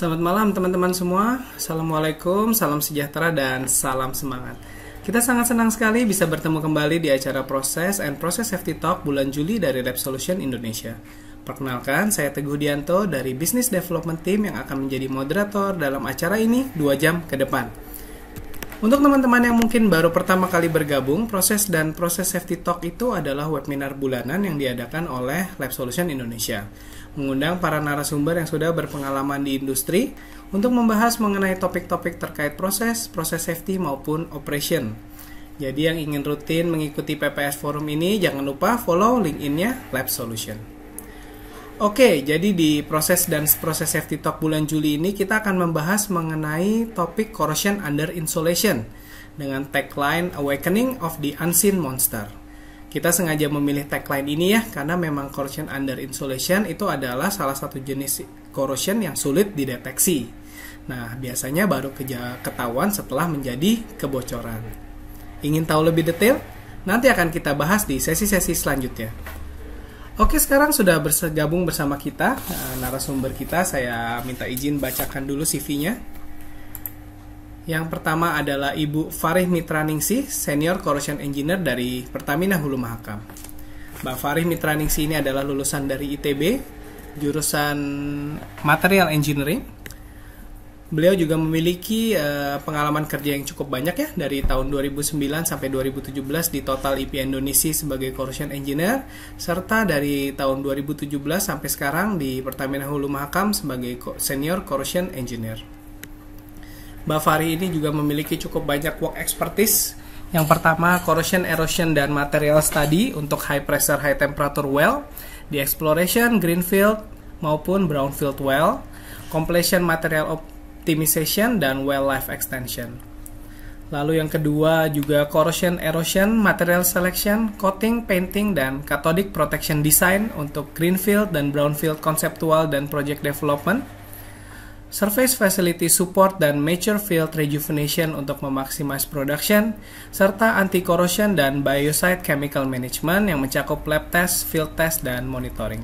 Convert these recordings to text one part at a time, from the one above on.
Selamat malam teman-teman semua. Assalamualaikum, salam sejahtera dan salam semangat. Kita sangat senang sekali bisa bertemu kembali di acara Proses and Process Safety Talk bulan Juli dari Lab Solution Indonesia. Perkenalkan, saya Teguh Dianto dari Business Development Team yang akan menjadi moderator dalam acara ini 2 jam ke depan. Untuk teman-teman yang mungkin baru pertama kali bergabung, Proses dan Process Safety Talk itu adalah webinar bulanan yang diadakan oleh Lab Solution Indonesia, mengundang para narasumber yang sudah berpengalaman di industri untuk membahas mengenai topik-topik terkait proses safety maupun operation. Jadi yang ingin rutin mengikuti PPS Forum ini, jangan lupa follow LinkedIn-nya Lab Solution. Oke, jadi di proses dan proses safety talk bulan Juli ini kita akan membahas mengenai topik corrosion under insulation dengan tagline Awakening of the Unseen Monster. Kita sengaja memilih tagline ini ya, karena memang corrosion under insulation itu adalah salah satu jenis corrosion yang sulit dideteksi. Nah, biasanya baru ketahuan setelah menjadi kebocoran. Ingin tahu lebih detail? Nanti akan kita bahas di sesi-sesi selanjutnya. Oke, sekarang sudah bergabung bersama kita narasumber kita. Saya minta izin bacakan dulu CV-nya. Yang pertama adalah Ibu Farih Mitraningsih, Senior Corrosion Engineer dari Pertamina Hulu Mahakam. Mbak Farih Mitraningsih ini adalah lulusan dari ITB, jurusan Material Engineering. Beliau juga memiliki pengalaman kerja yang cukup banyak ya, dari tahun 2009 sampai 2017 di Total IP Indonesia sebagai Corrosion Engineer, serta dari tahun 2017 sampai sekarang di Pertamina Hulu Mahakam sebagai Senior Corrosion Engineer. Mbak Fari ini juga memiliki cukup banyak work expertise. Yang pertama, corrosion, erosion, dan material study untuk high pressure, high temperature well di exploration, greenfield maupun brownfield well, completion material optimization, dan well life extension. Lalu yang kedua juga corrosion, erosion, material selection, coating, painting, dan cathodic protection design untuk greenfield dan brownfield conceptual dan project development. Surface facility support dan mature field rejuvenation untuk memaksimasi production, serta anti-corrosion dan biocide chemical management yang mencakup lab test, field test, dan monitoring.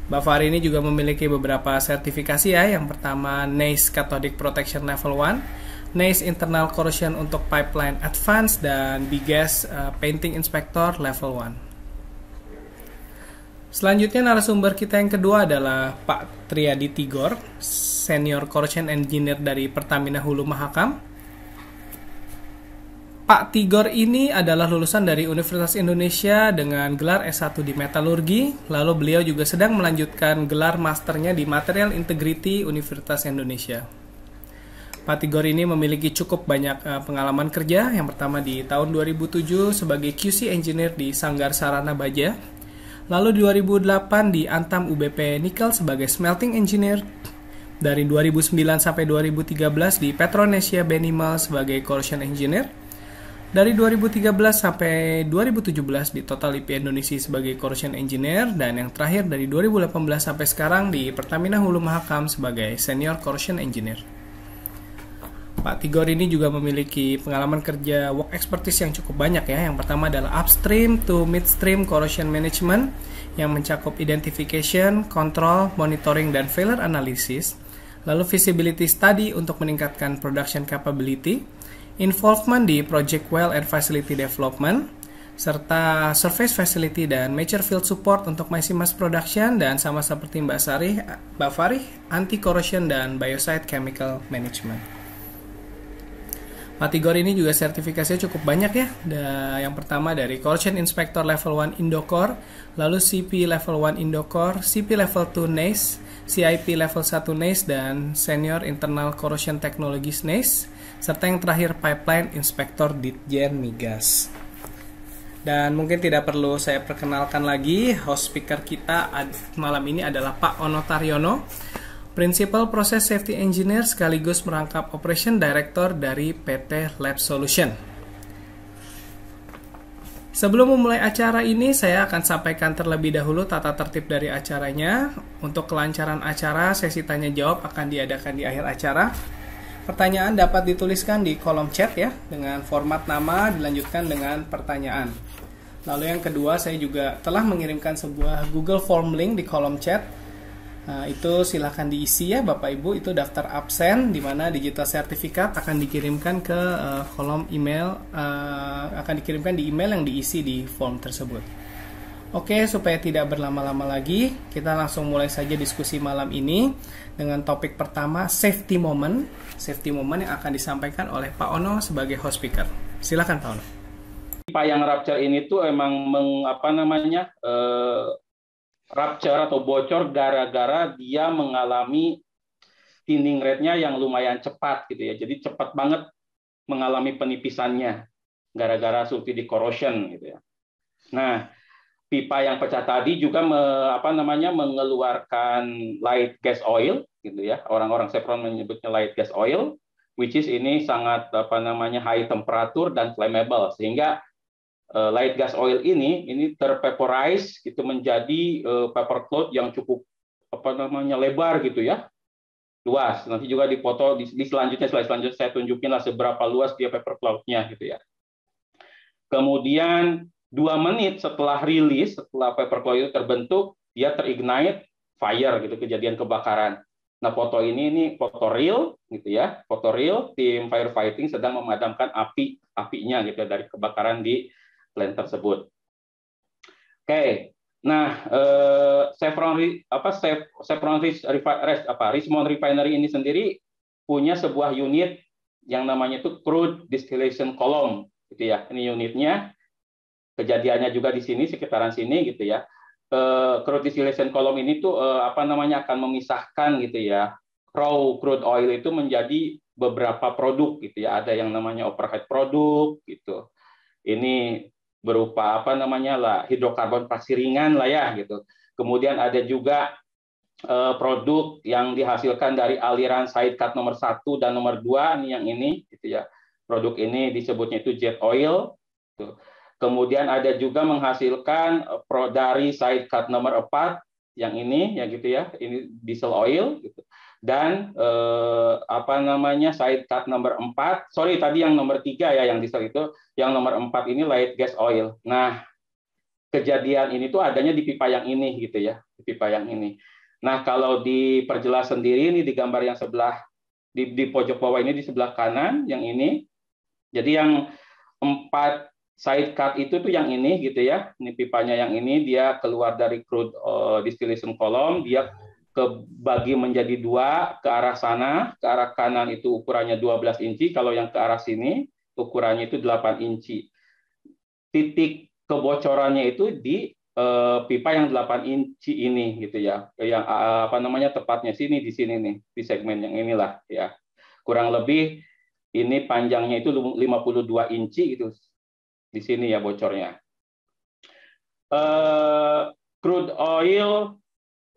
Mbak Fari ini juga memiliki beberapa sertifikasi ya. Yang pertama NACE Cathodic Protection Level 1, NACE Internal Corrosion untuk Pipeline Advanced, dan BGAS Painting Inspector Level 1. Selanjutnya narasumber kita yang kedua adalah Pak Triadi Tigor, Senior Corrosion Engineer dari Pertamina Hulu Mahakam. Pak Tigor ini adalah lulusan dari Universitas Indonesia dengan gelar S1 di Metalurgi, lalu beliau juga sedang melanjutkan gelar masternya di Material Integrity Universitas Indonesia. Pak Tigor ini memiliki cukup banyak pengalaman kerja. Yang pertama di tahun 2007 sebagai QC Engineer di Sanggar Sarana Baja, lalu 2008 di Antam UBP Nikel sebagai Smelting Engineer, dari 2009 sampai 2013 di Petronesia Benimal sebagai Corrosion Engineer, dari 2013 sampai 2017 di Total IP Indonesia sebagai Corrosion Engineer, dan yang terakhir dari 2018 sampai sekarang di Pertamina Hulu Mahakam sebagai Senior Corrosion Engineer. Pak Tigor ini juga memiliki pengalaman kerja work expertise yang cukup banyak ya. Yang pertama adalah upstream to midstream corrosion management yang mencakup identification, control, monitoring, dan failure analysis. Lalu feasibility study untuk meningkatkan production capability, involvement di project well and facility development, serta surface facility dan mature field support untuk maximize production, dan sama seperti Mbak Farih, anti-corrosion dan biocide chemical management. Pak Tigor ini juga sertifikasinya cukup banyak ya. Yang pertama dari Corrosion Inspector Level 1 Indocore, lalu CP Level 1 Indocore, CP Level 2 NACE, CIP Level 1 NACE, dan Senior Internal Corrosion Technologies NACE, serta yang terakhir Pipeline Inspector Ditjen Migas. Dan mungkin tidak perlu saya perkenalkan lagi, host speaker kita malam ini adalah Pak Ono Taryono, Principal Process Safety Engineer sekaligus merangkap Operation Director dari PT Lab Solution. Sebelum memulai acara ini, saya akan sampaikan terlebih dahulu tata tertib dari acaranya. Untuk kelancaran acara, sesi tanya jawab akan diadakan di akhir acara. Pertanyaan dapat dituliskan di kolom chat ya, dengan format nama dilanjutkan dengan pertanyaan. Lalu yang kedua, saya juga telah mengirimkan sebuah Google Form link di kolom chat Nah, itu silakan diisi ya Bapak Ibu, itu daftar absen di mana digital sertifikat akan dikirimkan ke kolom email, akan dikirimkan di email yang diisi di form tersebut. Oke, supaya tidak berlama-lama lagi, kita langsung mulai saja diskusi malam ini dengan topik pertama, safety moment. Safety moment yang akan disampaikan oleh Pak Ono sebagai host speaker. Silakan Pak Ono. Pipa yang rupture ini tuh emang rupture atau bocor gara-gara dia mengalami thinning rate-nya yang lumayan cepat gitu ya. Jadi cepat banget mengalami penipisannya gara-gara sulfide corrosion gitu ya. Nah, pipa yang pecah tadi juga mengeluarkan light gas oil gitu ya. Orang-orang Chevron menyebutnya light gas oil, which is ini sangat high temperature dan flammable, sehingga light gas oil ini tervaporize gitu menjadi paper cloud yang cukup lebar gitu ya, luas. Nanti juga dipoto di selanjutnya, slide selanjutnya saya tunjukin lah seberapa luas dia paper cloud-nya gitu ya. Kemudian 2 menit setelah rilis, setelah paper cloud itu terbentuk, dia terignite fire gitu, kejadian kebakaran. Nah, foto ini foto real gitu ya, foto real tim firefighting sedang memadamkan apinya gitu ya, dari kebakaran di plant tersebut. Oke. Nah, Richmond Refinery ini sendiri punya sebuah unit yang namanya itu crude distillation column gitu ya. Ini unitnya. Kejadiannya juga di sini, sekitaran sini gitu ya. Crude distillation column ini tuh akan memisahkan gitu ya, raw crude oil itu menjadi beberapa produk gitu ya. Ada yang namanya overhead produk gitu. Ini berupa hidrokarbon pasir ringan lah ya gitu. Kemudian ada juga produk yang dihasilkan dari aliran sidecar nomor 1 dan nomor 2 ini gitu ya. Produk ini disebutnya itu jet oil gitu. Kemudian ada juga menghasilkan dari sidecar nomor 4 yang ini ya gitu ya. Ini diesel oil gitu. Dan sidecar nomor 4, sorry tadi yang nomor 3 ya yang diesel itu, yang nomor 4 ini light gas oil. Nah, kejadian ini tuh adanya di pipa yang ini gitu ya, di pipa yang ini. Nah, kalau diperjelas sendiri ini di gambar yang sebelah di pojok bawah ini, di sebelah kanan yang ini. Jadi yang 4 sidecar itu tuh yang ini gitu ya. Ini pipanya yang ini, dia keluar dari crude distillation column, dia kebagi menjadi 2 ke arah sana, ke arah kanan itu ukurannya 12 inci, kalau yang ke arah sini ukurannya itu 8 inci. Titik kebocorannya itu di pipa yang 8 inci ini gitu ya. Yang tepatnya di sini nih, di segmen yang inilah ya. Kurang lebih ini panjangnya itu 52 inci gitu. Di sini ya bocornya. Crude oil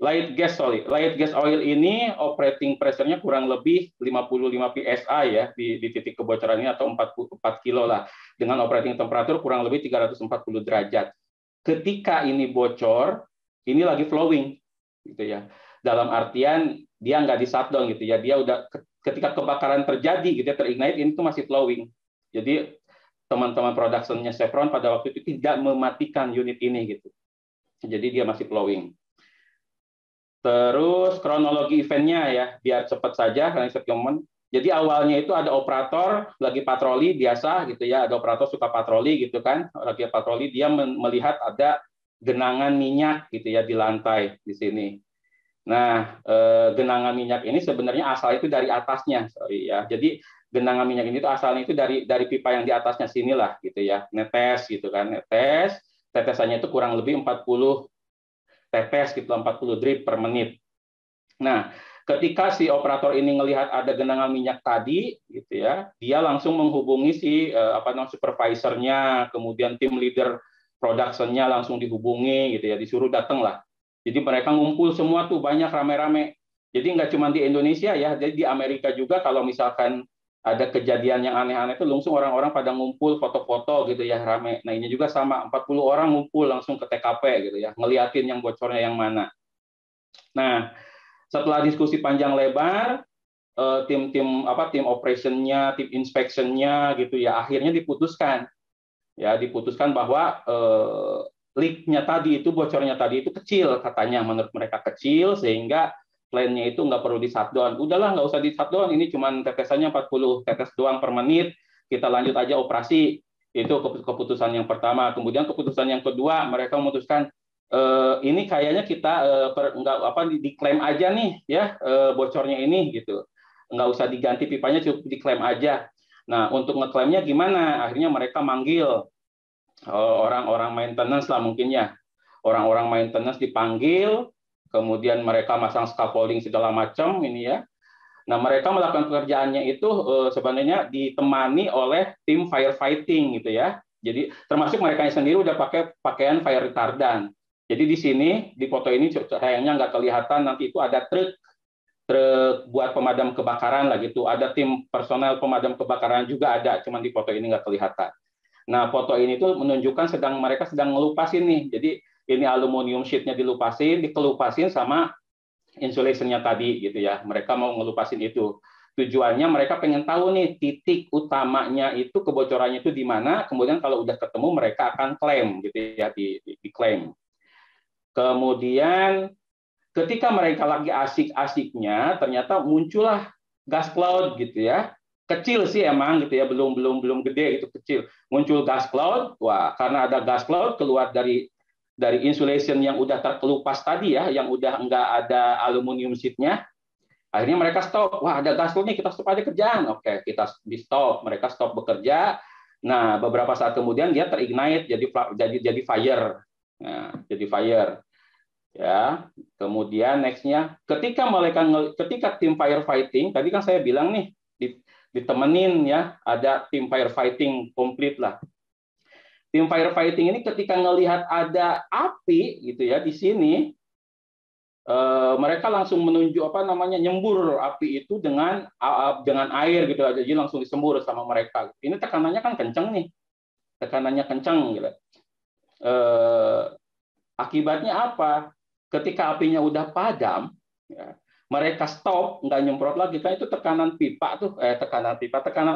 light gas oil ini operating pressure-nya kurang lebih 55 psi ya di titik kebocoran ini, atau 4 kilo lah, dengan operating temperature kurang lebih 340 derajat. Ketika ini bocor, ini lagi flowing gitu ya. Dalam artian dia nggak di shutdown gitu ya. Dia udah ketika kebakaran terjadi gitu ya, terignite, ini tuh masih flowing. Jadi teman-teman production-nya Chevron pada waktu itu tidak mematikan unit ini gitu. Jadi dia masih flowing. Terus kronologi eventnya ya, biar cepat saja karena momen. Jadi awalnya itu ada operator lagi patroli biasa gitu ya, ada operator suka patroli gitu kan, lagi patroli, dia melihat ada genangan minyak gitu ya di lantai di sini. Nah, genangan minyak ini sebenarnya asal itu dari atasnya, sorry ya. Jadi genangan minyak ini tuh asalnya itu dari pipa yang di atasnya sinilah gitu ya, netes gitu kan, netes, tetesannya itu kurang lebih 40 tetes gitu, 40 drip per menit. Nah, ketika si operator ini melihat ada genangan minyak tadi gitu ya, dia langsung menghubungi si supervisornya, kemudian tim leader production-nya langsung dihubungi gitu ya, disuruh datang lah. Jadi mereka ngumpul semua tuh, banyak rame-rame. Jadi nggak cuma di Indonesia ya, jadi di Amerika juga kalau misalkan ada kejadian yang aneh-aneh itu langsung orang-orang pada ngumpul foto-foto gitu ya, rame. Nah, ini juga sama, 40 orang ngumpul langsung ke TKP gitu ya, ngeliatin yang bocornya yang mana. Nah, setelah diskusi panjang lebar, tim operation-nya, tim inspection-nya gitu ya, akhirnya diputuskan bahwa leak-nya tadi itu, bocornya tadi itu kecil, katanya menurut mereka kecil, sehingga plan-nya itu nggak perlu di shutdown. Udahlah, nggak usah di shutdown, ini cuma tetesannya 40 tetes doang per menit, kita lanjut aja operasi. Itu keputusan yang pertama. Kemudian keputusan yang kedua, mereka memutuskan ini kayaknya kita nggak apa diklaim aja nih ya bocornya ini gitu, nggak usah diganti pipanya, cukup diklaim aja. Nah, untuk ngeklaimnya gimana? Akhirnya mereka manggil orang-orang maintenance lah mungkin ya, orang-orang maintenance dipanggil, kemudian mereka masang scaffolding segala macam ini ya. Nah, mereka melakukan pekerjaannya itu sebenarnya ditemani oleh tim firefighting gitu ya. Jadi termasuk mereka sendiri udah pakai pakaian fire retardant. Jadi di sini di foto ini sayangnya nggak kelihatan, nanti itu ada truk buat pemadam kebakaran lah gitu. Ada tim personel pemadam kebakaran juga ada, cuman di foto ini nggak kelihatan. Nah, foto ini tuh menunjukkan mereka sedang ngelupasin nih. Jadi ini aluminium sheet-nya dikelupasin sama insulation-nya tadi gitu ya. Mereka mau ngelupasin itu. Tujuannya mereka pengen tahu nih titik utamanya itu kebocorannya itu di mana. Kemudian kalau udah ketemu mereka akan klaim gitu ya, diklaim. Kemudian ketika mereka lagi asik-asiknya, ternyata muncullah gas cloud gitu ya. Kecil sih emang gitu ya, belum gede gitu, kecil. Muncul gas cloud. Wah, karena ada gas cloud keluar dari insulation yang udah terkelupas tadi ya, yang udah nggak ada aluminium sheet-nya. Akhirnya mereka stop. Wah, ada gas cloud nih, kita stop aja kerjaan. Oke, kita di stop. Mereka stop bekerja. Nah, beberapa saat kemudian dia terignite jadi fire. Nah, jadi fire. Ya, kemudian nextnya ketika tim firefighting tadi kan saya bilang nih ditemenin ya, ada tim firefighting komplit lah. Tim firefighting ini ketika ngelihat ada api gitu ya di sini, mereka langsung nyembur api itu dengan air gitu aja, jadi langsung disembur sama mereka. Ini tekanannya kan kenceng nih, gitu. Akibatnya apa? Ketika apinya udah padam, ya, mereka stop, nggak nyemprot lagi, kan itu tekanan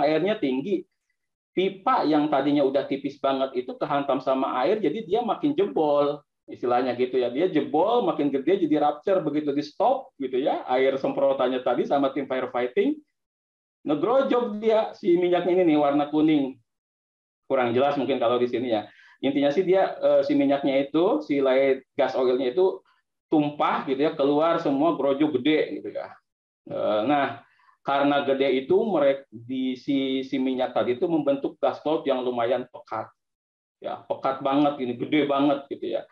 airnya tinggi. Pipa yang tadinya udah tipis banget itu kehantam sama air, jadi dia makin jebol, istilahnya gitu ya. Dia jebol, makin gede, jadi rupture. Begitu di stop gitu ya, air semprotannya tadi sama tim firefighting, ngegrojok dia si minyaknya ini nih, warna kuning. Kurang jelas mungkin kalau di sini ya. Intinya sih dia si minyaknya itu, si light gas oilnya itu tumpah gitu ya, keluar semua grojok gede gitu ya. Nah, karena gede itu si minyak tadi itu membentuk gas cloud yang lumayan pekat. Ya, pekat banget ini, gede banget gitu ya.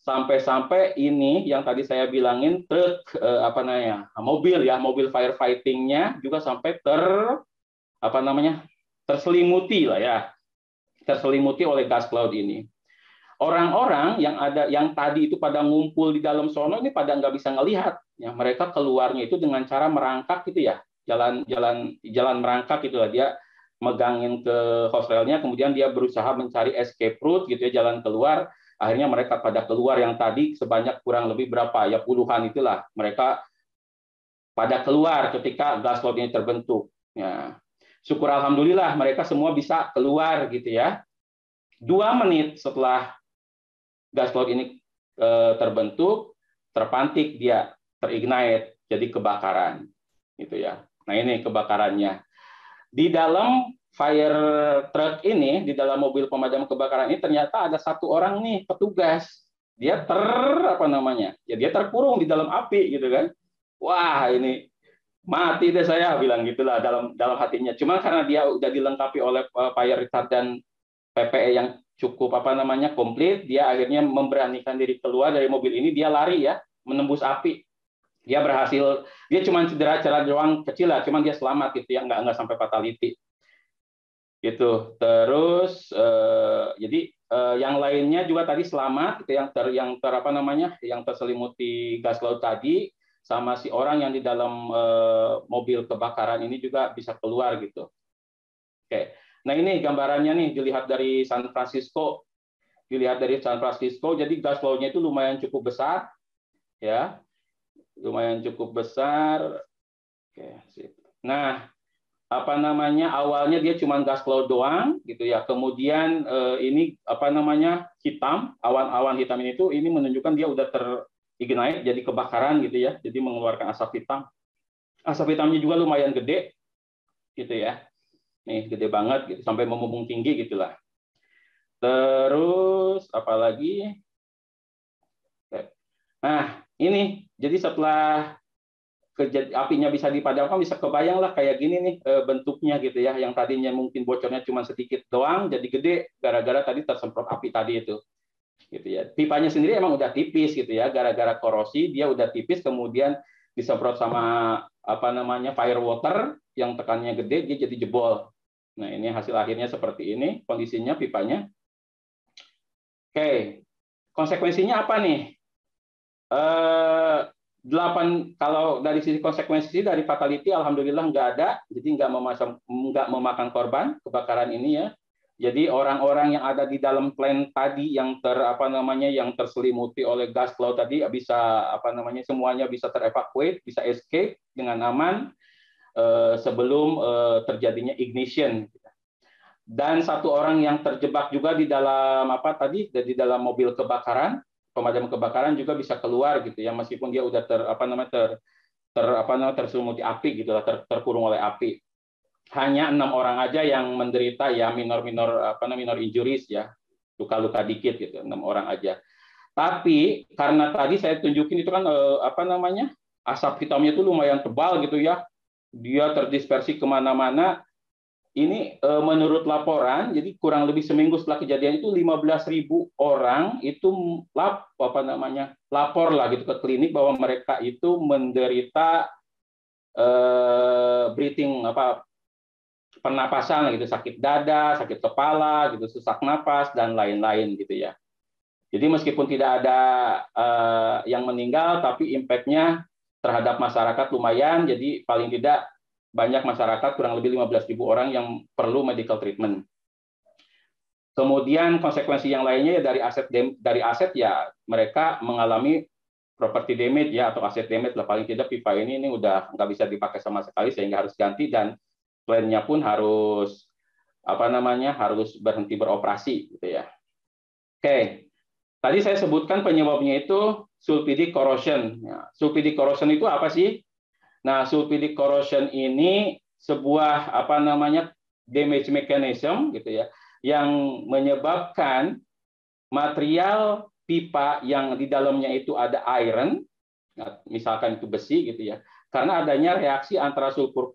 Sampai-sampai ini yang tadi saya bilangin truk mobil firefighting-nya juga sampai terselimuti lah ya. Terselimuti oleh gas cloud ini. Orang-orang yang tadi itu pada ngumpul di dalam sono ini pada nggak bisa ngelihat ya, mereka keluarnya itu dengan cara merangkak gitu ya, jalan merangkak gitu lah, dia megangin ke hose railnya, kemudian dia berusaha mencari escape route gitu ya, jalan keluar. Akhirnya mereka pada keluar, yang tadi sebanyak kurang lebih berapa ya, puluhan itulah, mereka pada keluar ketika gas cloud ini terbentuk ya. Syukur alhamdulillah mereka semua bisa keluar gitu ya. 2 menit setelah gas cloud ini terbentuk, terpantik, dia terignite, jadi kebakaran gitu ya. Nah, ini kebakarannya di dalam fire truck ini, di dalam mobil pemadam kebakaran ini ternyata ada 1 orang nih petugas, dia dia terkurung di dalam api gitu kan. Wah, ini mati deh saya bilang gitulah dalam hatinya. Cuma karena dia udah dilengkapi oleh fire retardant PPE yang cukup komplit, dia akhirnya memberanikan diri keluar dari mobil ini, dia lari ya, menembus api. Dia berhasil, dia cuma cedera doang kecil lah, cuma dia selamat gitu ya, nggak sampai fatality. Gitu. Terus jadi yang lainnya juga tadi selamat gitu, yang terselimuti gas cloud tadi, sama si orang yang di dalam mobil kebakaran ini juga bisa keluar gitu. Oke. Nah, ini gambarannya nih, dilihat dari San Francisco. Jadi gas cloud-nya itu lumayan cukup besar ya. Lumayan cukup besar. Oke, sip. Nah, awalnya dia cuma gas cloud doang gitu ya. Kemudian ini hitam, awan-awan hitam ini menunjukkan dia udah ignite, jadi kebakaran gitu ya, jadi mengeluarkan asap hitam. Asap hitamnya juga lumayan gede gitu ya, nih gede banget gitu, sampai membumbung tinggi gitulah. Terus apalagi? Nah ini jadi setelah apinya bisa dipadamkan, bisa kebayang lah kayak gini nih bentuknya gitu ya, yang tadinya mungkin bocornya cuma sedikit doang jadi gede gara-gara tadi tersemprot api tadi itu gitu ya. Pipanya sendiri emang udah tipis gitu ya, gara-gara korosi dia udah tipis, kemudian disemprot sama apa namanya fire water yang tekanannya gede, dia jadi jebol. Nah ini hasil akhirnya seperti ini kondisinya pipanya. Oke, konsekuensinya apa nih? 8, kalau dari sisi konsekuensi dari fatality alhamdulillah nggak ada, jadi nggak memakan korban kebakaran ini ya. Jadi orang-orang yang ada di dalam plant tadi yang yang terselimuti oleh gas cloud tadi bisa semuanya bisa terevakuate, bisa escape dengan aman sebelum terjadinya ignition. Dan satu orang yang terjebak juga di dalam di dalam mobil kebakaran, pemadam kebakaran juga bisa keluar gitu ya, meskipun dia udah terselimuti api gitu lah, terkurung oleh api. Hanya 6 orang aja yang menderita ya minor injuries ya, luka-luka dikit gitu, 6 orang aja. Tapi karena tadi saya tunjukin itu kan asap hitamnya itu lumayan tebal gitu ya, dia terdispersi kemana-mana. Ini menurut laporan, jadi kurang lebih seminggu setelah kejadian itu 15.000 orang itu lapor lah gitu ke klinik bahwa mereka itu menderita breathing pernapasan gitu, sakit dada, sakit kepala gitu, sesak napas dan lain-lain gitu ya. Jadi meskipun tidak ada yang meninggal, tapi impact-nya terhadap masyarakat lumayan. Jadi paling tidak banyak masyarakat, kurang lebih 15.000 orang yang perlu medical treatment. Kemudian konsekuensi yang lainnya ya dari aset ya mereka mengalami property damage ya, atau aset damage lah, paling tidak pipa ini udah nggak bisa dipakai sama sekali sehingga harus ganti, dan plan-nya pun harus harus berhenti beroperasi gitu ya. Oke, tadi saya sebutkan penyebabnya itu sulfidic corrosion. Ya, sulfidic corrosion itu apa sih? Nah, sulfidic corrosion ini sebuah damage mechanism gitu ya, yang menyebabkan material pipa yang di dalamnya itu ada iron, misalkan itu besi gitu ya, karena adanya reaksi antara sulfur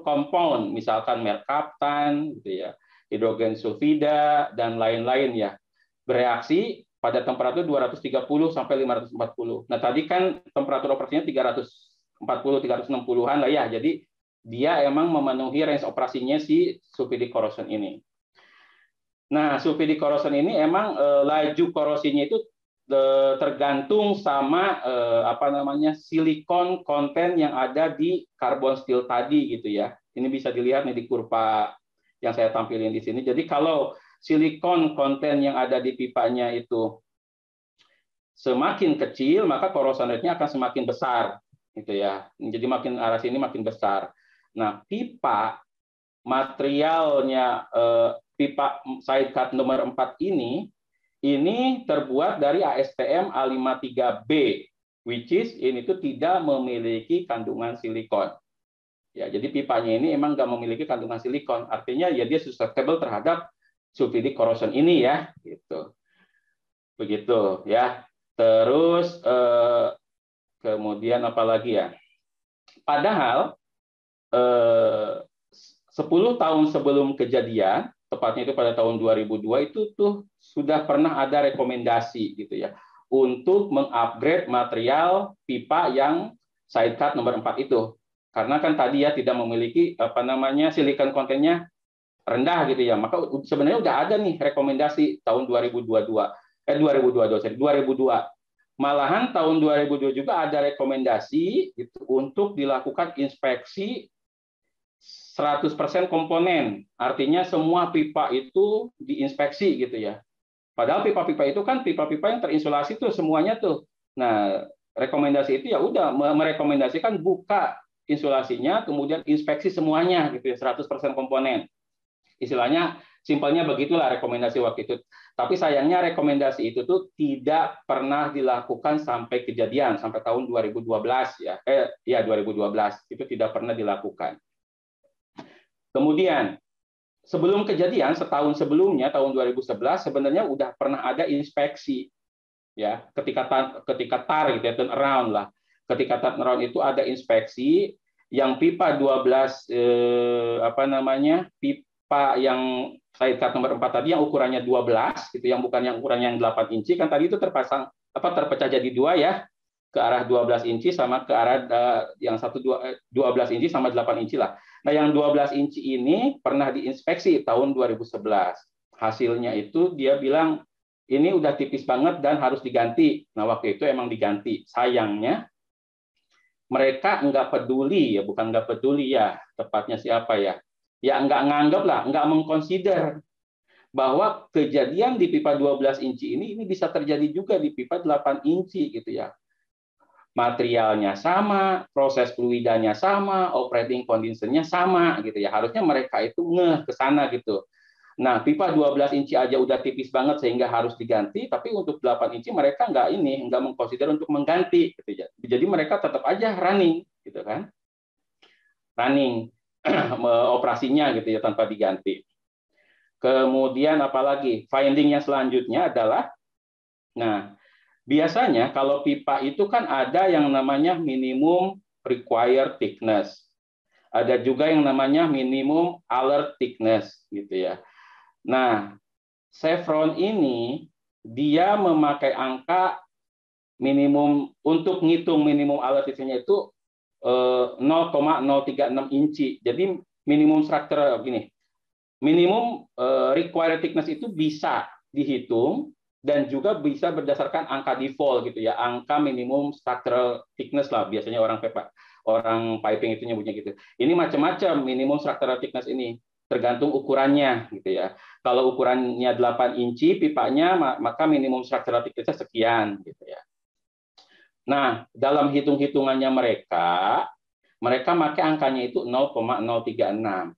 compound, misalkan merkaptan gitu ya, hidrogen sulfida dan lain-lain ya, bereaksi pada temperatur 230 sampai 540. Nah, tadi kan temperatur operasinya 340 360-an lah ya. Jadi dia emang memenuhi range operasinya si sulfidic corrosion ini. Nah, sulfidic corrosion ini emang laju korosinya itu tergantung sama silikon konten yang ada di carbon steel tadi gitu ya. Ini bisa dilihat nih di kurva yang saya tampilin di sini. Jadi kalau silikon konten yang ada di pipanya itu semakin kecil, maka corrosion rate-nya akan semakin besar gitu ya. Jadi makin arah sini makin besar. Nah, pipa materialnya pipa sidecut nomor 4 ini terbuat dari ASTM A53B, which is ini tuh tidak memiliki kandungan silikon. Ya, jadi pipanya ini emang nggak memiliki kandungan silikon, artinya ya dia susceptible terhadap sulfidic corrosion ini ya, gitu. Begitu ya. Terus kemudian apa lagi ya? Padahal 10 tahun sebelum kejadian, tepatnya itu pada tahun 2002 itu tuh sudah pernah ada rekomendasi gitu ya untuk mengupgrade material pipa yang sidecut nomor 4 itu. Karena kan tadi ya tidak memiliki silikon kontennya rendah gitu ya. Maka sebenarnya udah ada nih rekomendasi tahun 2002. Malahan tahun 2002 juga ada rekomendasi gitu untuk dilakukan inspeksi 100% komponen. Artinya semua pipa itu diinspeksi gitu ya. Padahal pipa-pipa itu kan pipa-pipa yang terinsulasi tuh semuanya tuh. Nah, rekomendasi itu ya udah merekomendasikan buka insulasinya, kemudian inspeksi semuanya gitu ya, 100% komponen. Istilahnya simpelnya begitulah rekomendasi waktu itu. Tapi sayangnya rekomendasi itu tuh tidak pernah dilakukan sampai kejadian, sampai tahun 2012 ya. 2012 itu tidak pernah dilakukan. Kemudian sebelum kejadian, setahun sebelumnya tahun 2011 sebenarnya udah pernah ada inspeksi ya, ketika TAR gitu ya, turn around lah. Ketika turn around itu ada inspeksi yang pipa 12 pipa yang slide card nomor 4 tadi yang ukurannya 12 gitu, yang bukan yang ukurannya yang 8 inci kan tadi itu terpecah jadi dua ya, ke arah 12 inci sama ke arah yang 12 inci sama 8 inci lah. Nah, yang 12 inci ini pernah diinspeksi tahun 2011. Hasilnya itu dia bilang ini udah tipis banget dan harus diganti. Nah, waktu itu emang diganti. Sayangnya mereka nggak peduli ya, bukan nggak peduli ya, tepatnya siapa ya? Ya nggak nganggap lah, nggak mengconsider bahwa kejadian di pipa 12 inci ini bisa terjadi juga di pipa 8 inci gitu ya. Materialnya sama, proses fluidanya sama, operating condition-nya sama gitu ya. Harusnya mereka itu ngeh ke sana gitu. Nah, pipa 12 inci aja udah tipis banget sehingga harus diganti, tapi untuk 8 inci mereka nggak mengconsider untuk mengganti gitu ya. Jadi mereka tetap aja running gitu kan. Running operasinya gitu ya tanpa diganti. Kemudian apalagi findingnya selanjutnya adalah nah, biasanya kalau pipa itu kan ada yang namanya minimum required thickness. Ada juga yang namanya minimum alert thickness gitu ya. Nah, Chevron ini dia memakai angka minimum untuk ngitung minimum alert thickness-nya itu 0,036 inci. Jadi minimum structure gini. Minimum required thickness itu bisa dihitung dan juga bisa berdasarkan angka default gitu ya, angka minimum structural thickness lah biasanya orang piping itu nyebutnya gitu. Ini macam-macam minimum structural thickness ini tergantung ukurannya gitu ya. Kalau ukurannya 8 inci pipanya maka minimum structural thickness sekian gitu ya. Nah, dalam hitung-hitungannya mereka pakai angkanya itu 0,036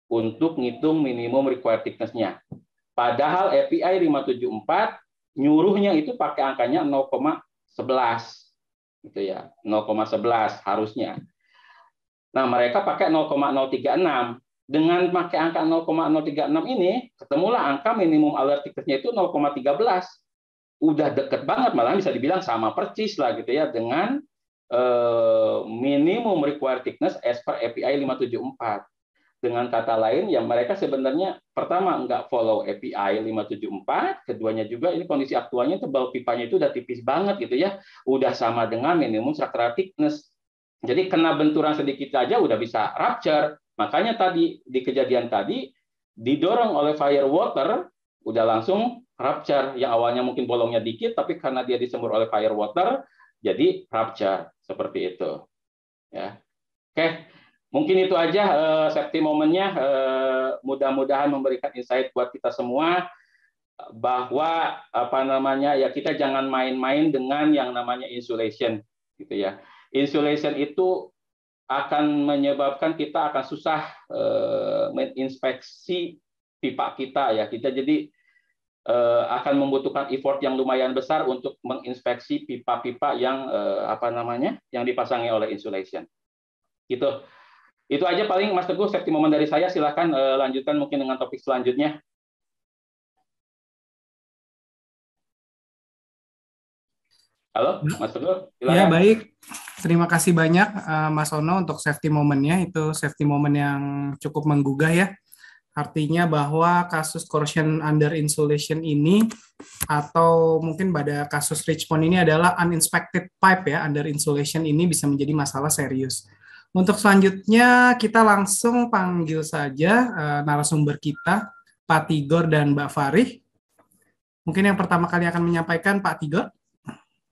untuk ngitung minimum required thickness-nya. Padahal API 574 nyuruhnya itu pakai angkanya 0,11 gitu ya. 0,11 harusnya. Nah, mereka pakai 0,036. Dengan pakai angka 0,036 ini, ketemulah angka minimum alert thickness-nya itu 0,13. Udah deket banget, malah bisa dibilang sama persis lah gitu ya dengan minimum required thickness as per API 574. Dengan kata lain, ya mereka sebenarnya pertama nggak follow API 574, keduanya juga ini kondisi aktualnya tebal pipanya itu udah tipis banget gitu ya, udah sama dengan minimum structural thickness. Jadi kena benturan sedikit saja udah bisa rupture. Makanya tadi di kejadian tadi didorong oleh fire water, udah langsung rupture. Yang awalnya mungkin bolongnya dikit, tapi karena dia disembur oleh fire water, jadi rupture seperti itu. Ya, oke. Mungkin itu aja safety moment-nya. Mudah-mudahan memberikan insight buat kita semua bahwa ya kita jangan main-main dengan yang namanya insulation gitu ya. Insulation itu akan menyebabkan kita akan susah menginspeksi pipa kita ya. Kita jadi akan membutuhkan effort yang lumayan besar untuk menginspeksi pipa-pipa yang yang dipasangi oleh insulation. Gitu. Itu aja paling Mas Teguh safety moment dari saya. Silakan lanjutkan mungkin dengan topik selanjutnya. Halo, Mas Teguh, silakan. Ya, baik. Terima kasih banyak Mas Ono untuk safety moment-nya. Itu safety moment yang cukup menggugah ya. Artinya bahwa kasus corrosion under insulation ini atau mungkin pada kasus Richmond ini adalah uninspected pipe ya, under insulation ini bisa menjadi masalah serius. Untuk selanjutnya kita langsung panggil saja narasumber kita, Pak Tigor dan Mbak Farih. Mungkin yang pertama kali akan menyampaikan Pak Tigor.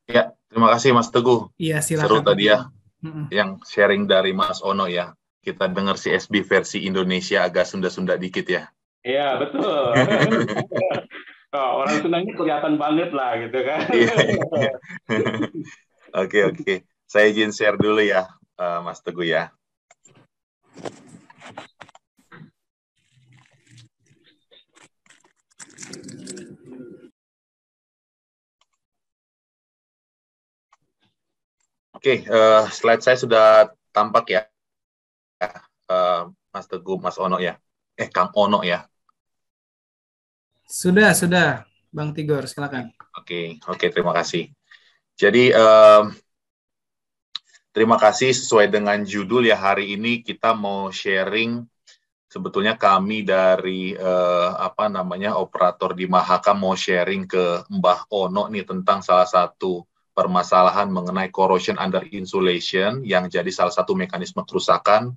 Ya, terima kasih Mas Teguh. Iya, silakan. Seru tadi ya, yang sharing dari Mas Ono ya. Kita dengar CSB versi Indonesia agak Sunda-Sunda dikit ya. Iya, betul. Orang Sundanya kelihatan banget lah gitu kan. Oke. Saya izin share dulu ya, Mas Teguh ya. Oke, slide saya sudah tampak ya, Mas Teguh, Mas Ono ya, Kang Ono ya. Sudah, Bang Tigor, silakan. Oke, terima kasih. Jadi terima kasih, sesuai dengan judul ya, hari ini kita mau sharing. Sebetulnya kami dari operator di Mahaka mau sharing ke Mbah Ono nih tentang salah satu permasalahan mengenai corrosion under insulation yang jadi salah satu mekanisme kerusakan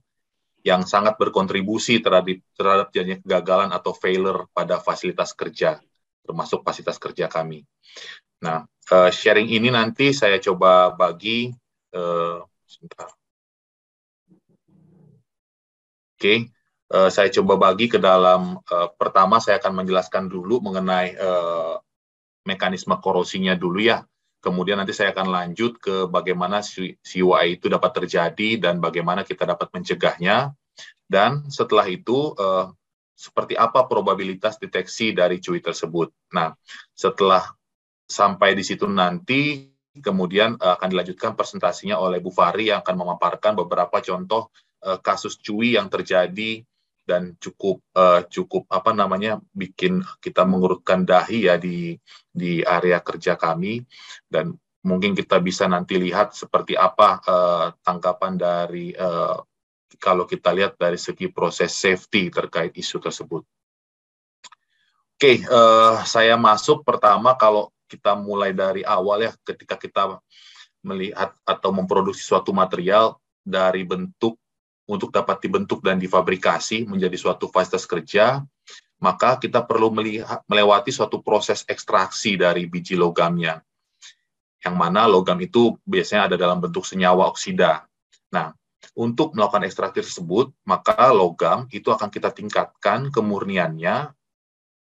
yang sangat berkontribusi terhadap jadinya kegagalan atau failure pada fasilitas kerja, termasuk fasilitas kerja kami. Nah, sharing ini nanti saya coba bagi, sebentar. Oke. Saya coba bagi ke dalam, pertama saya akan menjelaskan dulu mengenai mekanisme korosinya dulu ya. Kemudian nanti saya akan lanjut ke bagaimana CUI itu dapat terjadi dan bagaimana kita dapat mencegahnya. Dan setelah itu, seperti apa probabilitas deteksi dari CUI tersebut. Nah, setelah sampai di situ nanti, kemudian akan dilanjutkan presentasinya oleh Bu Fahri yang akan memaparkan beberapa contoh kasus CUI yang terjadi dan cukup bikin kita mengurutkan dahi ya di area kerja kami, dan mungkin kita bisa nanti lihat seperti apa tanggapan dari kalau kita lihat dari segi proses safety terkait isu tersebut. Oke, saya masuk pertama kalau kita mulai dari awal ya, ketika kita melihat atau memproduksi suatu material dari bentuk untuk dapat dibentuk dan difabrikasi menjadi suatu fasilitas kerja, maka kita perlu melewati suatu proses ekstraksi dari biji logamnya, yang mana logam itu biasanya ada dalam bentuk senyawa oksida. Nah, untuk melakukan ekstraksi tersebut, maka logam itu akan kita tingkatkan kemurniannya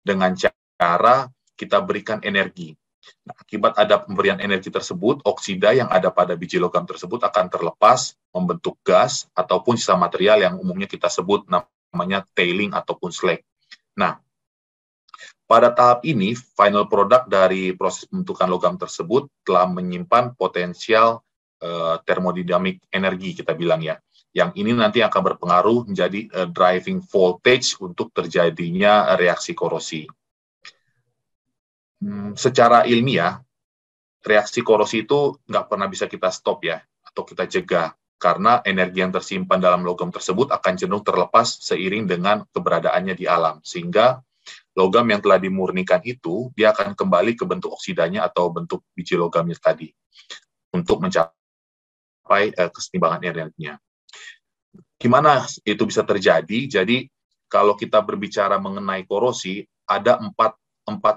dengan cara kita berikan energi. Nah, akibat ada pemberian energi tersebut, oksida yang ada pada biji logam tersebut akan terlepas, membentuk gas, ataupun sisa material yang umumnya kita sebut namanya tailing ataupun slag. Nah, pada tahap ini, final product dari proses pembentukan logam tersebut telah menyimpan potensial thermodynamic energi, kita bilang ya. Yang ini nanti akan berpengaruh menjadi driving voltage untuk terjadinya reaksi korosi. Secara ilmiah, reaksi korosi itu nggak pernah bisa kita stop ya, atau kita cegah, karena energi yang tersimpan dalam logam tersebut akan cenderung terlepas seiring dengan keberadaannya di alam, sehingga logam yang telah dimurnikan itu, dia akan kembali ke bentuk oksidanya atau bentuk biji logamnya tadi, untuk mencapai keseimbangan energinya. Gimana itu bisa terjadi? Jadi, kalau kita berbicara mengenai korosi, ada empat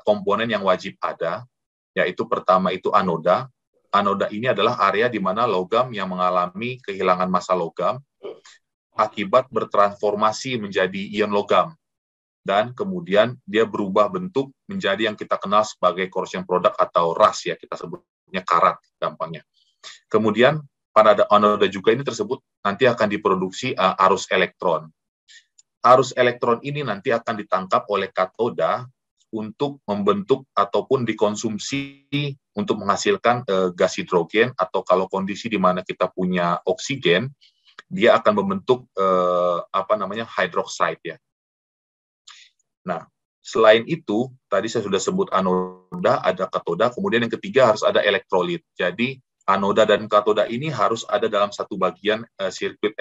komponen yang wajib ada, yaitu pertama itu anoda. Anoda ini adalah area di mana logam yang mengalami kehilangan massa logam akibat bertransformasi menjadi ion logam, dan kemudian dia berubah bentuk menjadi yang kita kenal sebagai corrosion product atau RAS ya, kita sebutnya karat gampangnya. Kemudian pada anoda juga ini tersebut nanti akan diproduksi arus elektron. Arus elektron ini nanti akan ditangkap oleh katoda untuk membentuk ataupun dikonsumsi untuk menghasilkan gas hidrogen, atau kalau kondisi di mana kita punya oksigen, dia akan membentuk hydroxide ya. Nah, selain itu, tadi saya sudah sebut anoda, ada katoda, kemudian yang ketiga harus ada elektrolit. Jadi, anoda dan katoda ini harus ada dalam satu bagian sirkuit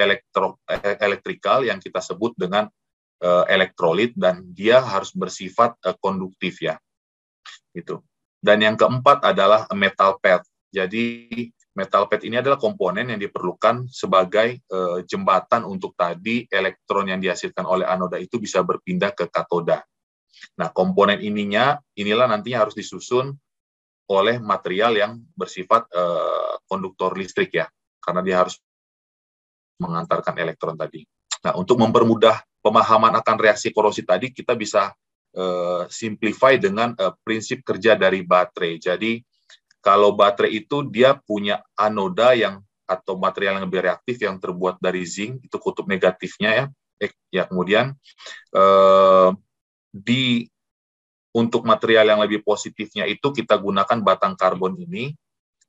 elektrikal yang kita sebut dengan elektrolit, dan dia harus bersifat konduktif ya, gitu. Dan yang keempat adalah metal pad. Jadi metal pad ini adalah komponen yang diperlukan sebagai jembatan untuk tadi elektron yang dihasilkan oleh anoda itu bisa berpindah ke katoda. Nah, komponen inilah nantinya harus disusun oleh material yang bersifat konduktor listrik ya, karena dia harus mengantarkan elektron tadi. Nah, untuk mempermudah pemahaman akan reaksi korosi tadi, kita bisa simplify dengan prinsip kerja dari baterai. Jadi, kalau baterai itu dia punya anoda atau material yang lebih reaktif yang terbuat dari zinc, itu kutub negatifnya ya. Kemudian untuk material yang lebih positifnya itu kita gunakan batang karbon ini.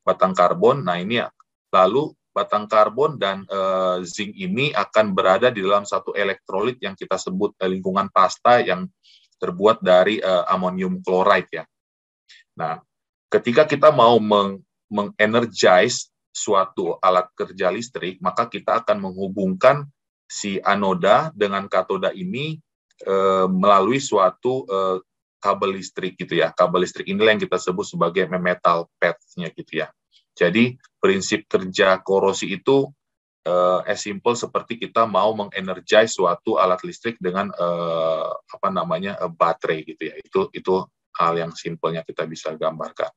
Batang karbon, nah ini ya, Lalu batang karbon dan zinc ini akan berada di dalam satu elektrolit yang kita sebut lingkungan pasta yang terbuat dari amonium chloride ya. Nah, ketika kita mau mengenergize suatu alat kerja listrik, maka kita akan menghubungkan si anoda dengan katoda ini melalui suatu kabel listrik gitu ya. Kabel listrik inilah yang kita sebut sebagai metal pads-nya gitu ya. Jadi prinsip kerja korosi itu as simple seperti kita mau mengenergize suatu alat listrik dengan baterai gitu ya. Itu hal yang simpelnya kita bisa gambarkan.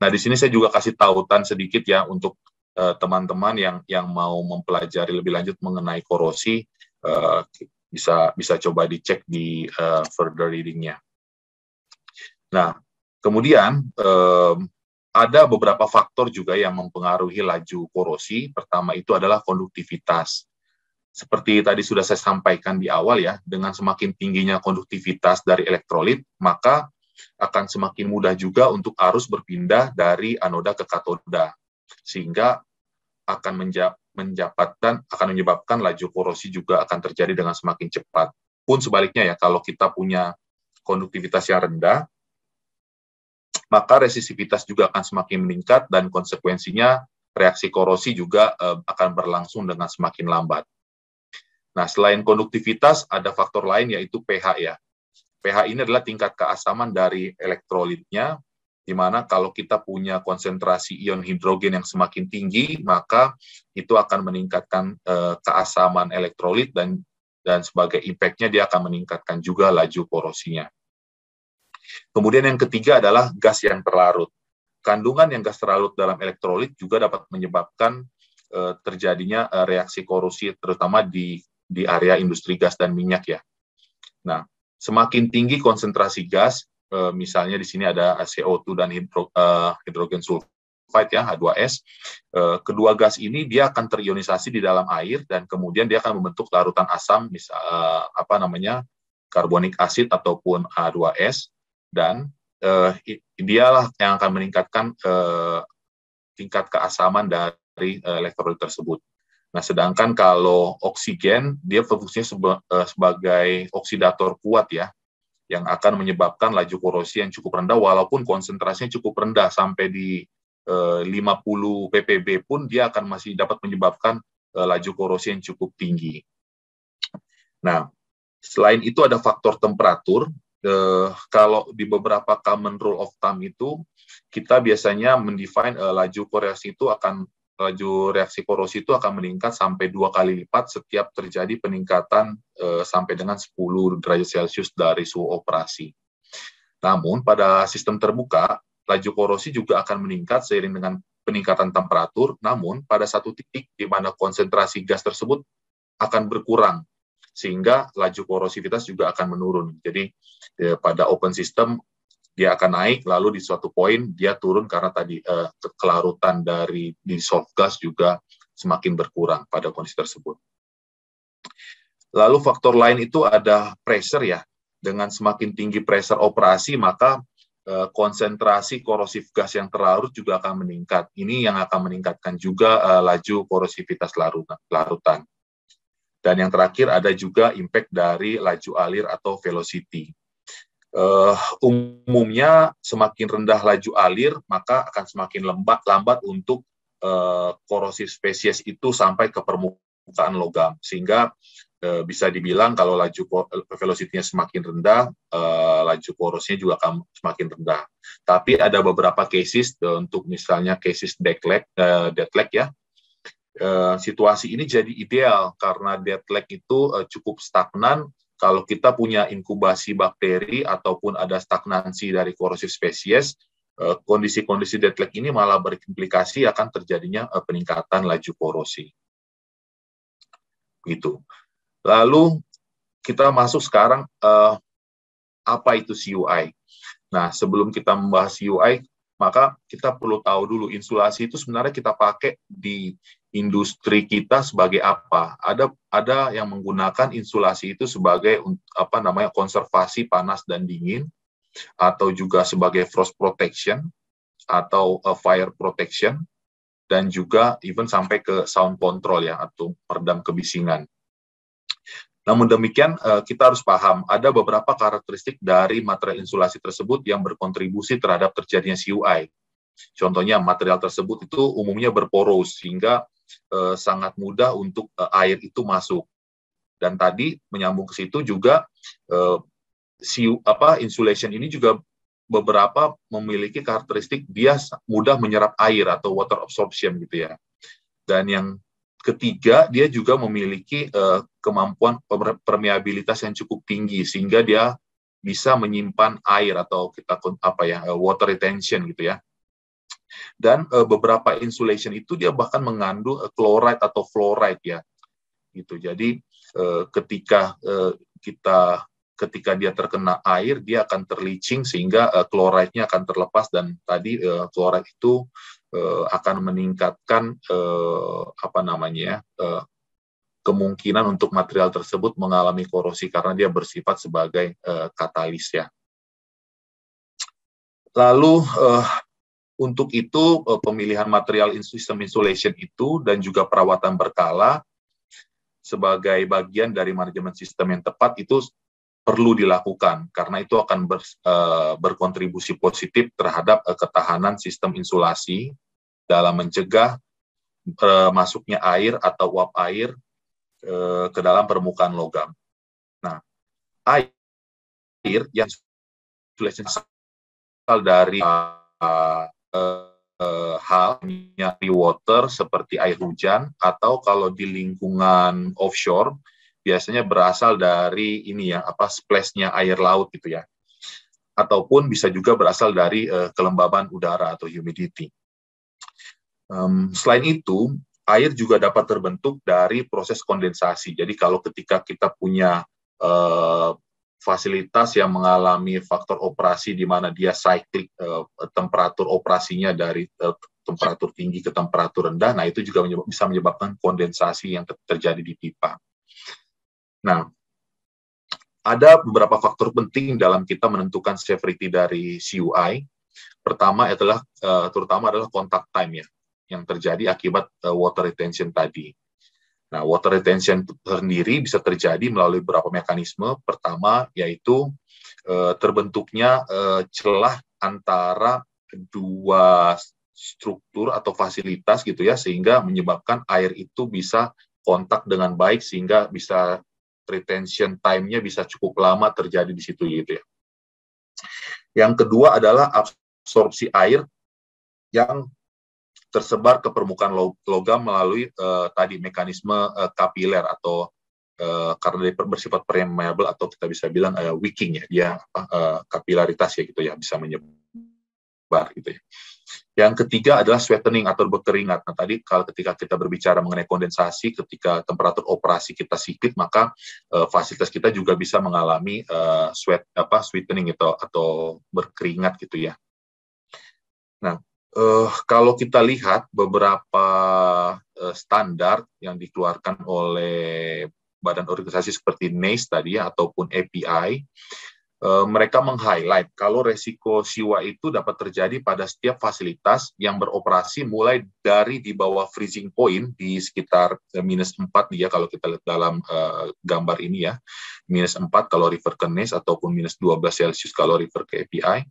Nah, di sini saya juga kasih tautan sedikit ya untuk teman-teman yang mau mempelajari lebih lanjut mengenai korosi, bisa coba dicek di further reading-nya. Nah, kemudian ada beberapa faktor juga yang mempengaruhi laju korosi. Pertama itu adalah konduktivitas. Seperti tadi sudah saya sampaikan di awal ya, dengan semakin tingginya konduktivitas dari elektrolit, maka akan semakin mudah juga untuk arus berpindah dari anoda ke katoda, sehingga akan menyebabkan laju korosi juga akan terjadi dengan semakin cepat. Pun sebaliknya ya, kalau kita punya konduktivitas yang rendah, maka resistivitas juga akan semakin meningkat dan konsekuensinya reaksi korosi juga akan berlangsung dengan semakin lambat. Nah, selain konduktivitas, ada faktor lain yaitu pH ya. pH ini adalah tingkat keasaman dari elektrolitnya, di mana kalau kita punya konsentrasi ion hidrogen yang semakin tinggi, maka itu akan meningkatkan keasaman elektrolit dan sebagai impact-nya dia akan meningkatkan juga laju korosinya. Kemudian yang ketiga adalah gas yang terlarut. Kandungan yang gas terlarut dalam elektrolit juga dapat menyebabkan terjadinya reaksi korosi, terutama di area industri gas dan minyak ya. Nah, semakin tinggi konsentrasi gas, misalnya di sini ada CO2 dan hidrogen sulfide ya, H2S. Kedua gas ini dia akan terionisasi di dalam air dan kemudian dia akan membentuk larutan asam, karbonik asid ataupun H2S. Dan dialah yang akan meningkatkan tingkat keasaman dari elektrolit tersebut. Nah, sedangkan kalau oksigen, dia fungsinya sebagai oksidator kuat ya, yang akan menyebabkan laju korosi yang cukup rendah, walaupun konsentrasinya cukup rendah, sampai di 50 ppb pun dia akan masih dapat menyebabkan laju korosi yang cukup tinggi. Nah, selain itu ada faktor temperatur. Kalau di beberapa common rule of thumb itu, kita biasanya mendefine laju reaksi korosi itu akan meningkat sampai 2 kali lipat setiap terjadi peningkatan sampai dengan 10 derajat Celcius dari suhu operasi. Namun, pada sistem terbuka, laju korosi juga akan meningkat seiring dengan peningkatan temperatur, namun pada satu titik di mana konsentrasi gas tersebut akan berkurang, sehingga laju korosivitas juga akan menurun. Jadi pada open system dia akan naik, lalu di suatu poin dia turun karena tadi kelarutan dari dissolved gas juga semakin berkurang pada kondisi tersebut. Lalu faktor lain itu ada pressure ya. Dengan semakin tinggi pressure operasi, maka konsentrasi korosif gas yang terlarut juga akan meningkat. Ini yang akan meningkatkan juga laju korosivitas larutan. Dan yang terakhir ada juga impact dari laju alir atau velocity. Umumnya semakin rendah laju alir, maka akan semakin lambat untuk korosif spesies itu sampai ke permukaan logam. Sehingga bisa dibilang kalau laju velocity-nya semakin rendah, laju korosinya juga akan semakin rendah. Tapi ada beberapa cases, untuk misalnya cases deadlock ya, situasi ini jadi ideal karena deadlock itu cukup stagnan. Kalau kita punya inkubasi bakteri ataupun ada stagnansi dari korosif spesies, kondisi-kondisi deadlock ini malah berimplikasi akan terjadinya peningkatan laju korosi. Gitu. Lalu kita masuk sekarang apa itu CUI. Nah, sebelum kita membahas CUI, maka kita perlu tahu dulu insulasi itu sebenarnya kita pakai di industri kita sebagai apa. Ada yang menggunakan insulasi itu sebagai konservasi panas dan dingin, atau juga sebagai frost protection atau fire protection. dan juga even sampai ke sound control ya, atau peredam kebisingan. Namun demikian, kita harus paham ada beberapa karakteristik dari material insulasi tersebut yang berkontribusi terhadap terjadinya CUI. Contohnya, material tersebut itu umumnya berporos sehingga sangat mudah untuk air itu masuk. Dan tadi menyambung ke situ juga insulation ini juga beberapa memiliki karakteristik dia mudah menyerap air atau water absorption gitu ya. Dan yang ketiga, dia juga memiliki kemampuan permeabilitas yang cukup tinggi sehingga dia bisa menyimpan air atau kita water retention gitu ya. Dan beberapa insulation itu dia bahkan mengandung chloride atau fluoride ya. Gitu. Jadi ketika dia terkena air, dia akan terleaching sehingga chloride-nya akan terlepas, dan tadi chloride itu akan meningkatkan kemungkinan untuk material tersebut mengalami korosi karena dia bersifat sebagai katalis ya. Lalu untuk itu pemilihan material sistem insulation itu dan juga perawatan berkala sebagai bagian dari manajemen sistem yang tepat itu perlu dilakukan karena itu akan berkontribusi positif terhadap ketahanan sistem insulasi dalam mencegah masuknya air atau uap air ke dalam permukaan logam. Nah, air yang berasal dari halnya water seperti air hujan, atau kalau di lingkungan offshore biasanya berasal dari splash-nya air laut gitu ya. Ataupun bisa juga berasal dari kelembaban udara atau humidity. Selain itu, air juga dapat terbentuk dari proses kondensasi. Jadi kalau ketika kita punya fasilitas yang mengalami faktor operasi di mana dia cyclic, temperatur operasinya dari temperatur tinggi ke temperatur rendah, nah itu juga bisa menyebabkan kondensasi yang terjadi di pipa. Nah, ada beberapa faktor penting dalam kita menentukan severity dari CUI. Pertama terutama adalah contact time ya, yang terjadi akibat water retention tadi. Nah, water retention sendiri bisa terjadi melalui beberapa mekanisme. Pertama, yaitu terbentuknya celah antara dua struktur atau fasilitas gitu ya, sehingga menyebabkan air itu bisa kontak dengan baik, sehingga bisa retention time-nya bisa cukup lama terjadi di situ gitu ya. Yang kedua adalah absorpsi air yang tersebar ke permukaan logam melalui tadi mekanisme kapiler atau karena dia bersifat permeable atau kita bisa bilang wicking ya, dia kapilaritas ya gitu ya, bisa menyebar gitu ya. Yang ketiga adalah sweatening atau berkeringat. Nah, tadi ketika kita berbicara mengenai kondensasi, ketika temperatur operasi kita sikit, maka fasilitas kita juga bisa mengalami sweatening atau berkeringat gitu ya. Nah, kalau kita lihat beberapa standar yang dikeluarkan oleh badan organisasi seperti NACE tadi ya, ataupun API, mereka meng-highlight kalau resiko CUI itu dapat terjadi pada setiap fasilitas yang beroperasi mulai dari di bawah freezing point di sekitar -4 ya, kalau kita lihat dalam gambar ini ya, -4 kalau refer ke NACE ataupun -12 Celsius kalau refer ke API,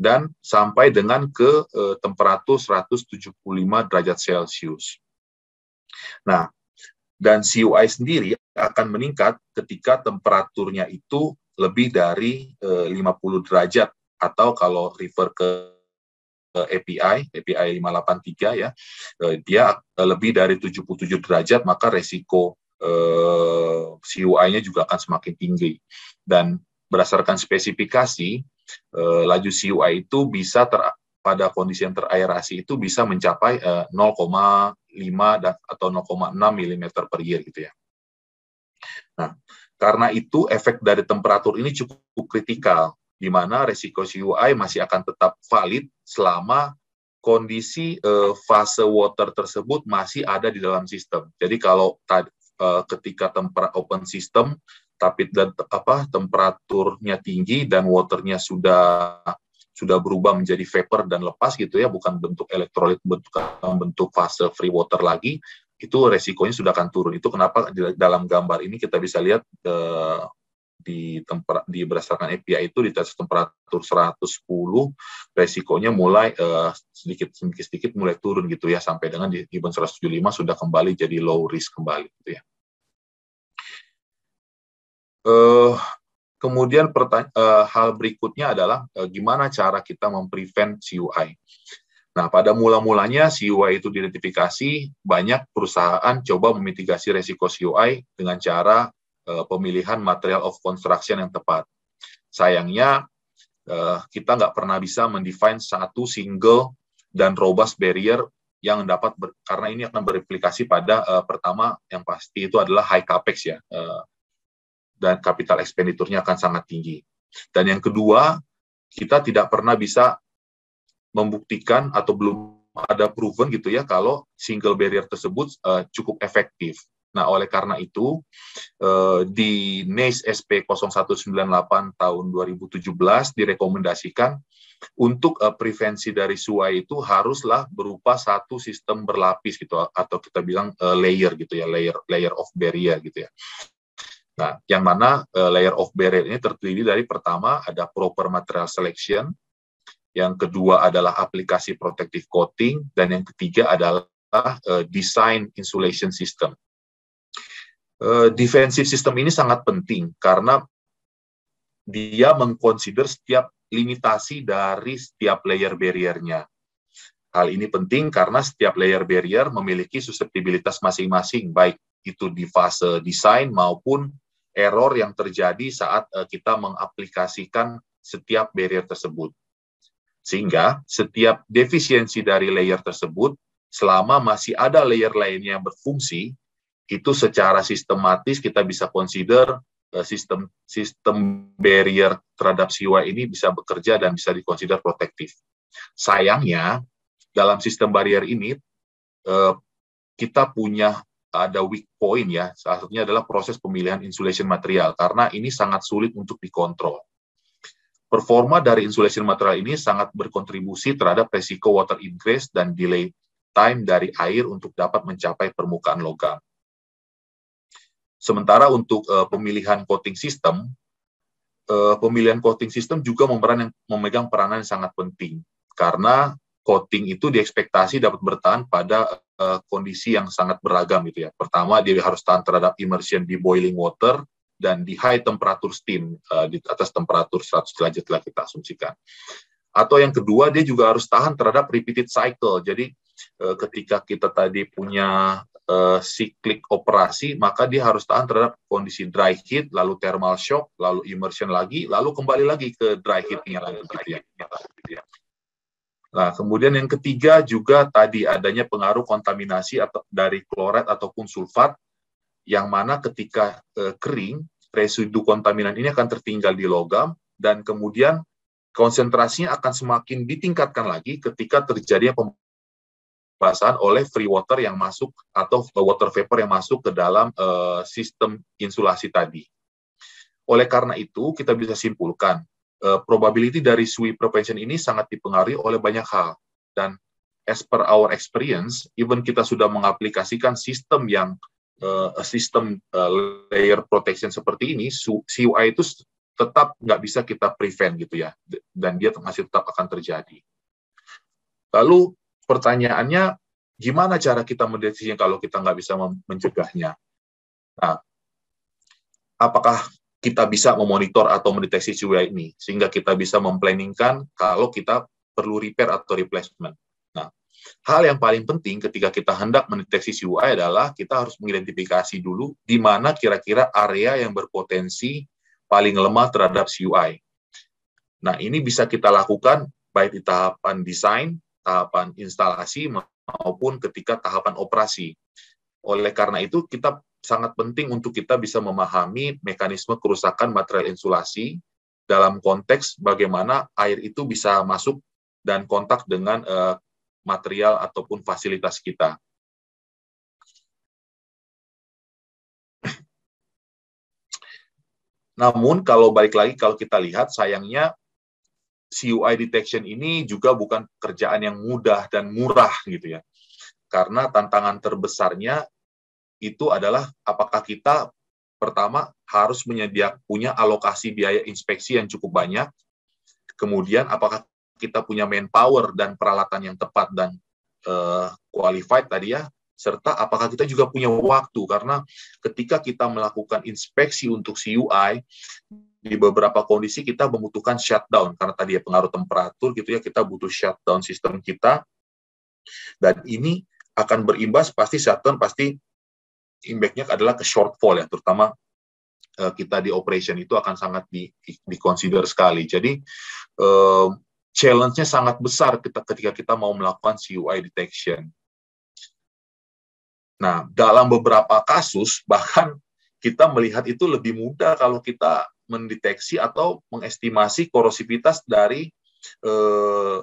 dan sampai dengan ke temperatur 175 derajat Celcius. Nah, dan CUI sendiri akan meningkat ketika temperaturnya itu lebih dari 50 derajat, atau kalau refer ke API 583 ya, dia lebih dari 77 derajat, maka resiko CUI-nya juga akan semakin tinggi. Dan berdasarkan spesifikasi, laju CUI itu bisa pada kondisi yang teraerasi itu bisa mencapai 0,5 atau 0,6 mm per year gitu ya. Nah, karena itu efek dari temperatur ini cukup kritikal, di mana resiko CUI masih akan tetap valid selama kondisi fase water tersebut masih ada di dalam sistem. Jadi kalau ketika open system tapi temperaturnya tinggi dan waternya sudah sudah berubah menjadi vapor dan lepas gitu ya, bukan bentuk elektrolit, bentuk fase free water lagi, itu resikonya sudah akan turun. Itu kenapa dalam gambar ini kita bisa lihat di berdasarkan API itu di atas temperatur 110 resikonya mulai sedikit mulai turun gitu ya, sampai dengan di Gibbon 175 sudah kembali jadi low risk kembali gitu ya. Kemudian hal berikutnya adalah gimana cara kita memprevent CUI. Nah, pada mula-mulanya CUI itu diidentifikasi, banyak perusahaan coba memitigasi resiko CUI dengan cara pemilihan material of construction yang tepat. Sayangnya, kita nggak pernah bisa mendefine satu single dan robust barrier yang dapat, karena ini akan beraplikasi pada pertama yang pasti itu adalah high capex ya, dan capital expenditure-nya akan sangat tinggi. Dan yang kedua, kita tidak pernah bisa membuktikan atau belum ada proven gitu ya kalau single barrier tersebut cukup efektif. Nah, oleh karena itu di NACE SP 0198 tahun 2017 direkomendasikan untuk prevensi dari SUI itu haruslah berupa satu sistem berlapis gitu, atau kita bilang layer gitu ya, layer of barrier gitu ya. Nah, yang mana layer of barrier ini terdiri dari pertama ada proper material selection, yang kedua adalah aplikasi protective coating, dan yang ketiga adalah design insulation system. Defensive system ini sangat penting karena dia mengconsider setiap limitasi dari setiap layer barrier-nya. Hal ini penting karena setiap layer barrier memiliki susceptibilitas masing-masing, baik itu di fase desain maupun error yang terjadi saat kita mengaplikasikan setiap barrier tersebut. Sehingga setiap defisiensi dari layer tersebut, selama masih ada layer lainnya yang berfungsi, itu secara sistematis kita bisa consider sistem barrier terhadap CUI ini bisa bekerja dan bisa dikonsider protektif. Sayangnya, dalam sistem barrier ini, kita punya ada weak point ya, salah satunya adalah proses pemilihan insulation material, karena ini sangat sulit untuk dikontrol. Performa dari insulation material ini sangat berkontribusi terhadap resiko water ingress dan delay time dari air untuk dapat mencapai permukaan logam. Sementara untuk pemilihan coating system juga memegang peranan yang sangat penting, karena coating itu diekspektasi dapat bertahan pada kondisi yang sangat beragam gitu ya. Pertama, dia harus tahan terhadap immersion di boiling water dan di high temperature steam, di atas temperatur 100 derajat lah kita asumsikan. Atau yang kedua, dia juga harus tahan terhadap repeated cycle. Jadi ketika kita tadi punya siklik operasi, maka dia harus tahan terhadap kondisi dry heat, lalu thermal shock, lalu immersion lagi, lalu kembali lagi ke dry heat-nya lagi gitu ya. Nah, kemudian yang ketiga juga tadi adanya pengaruh kontaminasi atau dari klorat ataupun sulfat, yang mana ketika kering, residu kontaminan ini akan tertinggal di logam, dan kemudian konsentrasinya akan semakin ditingkatkan lagi ketika terjadinya pembasahan oleh free water yang masuk atau water vapor yang masuk ke dalam sistem insulasi tadi. Oleh karena itu, kita bisa simpulkan, probability dari SUI prevention ini sangat dipengaruhi oleh banyak hal. Dan as per our experience, even kita sudah mengaplikasikan sistem yang layer protection seperti ini, CUI itu tetap nggak bisa kita prevent gitu ya, dan dia masih tetap akan terjadi. Lalu pertanyaannya, gimana cara kita mendeteksinya kalau kita nggak bisa mencegahnya? Nah, apakah kita bisa memonitor atau mendeteksi CUI ini, sehingga kita bisa memplanningkan kalau kita perlu repair atau replacement. Nah, hal yang paling penting ketika kita hendak mendeteksi CUI adalah kita harus mengidentifikasi dulu di mana kira-kira area yang berpotensi paling lemah terhadap CUI. Nah, ini bisa kita lakukan baik di tahapan desain, tahapan instalasi, maupun ketika tahapan operasi. Oleh karena itu, kita sangat penting untuk kita bisa memahami mekanisme kerusakan material insulasi dalam konteks bagaimana air itu bisa masuk dan kontak dengan material ataupun fasilitas kita. Namun, kalau balik lagi, kalau kita lihat, sayangnya CUI detection ini juga bukan pekerjaan yang mudah dan murah gitu ya. Karena tantangan terbesarnya itu adalah apakah kita pertama harus punya alokasi biaya inspeksi yang cukup banyak. Kemudian apakah kita punya manpower dan peralatan yang tepat dan qualified tadi ya, serta apakah kita juga punya waktu, karena ketika kita melakukan inspeksi untuk CUI, di beberapa kondisi kita membutuhkan shutdown, karena tadi ya pengaruh temperatur gitu ya, kita butuh shutdown sistem kita, dan ini akan berimbas, pasti shutdown, pasti impact-nya adalah ke shortfall ya, terutama kita di operation itu akan sangat di-consider sekali. Jadi challenge-nya sangat besar ketika kita mau melakukan CUI detection. Nah, dalam beberapa kasus bahkan kita melihat itu lebih mudah kalau kita mendeteksi atau mengestimasi korosivitas dari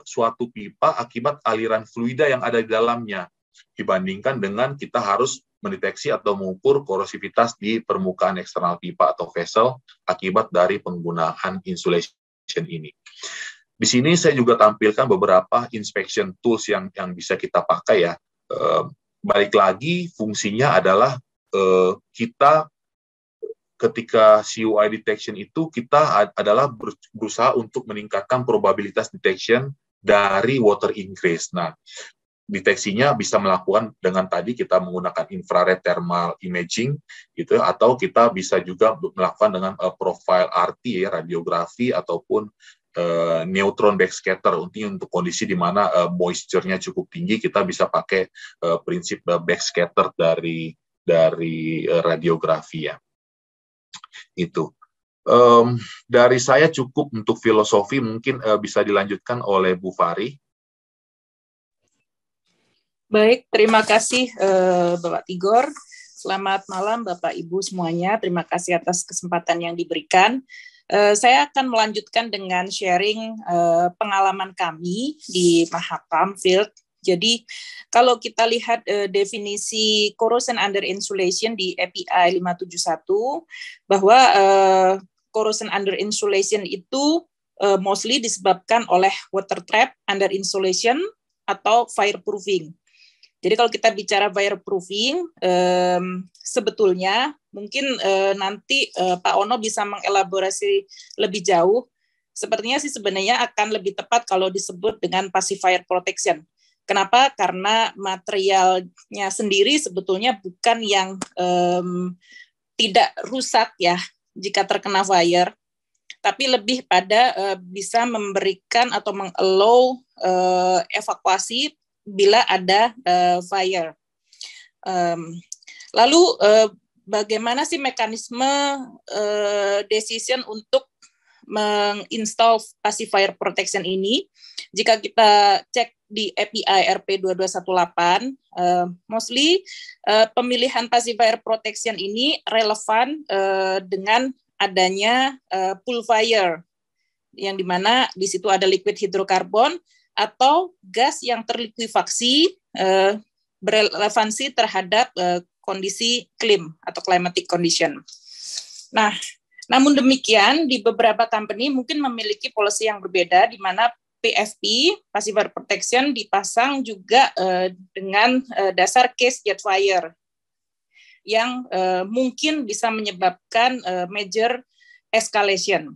suatu pipa akibat aliran fluida yang ada di dalamnya, dibandingkan dengan kita harus mendeteksi atau mengukur korosivitas di permukaan eksternal pipa atau vessel akibat dari penggunaan insulation ini. Di sini saya juga tampilkan beberapa inspection tools yang bisa kita pakai ya. Balik lagi, fungsinya adalah kita ketika CUI detection itu kita adalah berusaha untuk meningkatkan probabilitas detection dari water ingress. Nah, deteksinya bisa melakukan dengan tadi kita menggunakan infrared thermal imaging gitu, atau kita bisa juga melakukan dengan profile RT ya, radiografi ataupun neutron backscatter untuk kondisi di mana moisture-nya cukup tinggi, kita bisa pakai prinsip backscatter dari radiografi ya. Itu dari saya cukup untuk filosofi, mungkin bisa dilanjutkan oleh Bu Fari. Baik, terima kasih Bapak Tigor. Selamat malam Bapak Ibu semuanya. Terima kasih atas kesempatan yang diberikan. Saya akan melanjutkan dengan sharing pengalaman kami di Mahakam Field. Jadi kalau kita lihat definisi corrosion under insulation di API 571, bahwa corrosion under insulation itu mostly disebabkan oleh water trap under insulation atau fireproofing. Jadi kalau kita bicara fireproofing, sebetulnya mungkin nanti Pak Ono bisa mengelaborasi lebih jauh. Sepertinya sih sebenarnya akan lebih tepat kalau disebut dengan passive fire protection. Kenapa? Karena materialnya sendiri sebetulnya bukan yang tidak rusak ya jika terkena fire, tapi lebih pada bisa memberikan atau mengallow evakuasi bila ada fire. Lalu bagaimana sih mekanisme decision untuk menginstall passive fire protection ini? Jika kita cek di API RP 2218, mostly pemilihan passive fire protection ini relevan dengan adanya pool fire, yang dimana di situ ada liquid hidrokarbon atau gas yang terlikuifaksi berrelevansi terhadap kondisi iklim atau climatic condition. Nah, namun demikian di beberapa company mungkin memiliki policy yang berbeda, di mana PFP, passive fire protection, dipasang juga dengan dasar case jet fire yang mungkin bisa menyebabkan major escalation.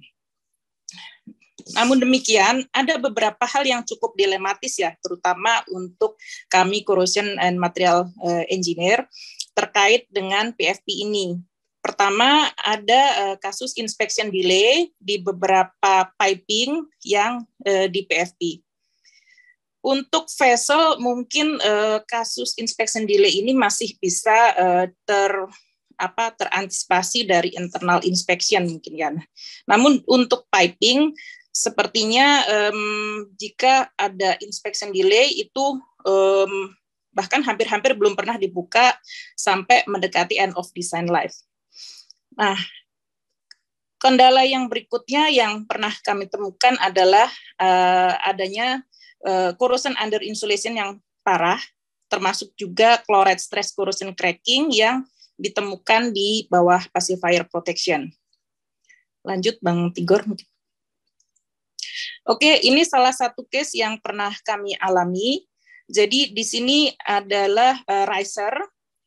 Namun demikian, ada beberapa hal yang cukup dilematis ya, terutama untuk kami corrosion and material engineer terkait dengan PFP ini. Pertama, ada kasus inspection delay di beberapa piping yang di PFP. Untuk vessel, mungkin kasus inspection delay ini masih bisa terantisipasi dari internal inspection mungkin kan. Namun untuk piping, sepertinya jika ada inspection delay itu bahkan hampir-hampir belum pernah dibuka sampai mendekati end of design life. Nah, kendala yang berikutnya yang pernah kami temukan adalah adanya corrosion under insulation yang parah, termasuk juga chloride stress corrosion cracking yang ditemukan di bawah passive fire protection. Lanjut Bang Tigor. Oke, ini salah satu case yang pernah kami alami. Jadi di sini adalah riser,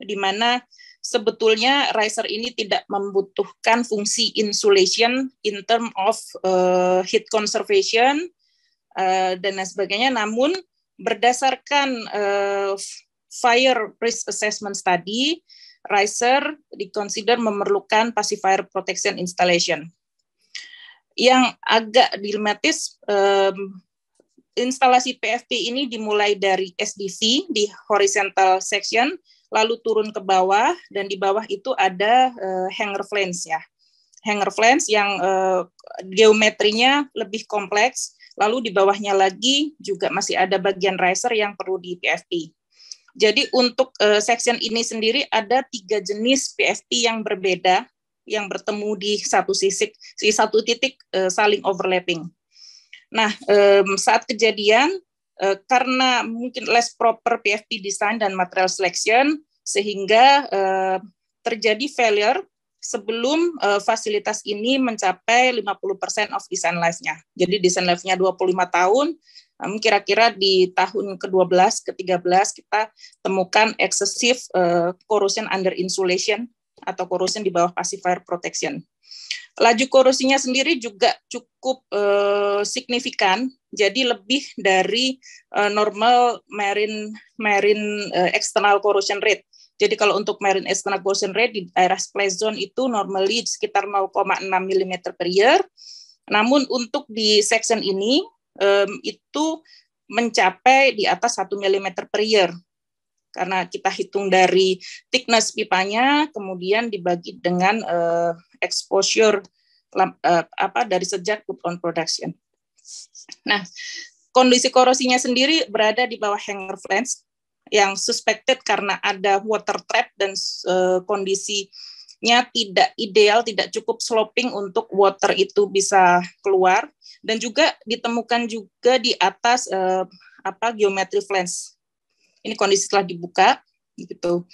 di mana sebetulnya riser ini tidak membutuhkan fungsi insulation in term of heat conservation dan lain sebagainya. Namun berdasarkan fire risk assessment study, riser dikonsider memerlukan pacifier protection installation. Yang agak dilematis, instalasi PFP ini dimulai dari SDV di horizontal section, lalu turun ke bawah, dan di bawah itu ada hanger flange ya. Hanger flange yang geometrinya lebih kompleks, lalu di bawahnya lagi juga masih ada bagian riser yang perlu di PFP. Jadi untuk section ini sendiri ada 3 jenis PFP yang berbeda, yang bertemu di satu titik saling overlapping. Nah, saat kejadian, karena mungkin less proper PFP design dan material selection, sehingga terjadi failure sebelum fasilitas ini mencapai 50% of design life-nya. Jadi design life-nya 25 tahun, kira-kira di tahun ke-12, ke-13 kita temukan excessive corrosion under insulation, atau corrosion di bawah pacifier protection. Laju korosinya sendiri juga cukup signifikan, jadi lebih dari normal marine external corrosion rate. Jadi kalau untuk marine external corrosion rate di daerah splash zone itu normally sekitar 0,6 mm per year. Namun untuk di section ini itu mencapai di atas 1 mm per year. Karena kita hitung dari thickness pipanya, kemudian dibagi dengan exposure dari sejak put on production. Nah, kondisi korosinya sendiri berada di bawah hanger flange yang suspected karena ada water trap dan kondisinya tidak ideal, tidak cukup sloping untuk water itu bisa keluar, dan juga ditemukan juga di atas geometry flange. Ini kondisi setelah dibuka, gitu.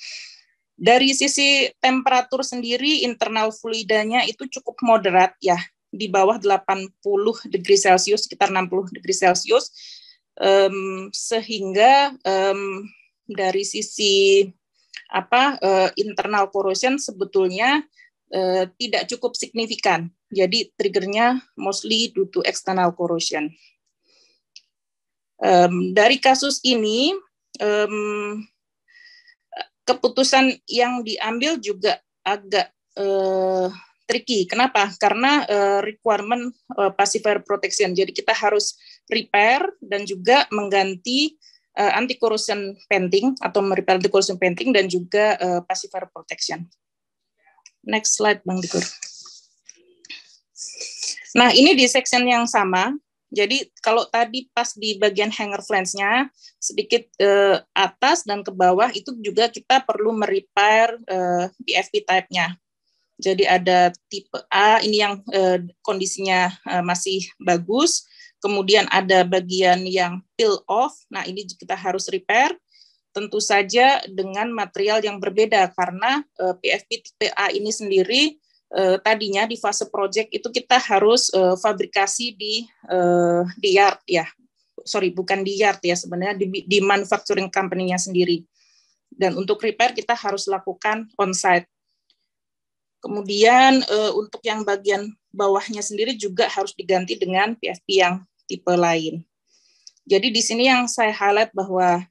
Dari sisi temperatur sendiri, internal fluidanya itu cukup moderat ya, di bawah 80 degree Celcius, sekitar 60 degree Celcius, sehingga dari sisi internal corrosion sebetulnya tidak cukup signifikan. Jadi triggernya mostly due to external corrosion. Dari kasus ini, keputusan yang diambil juga agak tricky. Kenapa? Karena requirement pacifier protection. Jadi kita harus repair dan juga mengganti anti corrosion painting atau repair anti corrosion painting dan juga pacifier protection. Next slide, Bang Dikur. Nah, ini di section yang sama. Jadi kalau tadi pas di bagian hanger flange-nya sedikit atas dan ke bawah itu juga kita perlu merepair PFP type-nya. Jadi ada tipe A ini yang kondisinya masih bagus, kemudian ada bagian yang peel off. Nah, ini kita harus repair. Tentu saja dengan material yang berbeda karena PFP tipe A ini sendiri tadinya di fase project itu kita harus fabrikasi di yard ya, bukan di yard ya, sebenarnya di manufacturing company-nya sendiri. Dan untuk repair kita harus lakukan on-site. Kemudian untuk yang bagian bawahnya sendiri juga harus diganti dengan PFP yang tipe lain. Jadi di sini yang saya highlight bahwa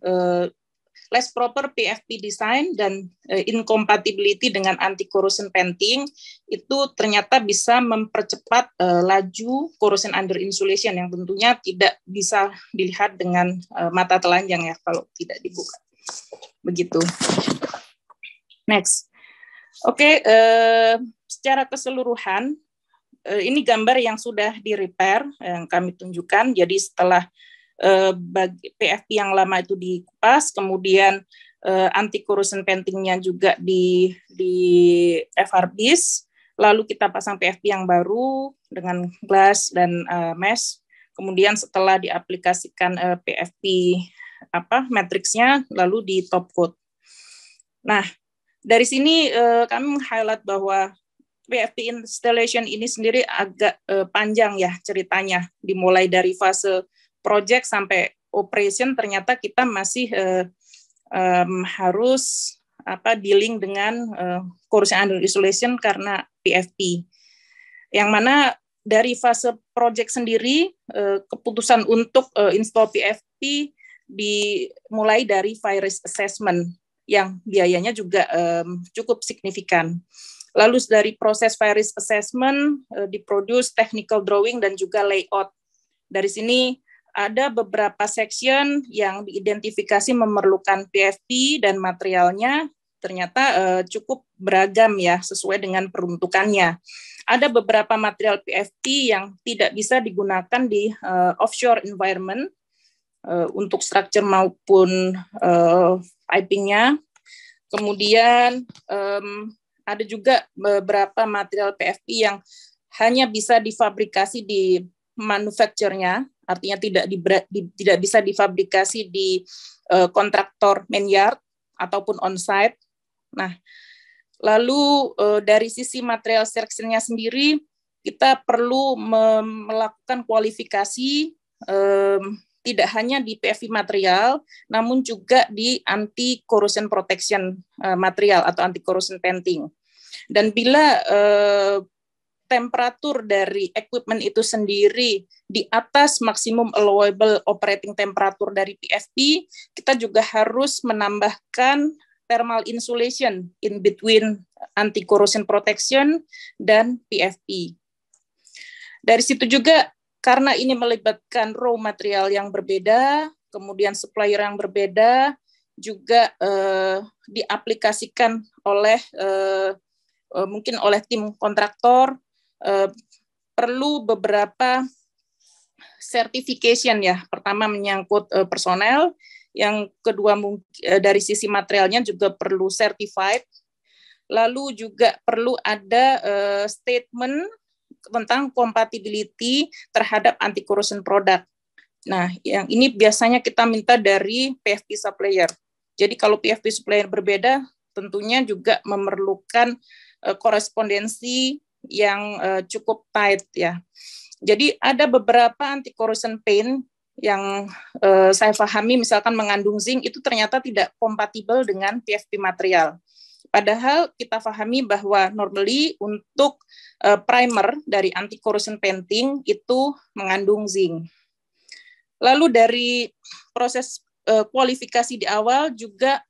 less proper PFP design dan incompatibility dengan anti-corrosion painting itu ternyata bisa mempercepat laju corrosion under insulation yang tentunya tidak bisa dilihat dengan mata telanjang ya kalau tidak dibuka. Begitu. Next. Oke, secara keseluruhan ini gambar yang sudah di-repair yang kami tunjukkan. Jadi setelah PFP yang lama itu dikupas, kemudian anti corrosion painting-nya juga di FRBs, lalu kita pasang PFP yang baru dengan glass dan mesh. Kemudian setelah diaplikasikan PFP matriksnya, lalu di top coat. Nah, dari sini kami meng-highlight bahwa PFP installation ini sendiri agak panjang ya ceritanya, dimulai dari fase project sampai operation. Ternyata kita masih harus dealing dengan corrosion under insulation karena PFP. Yang mana dari fase project sendiri keputusan untuk install PFP dimulai dari fire risk assessment yang biayanya juga cukup signifikan. Lalu dari proses fire risk assessment diproduce technical drawing dan juga layout. Dari sini ada beberapa section yang diidentifikasi memerlukan PFP dan materialnya ternyata cukup beragam ya sesuai dengan peruntukannya. Ada beberapa material PFP yang tidak bisa digunakan di offshore environment untuk structure maupun pipingnya. Kemudian ada juga beberapa material PFP yang hanya bisa difabrikasi di manufacture-nya, artinya tidak bisa difabrikasi di kontraktor main yard ataupun on-site. Nah, lalu dari sisi material selection-nya sendiri, kita perlu melakukan kualifikasi tidak hanya di PFP material, namun juga di anti corrosion protection material atau anti corrosion painting. Dan bila temperatur dari equipment itu sendiri di atas maksimum allowable operating temperature dari PFP, kita juga harus menambahkan thermal insulation in between anti corrosion protection dan PFP. Dari situ juga karena ini melibatkan raw material yang berbeda, kemudian supplier yang berbeda, juga diaplikasikan oleh mungkin oleh tim kontraktor, perlu beberapa certification ya. Pertama menyangkut personel, yang kedua dari sisi materialnya juga perlu certified, lalu juga perlu ada statement tentang compatibility terhadap anti corrosion product. Nah, yang ini biasanya kita minta dari PFP supplier. Jadi kalau PFP supplier berbeda, tentunya juga memerlukan korespondensi yang cukup tight ya. Jadi ada beberapa anti corrosion paint yang saya pahami misalkan mengandung zinc itu ternyata tidak kompatibel dengan PFP material. Padahal kita pahami bahwa normally untuk primer dari anti corrosion painting itu mengandung zinc. Lalu dari proses kualifikasi di awal juga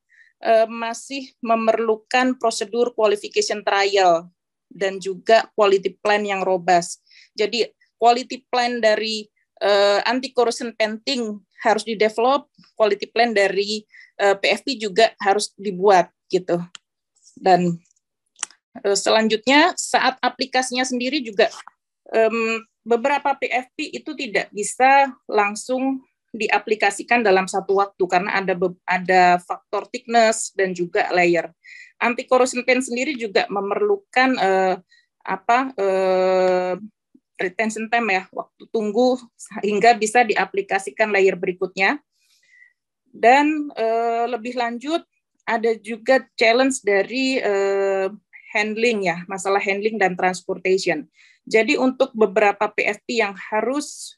masih memerlukan prosedur qualification trial dan juga quality plan yang robust. Jadi quality plan dari anti corrosion painting harus di-develop, quality plan dari PFP juga harus dibuat gitu. Dan selanjutnya saat aplikasinya sendiri juga beberapa PFP itu tidak bisa langsung diaplikasikan dalam satu waktu karena ada faktor thickness dan juga layer. Anti corrosion paint sendiri juga memerlukan retention time ya, waktu tunggu hingga bisa diaplikasikan layer berikutnya. Dan lebih lanjut ada juga challenge dari handling ya, masalah handling dan transportation. Jadi untuk beberapa PFP yang harus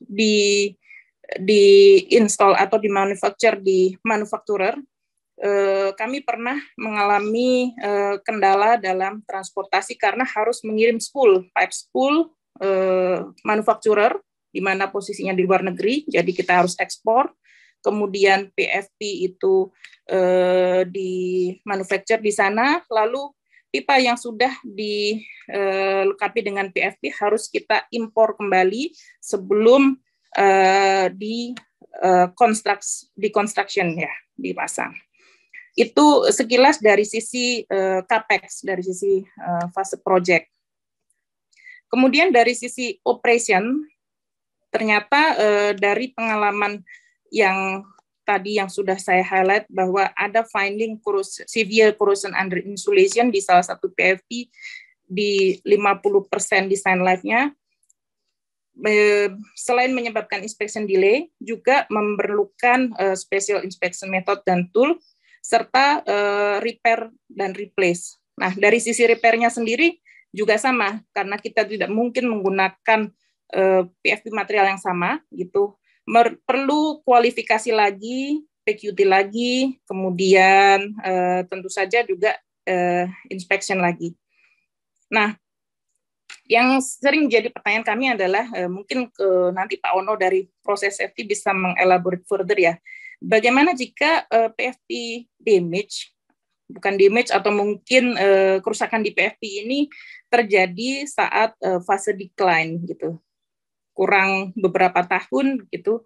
di-install atau di-manufacture di manufacturer, kami pernah mengalami kendala dalam transportasi karena harus mengirim pipe spool manufacturer, di mana posisinya di luar negeri, jadi kita harus ekspor. Kemudian PFP itu di manufacture di sana, lalu pipa yang sudah dilengkapi dengan PFP harus kita impor kembali sebelum di construction ya, dipasang. Itu sekilas dari sisi capex, dari sisi fase project. Kemudian dari sisi operation, ternyata dari pengalaman yang tadi yang sudah saya highlight bahwa ada finding severe corrosion under insulation di salah satu PFP di 50% design life-nya. Selain menyebabkan inspection delay, juga memerlukan special inspection method dan tool, serta repair dan replace. Nah, dari sisi repair-nya sendiri, juga sama, karena kita tidak mungkin menggunakan PFP material yang sama, gitu. Perlu kualifikasi lagi, PQT lagi, kemudian tentu saja juga inspection lagi. Nah, yang sering jadi pertanyaan kami adalah mungkin nanti Pak Ono dari proses safety bisa mengelaborate further ya. Bagaimana jika PFP damage, bukan damage atau mungkin kerusakan di PFP ini terjadi saat fase decline gitu, kurang beberapa tahun gitu.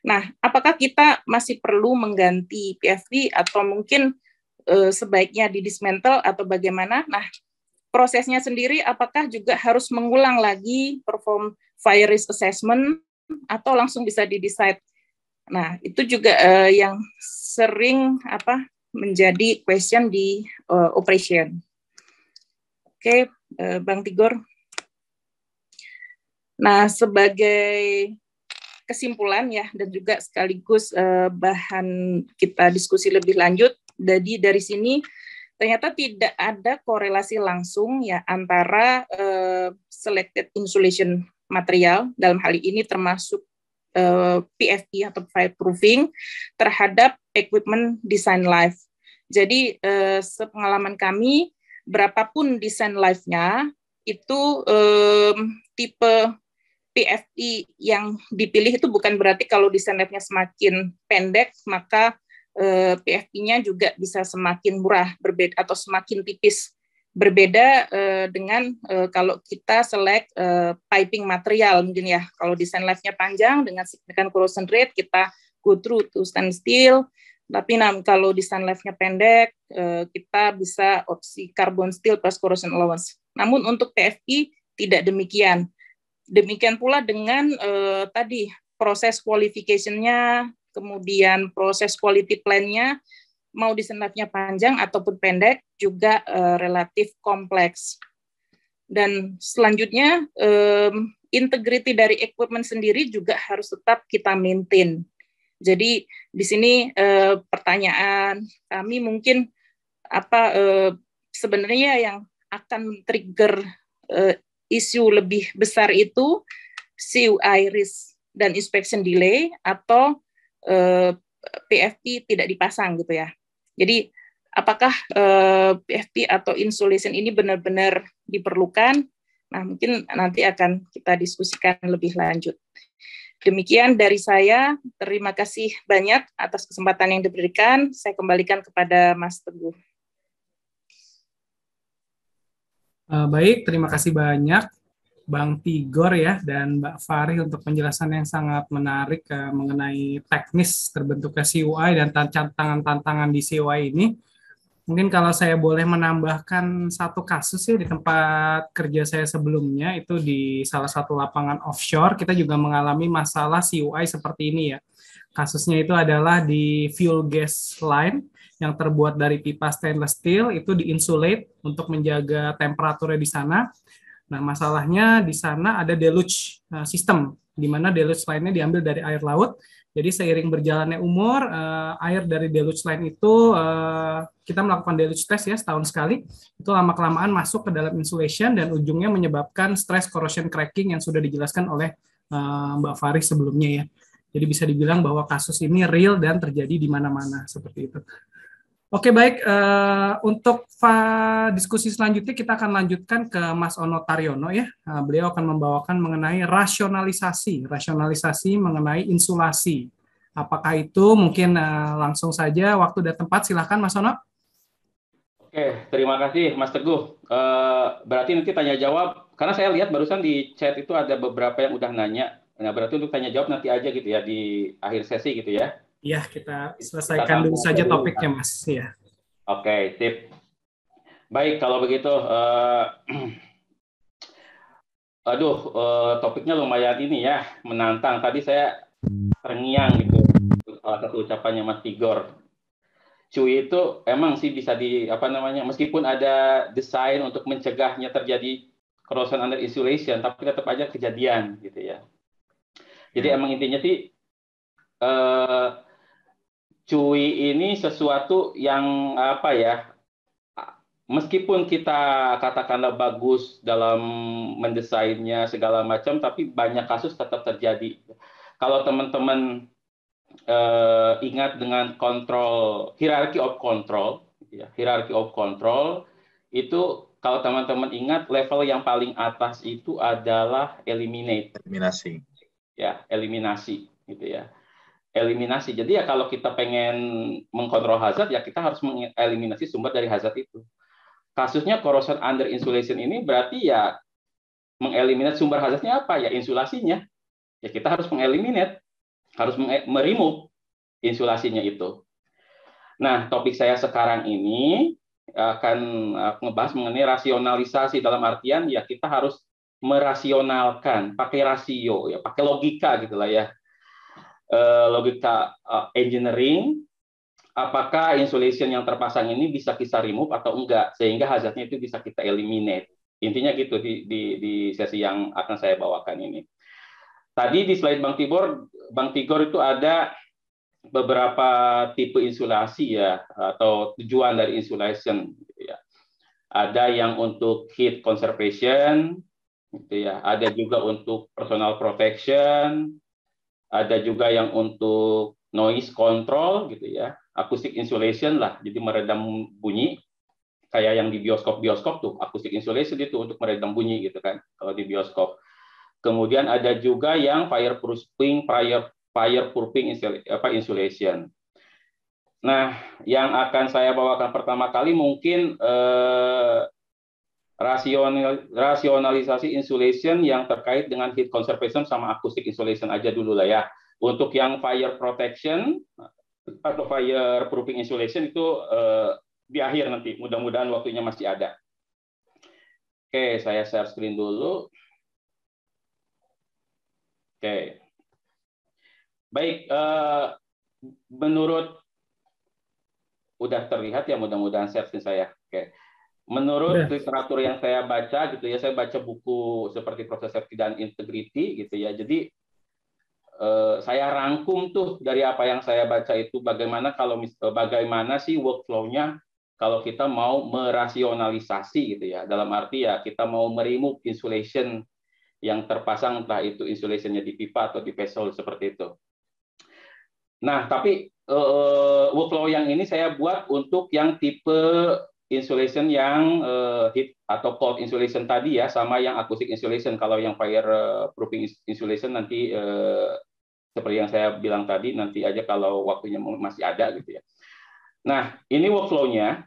Nah, apakah kita masih perlu mengganti PFP atau mungkin sebaiknya di-dismantle atau bagaimana? Nah, prosesnya sendiri apakah juga harus mengulang lagi perform fire risk assessment atau langsung bisa di-decide? Nah, itu juga yang sering menjadi question di operation. Oke, Bang Tigor. Nah, sebagai kesimpulan ya, dan juga sekaligus bahan kita diskusi lebih lanjut, jadi dari sini ternyata tidak ada korelasi langsung ya antara selected insulation material, dalam hal ini termasuk PFP atau fireproofing, terhadap equipment design life. Jadi sepengalaman kami, berapapun desain life-nya, itu tipe PFP yang dipilih itu bukan berarti kalau desain life-nya semakin pendek, maka PFP-nya juga bisa semakin murah, berbeda atau semakin tipis. Berbeda dengan kalau kita select piping material, mungkin ya, kalau desain life-nya panjang dengan significant corrosion rate, kita go through to stainless steel. Tapi kalau desain life-nya pendek, kita bisa opsi carbon steel plus corrosion allowance. Namun untuk PFP tidak demikian. Demikian pula dengan tadi proses qualification-nya, kemudian proses quality plan-nya, mau desain life-nya panjang ataupun pendek, juga relatif kompleks. Dan selanjutnya, integrity dari equipment sendiri juga harus tetap kita maintain. Jadi di sini pertanyaan kami mungkin sebenarnya yang akan trigger isu lebih besar itu CUI risk dan inspection delay atau PFP tidak dipasang gitu ya. Jadi apakah PFP atau insulation ini benar-benar diperlukan? Nah, mungkin nanti akan kita diskusikan lebih lanjut. Demikian dari saya. Terima kasih banyak atas kesempatan yang diberikan. Saya kembalikan kepada Mas Teguh. Baik, terima kasih banyak Bang Tigor ya dan Mbak Fari untuk penjelasan yang sangat menarik mengenai teknis terbentuknya CUI dan tantangan-tantangan di CUI ini. Mungkin kalau saya boleh menambahkan satu kasus ya, di tempat kerja saya sebelumnya, itu di salah satu lapangan offshore, kita juga mengalami masalah CUI seperti ini ya. Kasusnya itu adalah di fuel gas line yang terbuat dari pipa stainless steel, itu diinsulate untuk menjaga temperaturnya di sana. Nah, masalahnya di sana ada deluge system, di mana deluge line-nya diambil dari air laut. Jadi seiring berjalannya umur, air dari deluge line itu, kita melakukan deluge test ya setahun sekali, itu lama-kelamaan masuk ke dalam insulation dan ujungnya menyebabkan stress corrosion cracking yang sudah dijelaskan oleh Mbak Fari sebelumnya ya. Jadi bisa dibilang bahwa kasus ini real dan terjadi di mana-mana seperti itu. Oke, baik. Untuk diskusi selanjutnya kita akan lanjutkan ke Mas Ono Taryono ya. Beliau akan membawakan mengenai rasionalisasi mengenai insulasi. Apakah itu mungkin langsung saja waktu dan tempat, silahkan Mas Ono. Oke, terima kasih Mas Teguh. Berarti nanti tanya jawab, karena saya lihat barusan di chat itu ada beberapa yang udah nanya. Nah, berarti untuk tanya jawab nanti aja gitu ya di akhir sesi gitu ya. Iya, kita selesaikan dulu saja topiknya, Mas. Ya. Oke, sip. Baik, kalau begitu, topiknya lumayan ini ya, menantang. Tadi saya terngiang gitu, salah satu ucapannya Mas Tigor. CUI itu emang sih bisa meskipun ada desain untuk mencegahnya terjadi corrosion under insulation, tapi tetap aja kejadian gitu ya. Jadi emang intinya sih CUI ini sesuatu yang meskipun kita katakanlah bagus dalam mendesainnya segala macam, tapi banyak kasus tetap terjadi. Kalau teman-teman ingat dengan kontrol, hierarchy of control, ya, hierarchy of control itu kalau teman-teman ingat level yang paling atas itu adalah Eliminasi. Ya, eliminasi, gitu ya. Eliminasi. Jadi ya kalau kita pengen mengkontrol hazard, ya kita harus mengeliminasi sumber dari hazard itu. Kasusnya corrosion under insulation ini berarti ya mengeliminasi sumber hazardnya apa? Ya insulasinya. Ya kita harus mengeliminate, harus meremove insulasinya itu. Nah, topik saya sekarang ini akan ngebahas mengenai rasionalisasi, dalam artian ya kita harus merasionalkan, pakai rasio, ya pakai logika gitulah ya. Logika engineering, apakah insulation yang terpasang ini bisa kita remove atau enggak, sehingga hazardnya itu bisa kita eliminate. Intinya gitu di sesi yang akan saya bawakan ini. Tadi di slide Bang Tigor itu ada beberapa tipe insulasi ya, atau tujuan dari insulation. Gitu ya. Ada yang untuk heat conservation, gitu ya. Ada juga untuk personal protection, ada juga yang untuk noise control gitu ya, acoustic insulation lah, jadi meredam bunyi kayak yang di bioskop tuh, acoustic insulation itu untuk meredam bunyi gitu kan kalau di bioskop. Kemudian ada juga yang fireproofing insulation. Nah, yang akan saya bawakan pertama kali mungkin rasionalisasi insulation yang terkait dengan heat conservation sama acoustic insulation aja dulu lah ya. Untuk yang fire protection atau fireproofing insulation itu di akhir nanti, mudah-mudahan waktunya masih ada. Oke, saya share screen dulu. Oke. Baik, menurut udah terlihat ya, mudah-mudahan share screen saya. Oke. Menurut literatur yang saya baca gitu ya, saya baca buku seperti Proses Safety dan Integrity gitu ya. Jadi saya rangkum tuh dari apa yang saya baca itu bagaimana sih workflow-nya kalau kita mau merasionalisasi gitu ya. Dalam arti ya kita mau meremove insulation yang terpasang, entah itu insulation-nya di pipa atau di vessel seperti itu. Nah, tapi workflow yang ini saya buat untuk yang tipe insulation yang heat atau cold insulation tadi ya, sama yang acoustic insulation. Kalau yang fireproofing insulation nanti seperti yang saya bilang tadi, nanti aja kalau waktunya masih ada gitu ya. Nah, ini workflow-nya.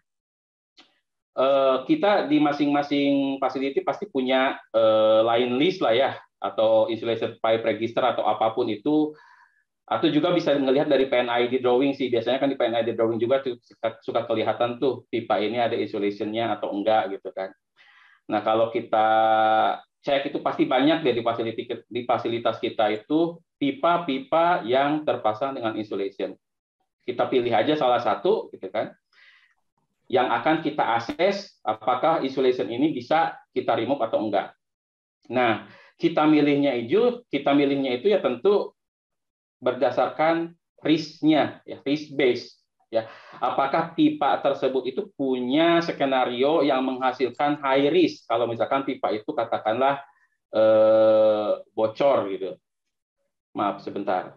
Kita di masing-masing facility pasti punya line list lah ya, atau insulation pipe register atau apapun itu. Atau juga bisa melihat dari PNID drawing sih. Biasanya kan di PNID drawing juga suka kelihatan tuh pipa ini ada insulation-nya atau enggak gitu kan. Nah, kalau kita cek itu pasti banyak deh di fasilitas kita itu pipa-pipa yang terpasang dengan insulation. Kita pilih aja salah satu gitu kan. Yang akan kita akses apakah insulation ini bisa kita remove atau enggak. Nah, kita milihnya itu ya tentu berdasarkan risk-nya, ya, risk base. Ya, apakah pipa tersebut itu punya skenario yang menghasilkan high risk? Kalau misalkan pipa itu katakanlah bocor gitu. Maaf sebentar.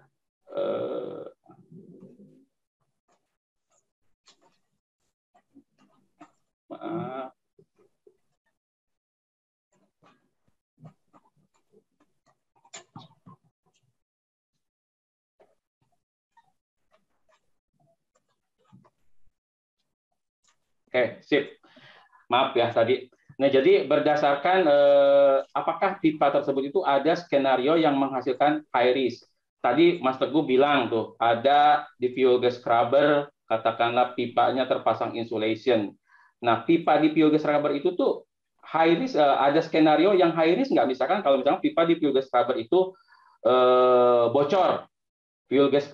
Maaf. Oke, sip. Maaf ya tadi. Nah, jadi berdasarkan apakah pipa tersebut itu ada skenario yang menghasilkan high risk. Tadi Mas Teguh bilang tuh, ada di fuel gas scrubber, katakanlah pipanya terpasang insulation. Nah, pipa di fuel gas scrubber itu tuh high risk, ada skenario yang high risk nggak? Misalkan kalau misalnya pipa di fuel gas scrubber itu bocor, fuel gas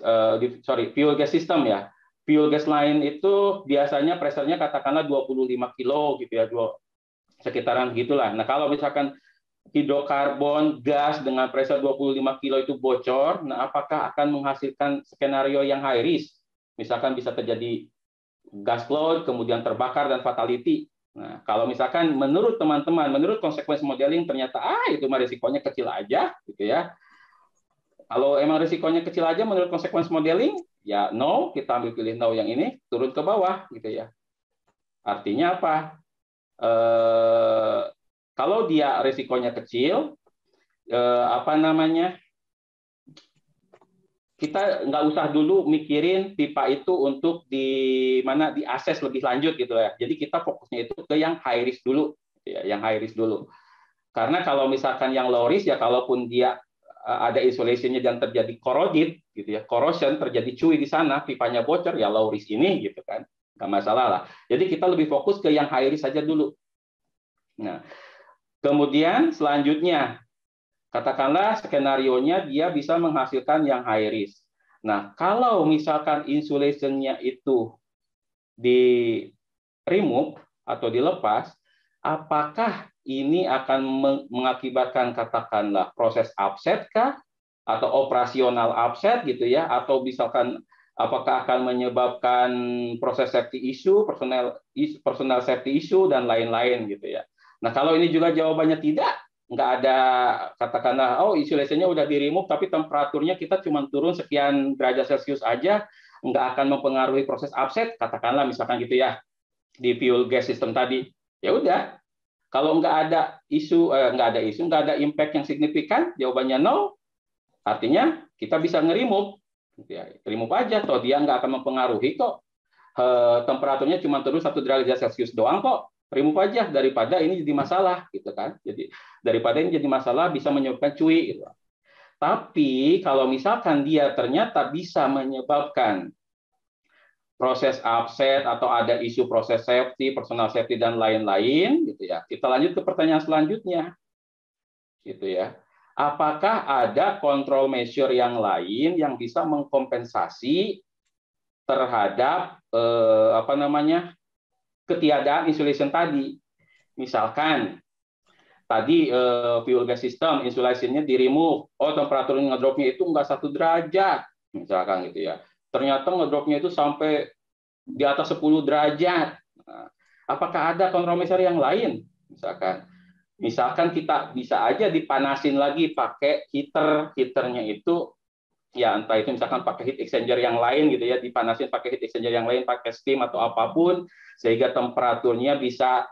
system ya. Fuel gas line itu biasanya pressure-nya katakanlah 25 kilo gitu ya, sekitaran gitulah. Nah, kalau misalkan hidrokarbon gas dengan pressure 25 kilo itu bocor, nah apakah akan menghasilkan skenario yang high risk? Misalkan bisa terjadi gas cloud, kemudian terbakar dan fatality. Nah, kalau misalkan menurut teman-teman, menurut konsekuensi modeling ternyata itu mah risikonya kecil aja gitu ya. Kalau emang risikonya kecil aja menurut konsekuensi modeling, ya no, kita ambil pilih no yang ini, turun ke bawah gitu ya. Artinya apa? Kalau dia risikonya kecil, apa namanya? Kita nggak usah dulu mikirin pipa itu untuk di akses lebih lanjut gitu ya. Jadi kita fokusnya itu ke yang high risk dulu, gitu ya, yang high risk dulu. Karena kalau misalkan yang low risk ya, kalaupun dia ada insulation-nya dan terjadi corroded, gitu ya, corrosion terjadi cuy di sana, pipanya bocor ya low risk ini gitu kan, nggak masalah lah. Jadi kita lebih fokus ke yang high risk saja dulu. Nah, kemudian selanjutnya katakanlah skenario-nya dia bisa menghasilkan yang high risk. Nah, kalau misalkan insulation-nya itu di remove atau dilepas, apakah ini akan mengakibatkan katakanlah proses upset kah atau operasional upset gitu ya, atau misalkan apakah akan menyebabkan proses safety issue, personal safety issue dan lain-lain gitu ya. Nah, kalau ini juga jawabannya tidak, nggak ada katakanlah insulation-nya udah di remove tapi temperaturnya kita cuma turun sekian derajat Celcius aja, nggak akan mempengaruhi proses upset, katakanlah misalkan gitu ya, di fuel gas system tadi, ya udah. Kalau nggak ada nggak ada impact yang signifikan, jawabannya no, artinya kita bisa nge-remove, ya, remove aja, toh dia nggak akan mempengaruhi kok, temperaturnya cuma turun 1 derajat Celcius doang kok, remove aja daripada ini jadi masalah gitu kan. Jadi daripada ini jadi masalah bisa menyebabkan cuy gitu. Tapi kalau misalkan dia ternyata bisa menyebabkan proses upset atau ada isu proses safety, personal safety dan lain-lain gitu ya. Kita lanjut ke pertanyaan selanjutnya. Gitu ya. Apakah ada control measure yang lain yang bisa mengkompensasi terhadap ketiadaan insulation tadi? Misalkan tadi fuel gas system insulation-nya di remove, temperatur ngedropnya itu nggak 1 derajat, misalkan gitu ya. Ternyata ngedropnya itu sampai di atas 10 derajat. Nah, apakah ada countermeasure yang lain? Misalkan kita bisa aja dipanasin lagi pakai heaternya itu ya, entah itu misalkan pakai heat exchanger yang lain gitu ya, dipanasin pakai heat exchanger yang lain, pakai steam atau apapun, sehingga temperaturnya bisa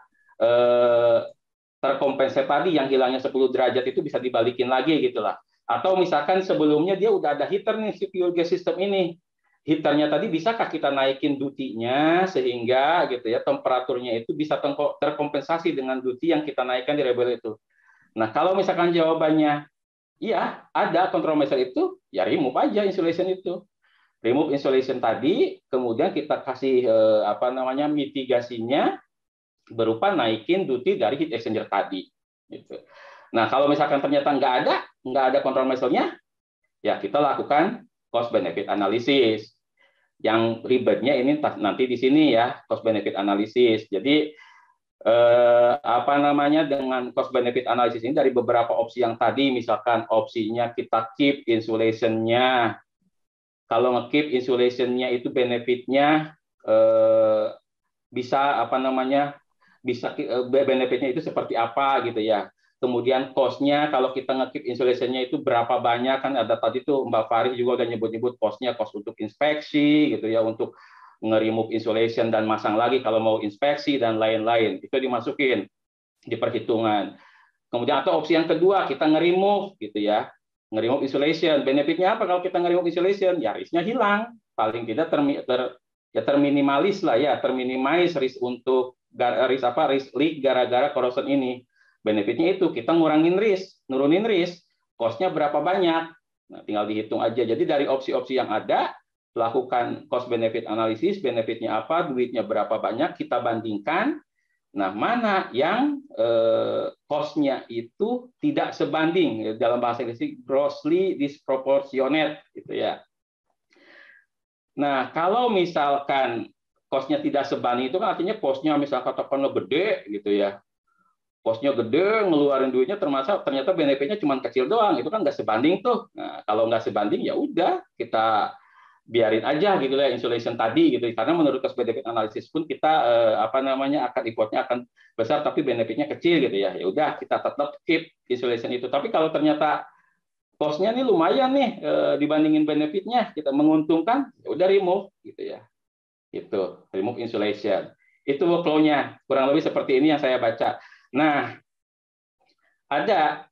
terkompensasi tadi, yang hilangnya 10 derajat itu bisa dibalikin lagi gitulah. Atau misalkan sebelumnya dia udah ada heater nih si fuel gas system ini, heaternya tadi bisakah kita naikin duty-nya sehingga gitu ya temperaturnya itu bisa terkompensasi dengan duty yang kita naikkan di rebel itu. Nah, kalau misalkan jawabannya iya, ada control measure itu, ya remove aja insulation itu. Remove insulation tadi, kemudian kita kasih mitigasinya berupa naikin duty dari heat exchanger tadi. Gitu. Nah, kalau misalkan ternyata nggak ada control measure-nya, ya kita lakukan cost benefit analysis. Yang ribetnya ini nanti di sini ya, cost benefit analysis. Jadi dengan cost benefit analysis ini dari beberapa opsi yang tadi, misalkan opsinya kita keep insulation-nya. Kalau nge-keep insulation-nya itu benefitnya benefitnya itu seperti apa gitu ya. Kemudian cost-nya kalau kita nge-keep insulation-nya itu berapa banyak, kan ada tadi tuh Mbak Faris juga udah nyebut-nyebut cost-nya, cost untuk inspeksi gitu ya, untuk nge-remove insulation dan masang lagi kalau mau inspeksi dan lain-lain. Itu dimasukin di perhitungan. Kemudian atau opsi yang kedua kita nge-remove gitu ya. Nge-remove insulation. Benefitnya apa kalau kita nge-remove insulation? Ya risknya hilang. Paling tidak terminimalis lah ya, terminimize risk untuk risk leak gara-gara corrosion ini. Benefitnya itu kita nurunin risk, cost-nya berapa banyak. Nah, tinggal dihitung aja. Jadi dari opsi-opsi yang ada, lakukan cost benefit analisis, benefitnya apa, duitnya berapa banyak, kita bandingkan. Nah, mana yang cost-nya itu tidak sebanding, dalam bahasa Inggris grossly disproportionate gitu ya. Nah, kalau misalkan cost-nya tidak sebanding itu kan artinya cost-nya misalkan katakanlah gede gitu ya. Cost-nya gede, ngeluarin duitnya ternyata benefitnya cuma kecil doang, itu kan nggak sebanding tuh. Nah, kalau nggak sebanding ya udah kita biarin aja gitu ya insulation tadi gitu, karena menurut cost benefit analysis pun kita akan effortnya akan besar tapi benefitnya kecil gitu ya. Ya udah kita tetap keep insulation itu. Tapi kalau ternyata cost-nya nih lumayan nih dibandingin benefitnya, kita menguntungkan, ya udah remove gitu ya. Itu remove insulation. Itu workflow-nya kurang lebih seperti ini yang saya baca. Nah, ada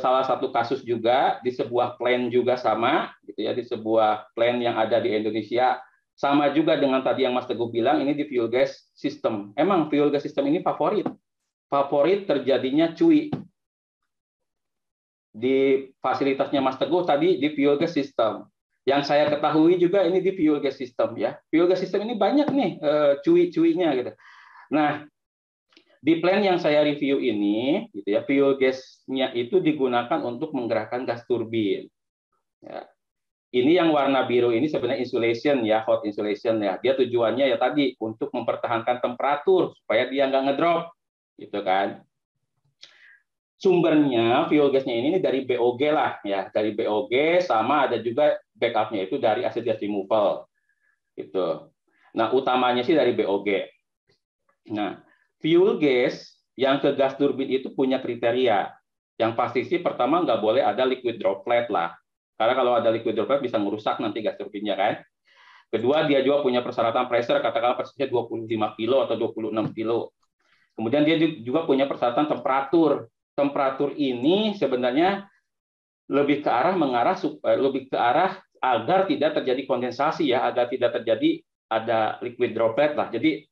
salah satu kasus juga di sebuah plan juga sama gitu ya, di sebuah plan yang ada di Indonesia sama juga dengan tadi yang Mas Teguh bilang, ini di fuel gas system. Emang fuel gas system ini favorit terjadinya cuy di fasilitasnya Mas Teguh tadi di fuel gas system. Yang saya ketahui juga ini di fuel gas system ya. Fuel gas system ini banyak nih cuy-cuinya gitu. Nah, di plan yang saya review ini, gitu ya, fuel gas-nya itu digunakan untuk menggerakkan gas turbin. Ya. Ini yang warna biru ini sebenarnya insulation ya, hot insulation ya. Dia tujuannya ya tadi untuk mempertahankan temperatur supaya dia nggak ngedrop, gitu kan. Sumbernya fuel gasnya ini dari BOG lah ya, dari BOG, sama ada juga backupnya itu dari acid gas removal. Gitu. Nah, utamanya sih dari BOG. Nah, fuel gas yang ke gas turbin itu punya kriteria. Yang pasti sih pertama nggak boleh ada liquid droplet lah. Karena kalau ada liquid droplet bisa merusak nanti gas turbinnya kan. Kedua, dia juga punya persyaratan pressure, katakanlah pressure 25 kilo atau 26 kilo. Kemudian dia juga punya persyaratan temperatur. Temperatur ini sebenarnya lebih ke arah agar tidak terjadi kondensasi ya, agar tidak terjadi ada liquid droplet lah. Jadi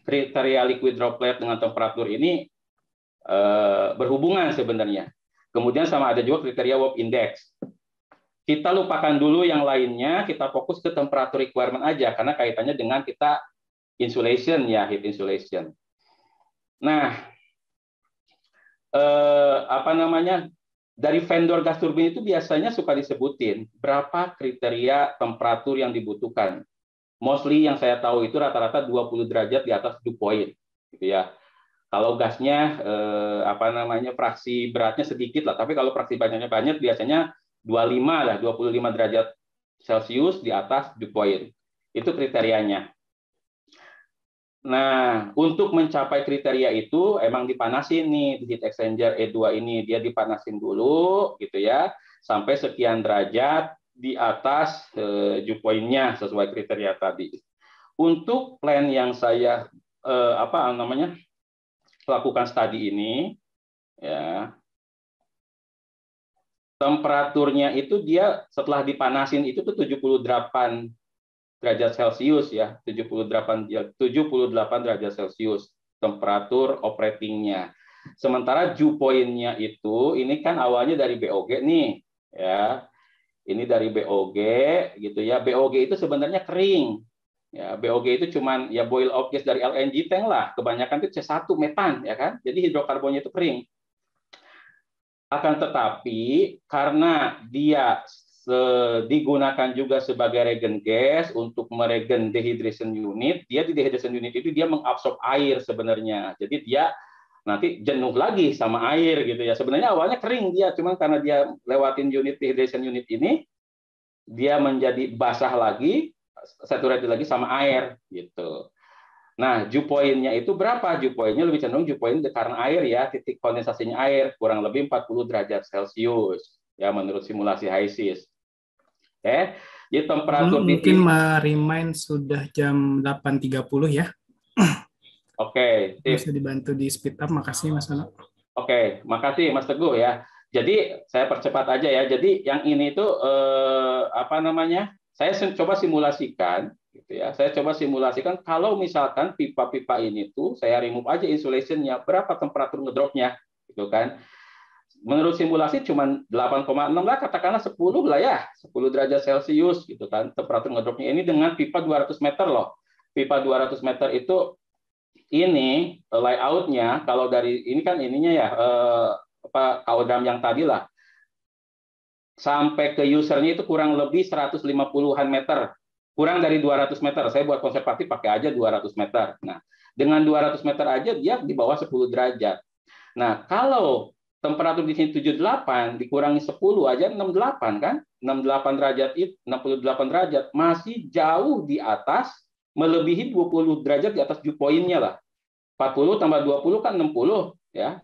kriteria liquid droplet dengan temperatur ini berhubungan sebenarnya. Kemudian sama ada juga kriteria warp index. Kita lupakan dulu yang lainnya, kita fokus ke temperatur requirement aja karena kaitannya dengan kita insulation ya, heat insulation. Nah, dari vendor gas turbin itu biasanya suka disebutin berapa kriteria temperatur yang dibutuhkan. Mostly yang saya tahu itu rata-rata 20 derajat di atas dew point, gitu ya. Kalau gasnya fraksi beratnya sedikit lah, tapi kalau fraksi banyaknya banyak biasanya 25 lah, 25 derajat Celcius di atas dew point. Itu kriterianya. Nah, untuk mencapai kriteria itu emang dipanasin nih di heat exchanger E2 ini, dia dipanasin dulu gitu ya, sampai sekian derajat di atas dew point-nya sesuai kriteria tadi. Untuk plan yang saya lakukan studi ini, ya, temperaturnya itu dia setelah dipanasin itu tuh 78 derajat Celcius ya, 78 derajat Celcius temperatur operatingnya. Sementara dew point-nya itu ini kan awalnya dari BOG nih, ya. Ini dari BOG gitu ya. BOG itu sebenarnya kering. Ya, BOG itu cuman ya boil off gas dari LNG tank lah. Kebanyakan itu C1 metan ya kan. Jadi hidrokarbonnya itu kering. Akan tetapi karena dia digunakan juga sebagai regen gas untuk meregen dehydration unit, dia di dehydration unit itu dia mengabsorb air sebenarnya. Jadi dia nanti jenuh lagi sama air gitu ya. Sebenarnya awalnya kering dia, cuman karena dia lewatin unit dehydration unit ini, dia menjadi basah lagi, saturated lagi sama air gitu. Nah, dew point-nya itu berapa? Dew point-nya lebih cenderung dew point karena air ya, titik kondensasinya air kurang lebih 40 derajat Celcius ya menurut simulasi HISIS. Oke. Jadi temperatur mungkin remind sudah jam 8.30 ya. Oke, bisa dibantu di speed up, makasih Mas Ono. Oke, makasih Mas Teguh ya. Jadi saya percepat aja ya. Jadi yang ini tuh saya coba simulasikan, gitu ya. Saya coba simulasikan kalau misalkan pipa-pipa ini tuh saya remove aja insulationnya, berapa temperatur ngedropnya, gitu kan? Menurut simulasi cuma 8,6 lah, katakanlah 10 lah ya, 10 derajat Celcius, gitu kan? Temperatur ngedropnya ini dengan pipa 200 meter loh. Pipa 200 meter itu ini layoutnya kalau dari ini kan ininya ya kaodram yang tadi lah sampai ke usernya itu kurang lebih 150-an meter, kurang dari 200 meter. Saya buat konservatif pakai aja 200 meter. Nah, dengan 200 meter aja dia di bawah 10 derajat. Nah, kalau temperatur di sini 78 dikurangi 10 aja 68 kan, 68 derajat itu 68 derajat masih jauh di atas, melebihi 20 derajat di atas dew point-nya lah. 40 tambah 20 kan 60 ya.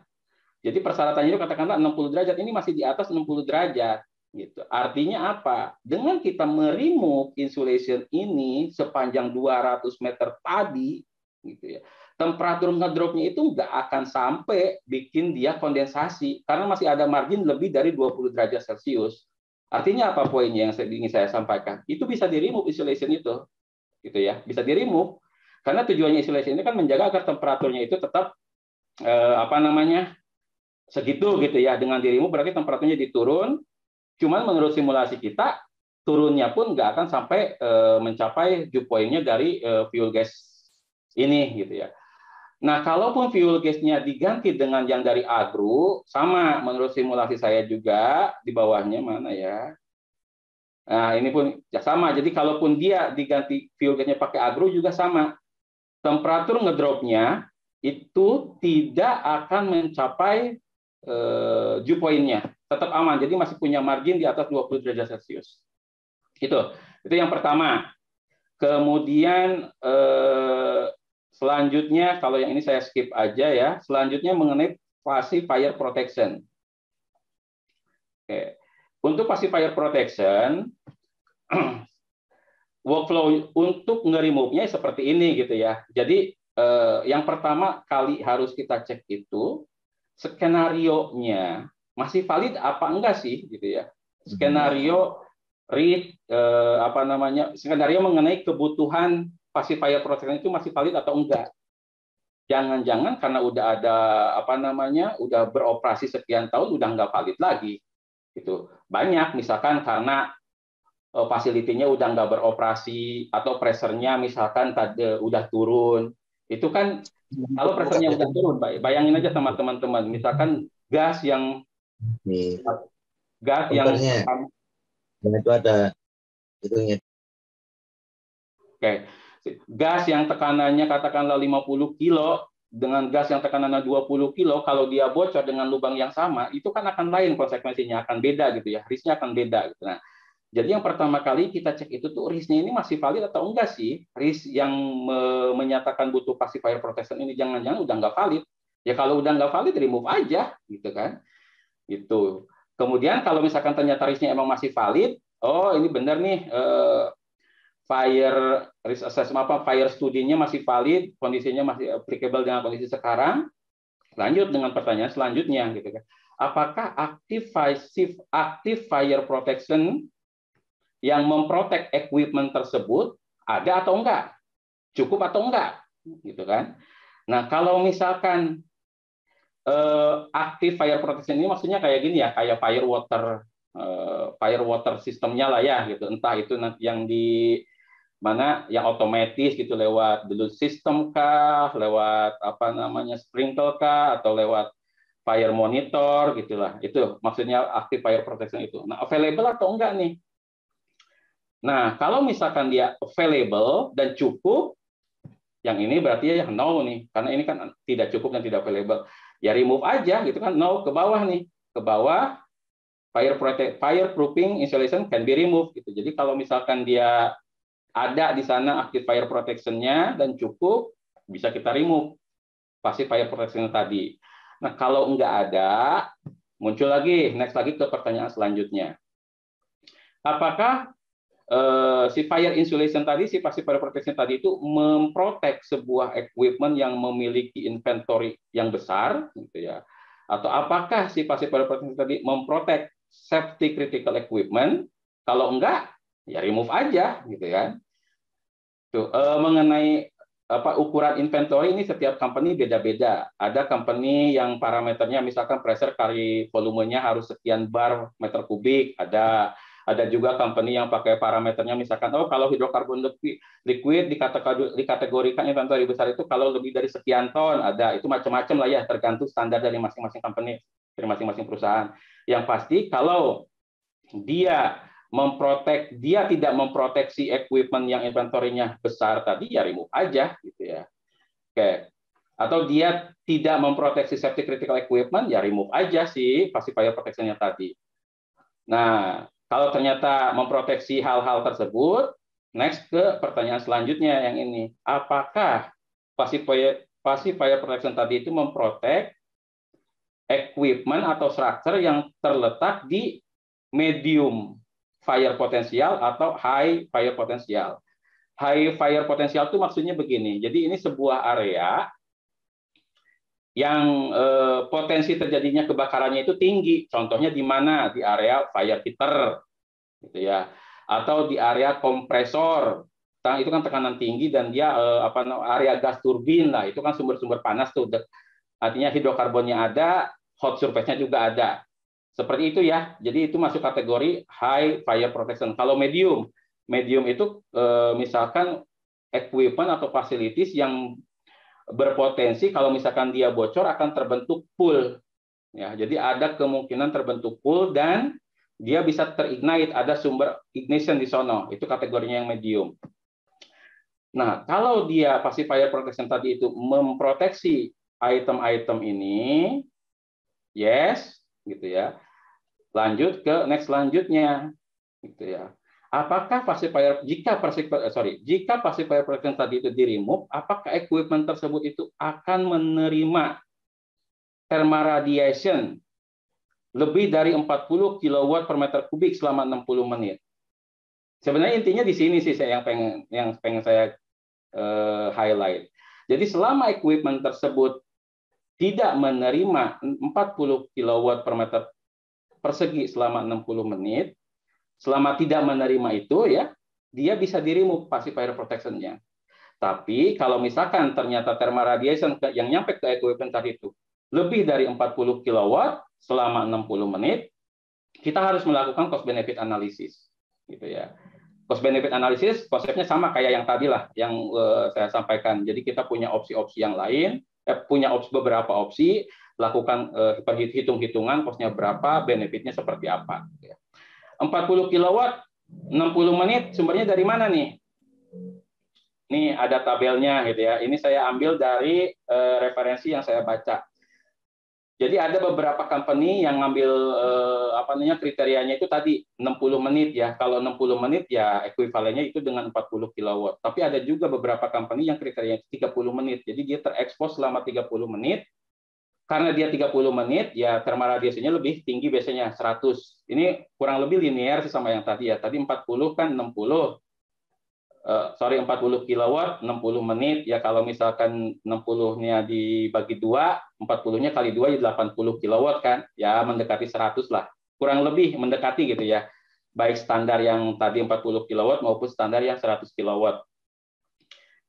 Jadi persyaratannya itu katakanlah 60 derajat, ini masih di atas 60 derajat gitu. Artinya apa? Dengan kita meremove insulation ini sepanjang 200 meter tadi gitu ya. Temperatur ngedropnya itu nggak akan sampai bikin dia kondensasi karena masih ada margin lebih dari 20 derajat Celcius. Artinya apa poinnya yang ingin saya sampaikan? Itu bisa di-remove insulation itu. Gitu ya. Bisa di-remove karena tujuannya insulation ini kan menjaga agar temperaturnya itu tetap segitu gitu ya. Dengan di-remove berarti temperaturnya diturun. Cuman menurut simulasi kita turunnya pun nggak akan sampai mencapai dew point-nya dari fuel gas ini gitu ya. Nah, kalaupun fuel gas-nya diganti dengan yang dari agro, sama menurut simulasi saya juga, di bawahnya mana ya? Nah, ini pun ya sama. Jadi kalaupun dia diganti fuel gas-nya pakai agro juga sama. Temperatur ngedropnya itu tidak akan mencapai dew point-nya. Tetap aman. Jadi masih punya margin di atas 20 derajat Celcius. Itu yang pertama. Kemudian selanjutnya, kalau yang ini saya skip aja ya. Selanjutnya mengenai passive fire protection. Oke. Untuk passive fire protection, workflow untuk nge-remove-nya seperti ini gitu ya. Jadi yang pertama kali harus kita cek itu skenario-nya masih valid apa enggak sih gitu ya. Skenario skenario mengenai kebutuhan passive fire protection itu masih valid atau enggak. Jangan-jangan karena udah ada udah beroperasi sekian tahun udah enggak valid lagi. Gitu. Banyak misalkan karena fasilitinya udah enggak beroperasi atau pressure-nya misalkan udah turun. Itu kan kalau pressure-nya udah turun, bayangin aja sama teman-teman, misalkan gas yang itu ada itunya. Oke. Gas yang tekanannya katakanlah 50 kilo dengan gas yang tekanannya 20 kilo, kalau dia bocor dengan lubang yang sama, itu kan akan lain konsekuensinya, akan beda gitu ya, risknya akan beda gitu. Nah, jadi yang pertama kali kita cek itu tuh risknya ini masih valid atau enggak sih? Risk yang menyatakan butuh passive fire protection ini jangan-jangan udah nggak valid. Ya kalau udah nggak valid, remove aja gitu kan. Gitu. Kemudian kalau misalkan ternyata risknya emang masih valid, oh ini benar nih fire risk assessment fire studinya masih valid, kondisinya masih applicable dengan kondisi sekarang. Lanjut dengan pertanyaan selanjutnya gitu kan. Apakah active fire protection yang memprotek equipment tersebut ada atau enggak? Cukup atau enggak? Gitu kan. Nah, kalau misalkan active fire protection ini maksudnya kayak gini ya, kayak fire water sistemnya lah ya gitu. Entah itu yang di mana yang otomatis gitu lewat dilute system kah, lewat sprinkle kah, atau lewat fire monitor gitulah. Itu maksudnya active fire protection itu. Nah, available atau enggak nih? Nah, kalau misalkan dia available dan cukup, yang ini berarti ya no nih, karena ini kan tidak cukup dan tidak available. Ya remove aja gitu kan, no ke bawah nih, ke bawah fireproofing insulation can be removed gitu. Jadi kalau misalkan dia ada di sana active fire protection-nya dan cukup, bisa kita remove passive fire protection tadi. Nah, kalau enggak ada, muncul lagi, next lagi ke pertanyaan selanjutnya. Apakah si fire insulation tadi, si passive fire protection tadi itu memprotek sebuah equipment yang memiliki inventory yang besar, gitu ya? Atau apakah si passive fire protection tadi memprotek safety critical equipment? Kalau enggak, ya remove aja, gitu kan? Tuh, mengenai ukuran inventory ini setiap company beda-beda. Ada company yang parameternya misalkan pressure kali volumenya harus sekian bar meter kubik, ada juga company yang pakai parameternya misalkan kalau hidrokarbon liquid dikategorikan inventory besar itu kalau lebih dari sekian ton, ada itu macam-macam lah ya, tergantung standar dari masing-masing company, dari masing-masing perusahaan. Yang pasti kalau dia tidak memproteksi equipment yang inventory-nya besar tadi, ya remove aja gitu ya. Oke. Atau dia tidak memproteksi safety critical equipment, ya remove aja sih passive fire protection-nya tadi. Nah, Kalau ternyata memproteksi hal-hal tersebut, next ke pertanyaan selanjutnya yang ini. Apakah pacifier protection tadi itu memprotek equipment atau structure yang terletak di medium fire potensial atau high fire potensial? High fire potensial itu maksudnya begini. Jadi ini sebuah area yang potensi terjadinya kebakarannya itu tinggi. Contohnya di mana? Di area fire heater, gitu ya, atau di area kompresor. Itu kan tekanan tinggi dan dia area gas turbin lah. Itu kan sumber-sumber panas tuh. Artinya hidrokarbonnya ada, hot surface-nya juga ada. Seperti itu ya. Jadi itu masuk kategori high fire protection. Kalau medium itu misalkan equipment atau facilities yang berpotensi kalau misalkan dia bocor akan terbentuk pool. Ya, jadi ada kemungkinan terbentuk pool dan dia bisa terignite, ada sumber ignition di sono. Itu kategorinya yang medium. Nah, kalau dia pacifier protection tadi itu memproteksi item-item ini, yes, gitu ya. Lanjut ke next selanjutnya, gitu ya. Apakah jika pacifier protection tadi itu di remove, apakah equipment tersebut itu akan menerima thermal radiation lebih dari 40 kW per meter kubik selama 60 menit? Sebenarnya intinya di sini sih saya yang pengen saya highlight. Jadi selama equipment tersebut tidak menerima 40 kW per meter persegi selama 60 menit, selama tidak menerima itu ya, dia bisa di-remove pacifier protection-nya. Tapi kalau misalkan ternyata thermal radiation yang nyampe ke equipment tadi itu lebih dari 40 kW selama 60 menit, kita harus melakukan cost benefit analysis, gitu ya. Cost benefit analysis konsepnya sama kayak yang tadi lah yang saya sampaikan. Jadi kita punya opsi-opsi yang lain, beberapa opsi, lakukan hitung-hitungan costnya berapa, benefitnya seperti apa. 40 kW, 60 menit, sumbernya dari mana nih? Ini ada tabelnya gitu ya. Ini saya ambil dari referensi yang saya baca. Jadi ada beberapa company yang ngambil kriterianya itu tadi 60 menit ya. Kalau 60 menit ya ekuivalennya itu dengan 40 kW. Tapi ada juga beberapa company yang kriterianya 30 menit. Jadi dia terekspos selama 30 menit. Karena dia 30 menit, ya thermal radiasinya lebih tinggi biasanya 100. Ini kurang lebih linear sih sama yang tadi ya. Tadi 40 kan 40 kW 60 menit. Ya kalau misalkan 60-nya dibagi 2, 40-nya kali 2 ya 80 kW kan. Ya mendekati 100 lah. Kurang lebih mendekati gitu ya. Baik standar yang tadi 40 kW maupun standar yang 100 kW.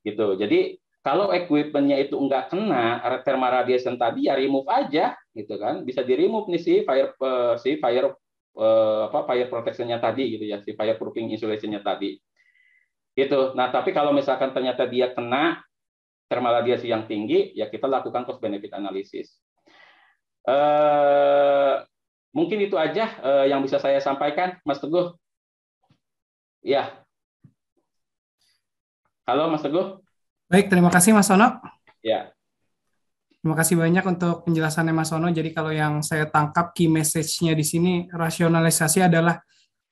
Gitu. Jadi kalau equipment-nya itu nggak kena thermal radiation tadi, ya remove aja, gitu kan? Bisa di remove nih fire protection-nya tadi, gitu ya, si fireproofing insulation-nya tadi. Gitu. Nah, tapi kalau misalkan ternyata dia kena thermal radiasi yang tinggi, ya kita lakukan cost benefit analysis. Mungkin itu aja yang bisa saya sampaikan, Mas Teguh. Ya. Halo, Mas Teguh. Baik, terima kasih Mas Sono. Ya. Terima kasih banyak untuk penjelasannya Mas Sono. Jadi kalau yang saya tangkap key message-nya di sini, rasionalisasi adalah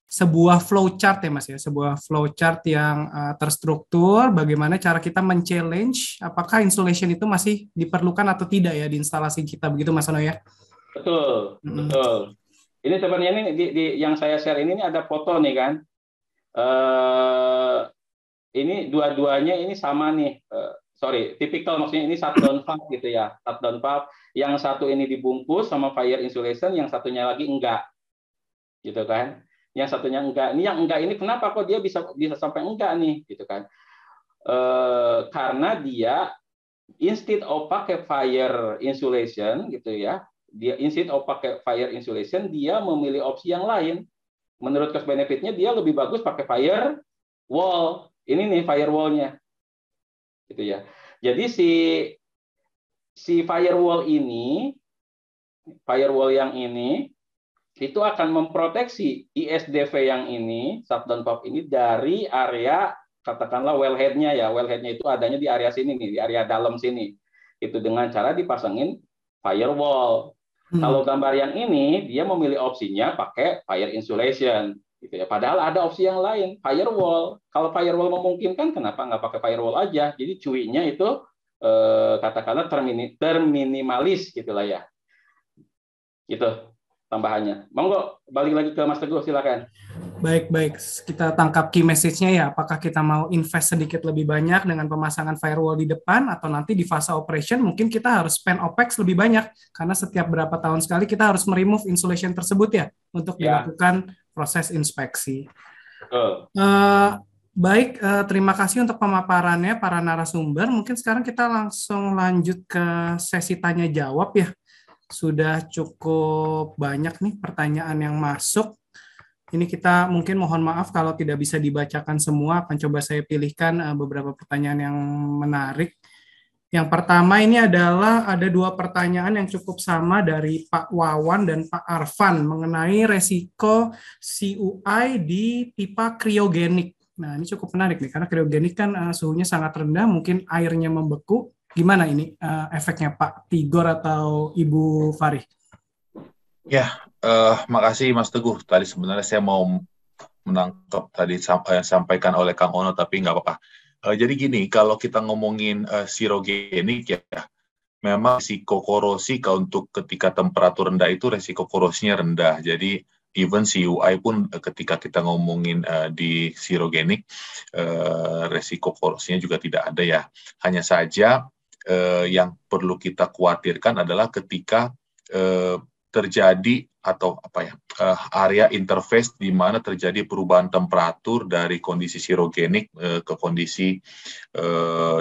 sebuah flow chart ya Mas ya, sebuah flow chart yang terstruktur, bagaimana cara kita men-challenge apakah insulation itu masih diperlukan atau tidak ya di instalasi kita, begitu Mas Sono ya? Betul, betul. Ini sebenarnya ini yang saya share ini ada foto nih kan. Ini dua-duanya ini sama nih, typical maksudnya ini shutdown valve gitu ya, shutdown valve. Yang satu ini dibungkus sama fire insulation, yang satunya lagi enggak, gitu kan? Yang satunya enggak. Ini yang enggak ini kenapa kok dia bisa sampai enggak nih, gitu kan? Karena dia instead of pakai fire insulation gitu ya, dia memilih opsi yang lain. Menurut cost benefitnya dia lebih bagus pakai fire wall. Ini nih firewall-nya, gitu ya. Jadi si firewall yang ini itu akan memproteksi ISDV yang ini, shutdown valve ini dari area katakanlah wellhead-nya ya. Wellhead-nya itu adanya di area sini nih, di area dalam sini. Itu dengan cara dipasangin firewall. Kalau gambar yang ini dia memilih opsinya pakai fire insulation. gitu ya. Padahal ada opsi yang lain, firewall. Kalau firewall memungkinkan, kenapa nggak pakai firewall aja? Jadi cuinya itu katakanlah terminimalis gitulah ya. Gitu tambahannya. Monggo balik lagi ke Mas Teguh, silakan. Baik, kita tangkap key message-nya ya. Apakah kita mau invest sedikit lebih banyak dengan pemasangan firewall di depan, atau nanti di fase operation mungkin kita harus spend OPEX lebih banyak, karena setiap berapa tahun sekali kita harus remove insulation tersebut ya, untuk dilakukan proses inspeksi. Baik, terima kasih untuk pemaparannya para narasumber. Mungkin sekarang kita langsung lanjut ke sesi tanya-jawab ya. Sudah cukup banyak nih pertanyaan yang masuk. Ini kita mungkin mohon maaf kalau tidak bisa dibacakan semua, akan coba saya pilihkan beberapa pertanyaan yang menarik. Yang pertama ini adalah ada 2 pertanyaan yang cukup sama dari Pak Wawan dan Pak Arfan mengenai resiko CUI di pipa kriogenik. Nah, ini cukup menarik nih, karena kriogenik kan suhunya sangat rendah, mungkin airnya membeku. Gimana ini efeknya Pak Tigor atau Ibu Farih? Ya, makasih Mas Teguh. Tadi sebenarnya saya mau menangkap tadi yang disampaikan oleh Kang Ono, tapi nggak apa-apa. Jadi gini, kalau kita ngomongin sirogenik ya, memang risiko korosi untuk ketika temperatur rendah itu risiko korosinya rendah. Jadi even CUI pun ketika kita ngomongin di sirogenik, risiko korosinya juga tidak ada ya. Hanya saja yang perlu kita khawatirkan adalah ketika terjadi atau area interface di mana terjadi perubahan temperatur dari kondisi sirogenik ke kondisi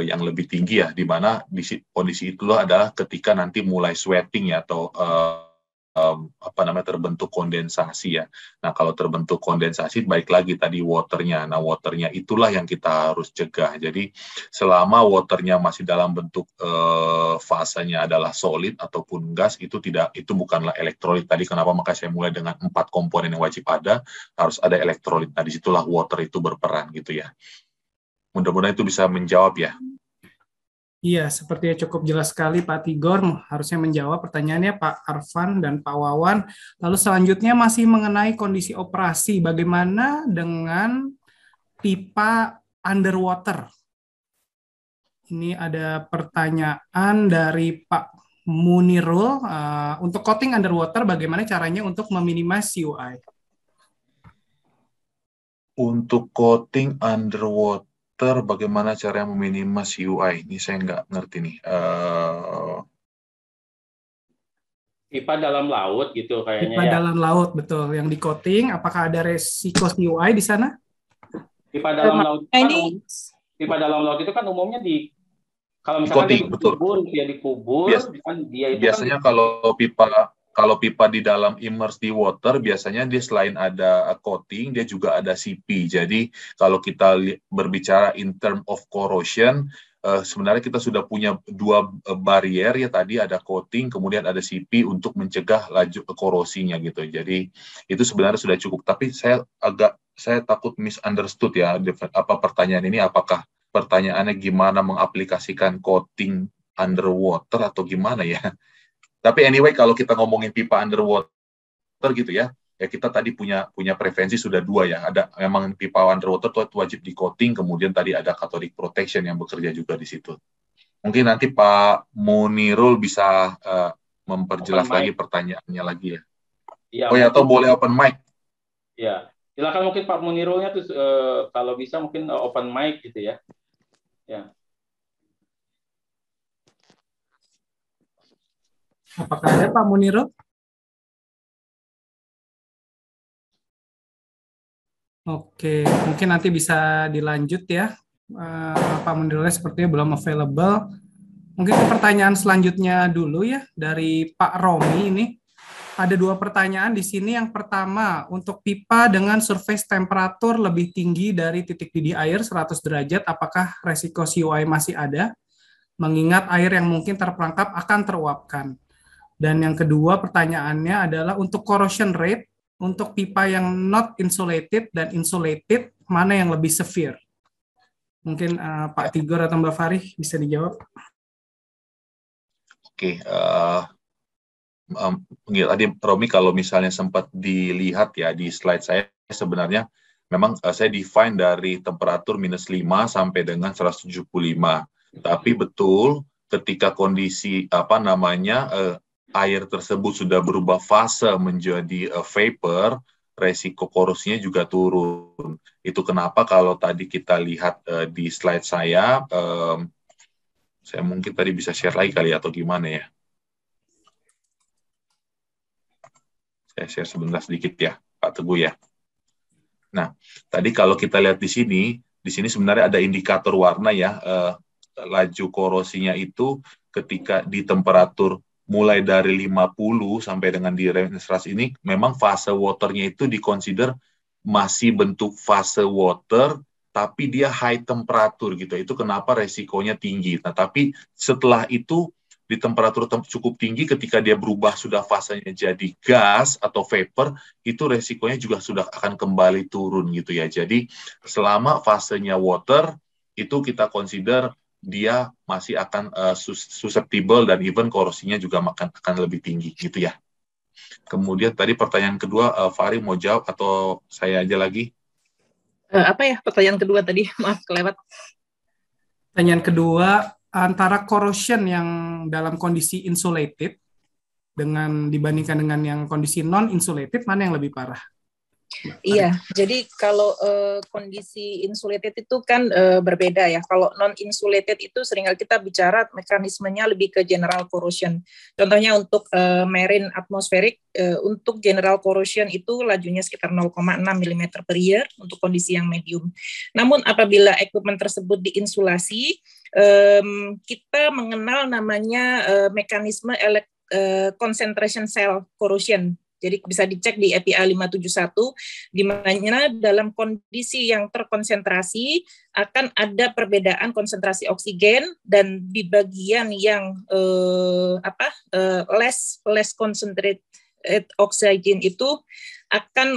yang lebih tinggi ya, di mana kondisi itulah adalah ketika nanti mulai sweating ya, atau terbentuk kondensasi ya. Nah, kalau terbentuk kondensasi, baik lagi tadi waternya. Nah, waternya itulah yang kita harus cegah. Jadi selama waternya masih dalam bentuk fasenya adalah solid ataupun gas, itu bukanlah elektrolit. Tadi kenapa maka saya mulai dengan 4 komponen yang wajib ada, harus ada elektrolit. Nah, disitulah water itu berperan gitu ya. Mudah-mudahan itu bisa menjawab ya. Iya, sepertinya cukup jelas sekali Pak Tigor, harusnya menjawab pertanyaannya Pak Arfan dan Pak Wawan. Lalu selanjutnya masih mengenai kondisi operasi, bagaimana dengan pipa underwater? Ini ada pertanyaan dari Pak Munirul, untuk coating underwater bagaimana caranya untuk meminimasi CUI? Untuk coating underwater, bagaimana cara meminimasi CUI? Ini saya nggak ngerti nih. Pipa dalam laut gitu kayaknya. Pipa dalam laut, betul. Yang di coating, apakah ada resiko CUI di sana? Pipa dalam laut pipa dalam laut itu kan umumnya kalau misalkan dia dikubur, dia itu biasanya kan, kalau pipa di dalam immerse di water, biasanya dia selain ada coating, dia juga ada CP. Jadi kalau kita berbicara in term of corrosion, sebenarnya kita sudah punya 2 barrier ya, tadi ada coating, kemudian ada CP untuk mencegah laju korosinya gitu. Jadi itu sebenarnya sudah cukup. Tapi saya takut misunderstood ya, pertanyaan ini, apakah pertanyaannya gimana mengaplikasikan coating underwater atau gimana ya? Tapi anyway, kalau kita ngomongin pipa underwater gitu ya kita tadi punya preferensi sudah 2 ya. Ada memang pipa underwater itu wajib di coating, kemudian tadi ada cathodic protection yang bekerja juga di situ. Mungkin nanti Pak Munirul bisa memperjelas lagi pertanyaannya lagi ya. Ya, atau boleh open mic. Ya, silakan mungkin Pak Munirulnya tuh kalau bisa mungkin open mic gitu ya. Ya. Apakah ada Pak Munirul? Oke, mungkin nanti bisa dilanjut ya. Pak Munirulnya sepertinya belum available. Mungkin pertanyaan selanjutnya dulu ya dari Pak Romi ini. Ada 2 pertanyaan di sini. Yang pertama, untuk pipa dengan surface temperatur lebih tinggi dari titik didih air 100 derajat, apakah resiko CUI masih ada? Mengingat air yang mungkin terperangkap akan teruapkan. Dan yang kedua pertanyaannya adalah untuk corrosion rate, untuk pipa yang not insulated dan insulated, mana yang lebih severe? Mungkin Pak Tigor atau Mbak Farih bisa dijawab. Oke, tadi Romi kalau misalnya sempat dilihat ya di slide saya, sebenarnya memang saya define dari temperatur minus 5 sampai dengan 175. Tapi betul ketika kondisi air tersebut sudah berubah fase menjadi vapor, resiko korosinya juga turun. Itu kenapa kalau tadi kita lihat di slide saya mungkin tadi bisa share lagi kali atau gimana ya. Saya share sebentar sedikit ya, Pak Teguh ya. Nah, tadi kalau kita lihat di sini sebenarnya ada indikator warna ya, laju korosinya itu ketika di temperatur mulai dari 50 sampai dengan di range ini, memang fase waternya itu dikonsider masih bentuk fase water, tapi dia high temperatur gitu. Itu kenapa resikonya tinggi. Nah, tapi setelah itu di temperatur cukup tinggi, ketika dia berubah sudah fasenya jadi gas atau vapor, itu resikonya juga sudah akan kembali turun gitu ya. Jadi selama fasenya water, itu kita consider dia masih akan susceptible dan even korosinya juga akan lebih tinggi gitu ya. Kemudian tadi pertanyaan kedua, Fahri mau jawab atau saya aja lagi? Apa ya pertanyaan kedua tadi? Maaf, kelewat. Pertanyaan kedua, antara corrosion yang dalam kondisi insulated dibandingkan dengan yang kondisi non-insulated, mana yang lebih parah? Iya, jadi kalau kondisi insulated itu kan berbeda ya. Kalau non-insulated itu seringkali kita bicara mekanismenya lebih ke general corrosion. Contohnya untuk marine atmospheric, untuk general corrosion itu lajunya sekitar 0,6 mm per year untuk kondisi yang medium. Namun apabila equipment tersebut diinsulasi, kita mengenal namanya mekanisme concentration cell corrosion. Jadi bisa dicek di API 571, di mana dalam kondisi yang terkonsentrasi akan ada perbedaan konsentrasi oksigen, dan di bagian yang less concentrated oxygen itu akan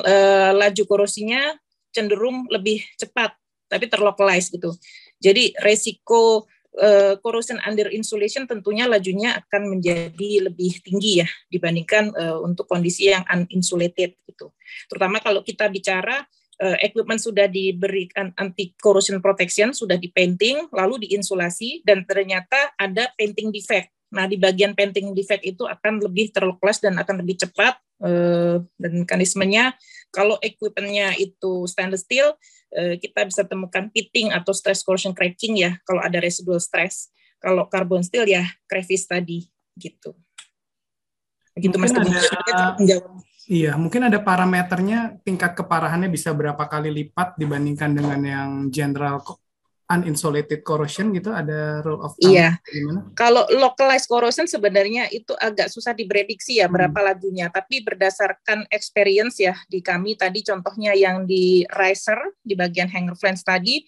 laju korosinya cenderung lebih cepat, tapi terlokalize gitu. Jadi resiko corrosion under insulation tentunya lajunya akan menjadi lebih tinggi ya dibandingkan untuk kondisi yang uninsulated gitu. Terutama kalau kita bicara equipment sudah diberikan anti corrosion protection, sudah di-painting, lalu diinsulasi, dan ternyata ada painting defect. Nah, di bagian painting defect itu akan lebih terlokalize dan akan lebih cepat, dan mekanismenya kalau equipment-nya itu stainless steel, kita bisa temukan pitting atau stress corrosion cracking ya, kalau ada residual stress. Kalau carbon steel ya crevice tadi gitu. Begitu Mas Teguh. Iya, mungkin ada parameternya, tingkat keparahannya bisa berapa kali lipat dibandingkan dengan yang general uninsulated corrosion gitu, ada rule of thumb? Iya. Gimana? Kalau localized corrosion sebenarnya itu agak susah diprediksi ya berapa lajunya, tapi berdasarkan experience ya di kami tadi contohnya yang di riser di bagian hanger flange tadi,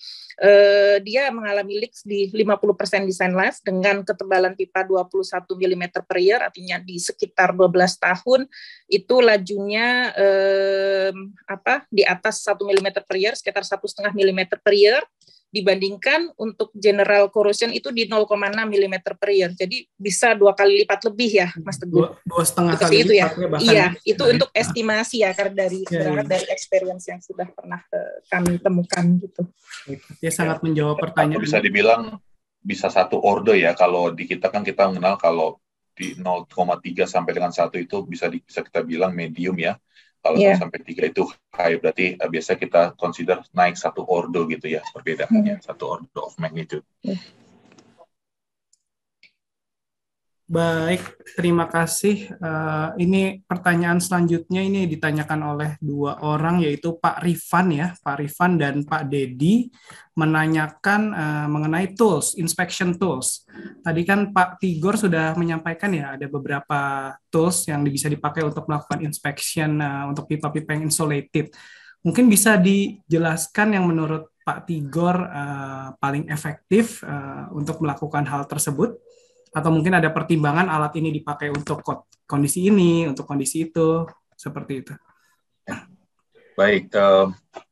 dia mengalami leaks di 50% design life dengan ketebalan pipa 21 mm per year, artinya di sekitar 12 tahun itu lajunya di atas 1 mm per year, sekitar 1,5 mm per year, dibandingkan untuk general corrosion itu di 0,6 mm per year. Jadi bisa 2 kali lipat lebih ya, Mas Teguh. 2,5 kali itu lipat ya. Bahkan iya, itu untuk estimasi ya, karena dari experience yang sudah pernah kami temukan gitu. Dia sangat menjawab pertanyaan. Bisa dibilang bisa satu order ya, kalau di kita kan kita mengenal kalau di 0,3 sampai dengan 1 itu bisa kita bilang medium ya. Kalau sampai 3 itu high, berarti biasa kita consider naik satu order gitu ya, perbedaannya, satu order of magnitude. Baik, terima kasih. Ini pertanyaan selanjutnya ini ditanyakan oleh 2 orang, yaitu Pak Rifan ya, Pak Rifan dan Pak Dedi, menanyakan mengenai tools, inspection tools. Tadi kan Pak Tigor sudah menyampaikan ya, ada beberapa tools yang bisa dipakai untuk melakukan inspection untuk pipa-pipa yang insulated. Mungkin bisa dijelaskan yang menurut Pak Tigor paling efektif untuk melakukan hal tersebut? Atau mungkin ada pertimbangan alat ini dipakai untuk kondisi ini, untuk kondisi itu, seperti itu. Baik,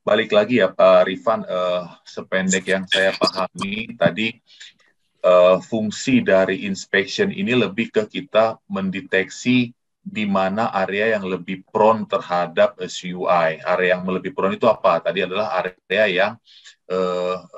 balik lagi ya Pak Rifan, sependek yang saya pahami tadi, fungsi dari inspection ini lebih ke kita mendeteksi di mana area yang lebih prone terhadap SUI. Area yang lebih prone itu apa? Tadi adalah area yang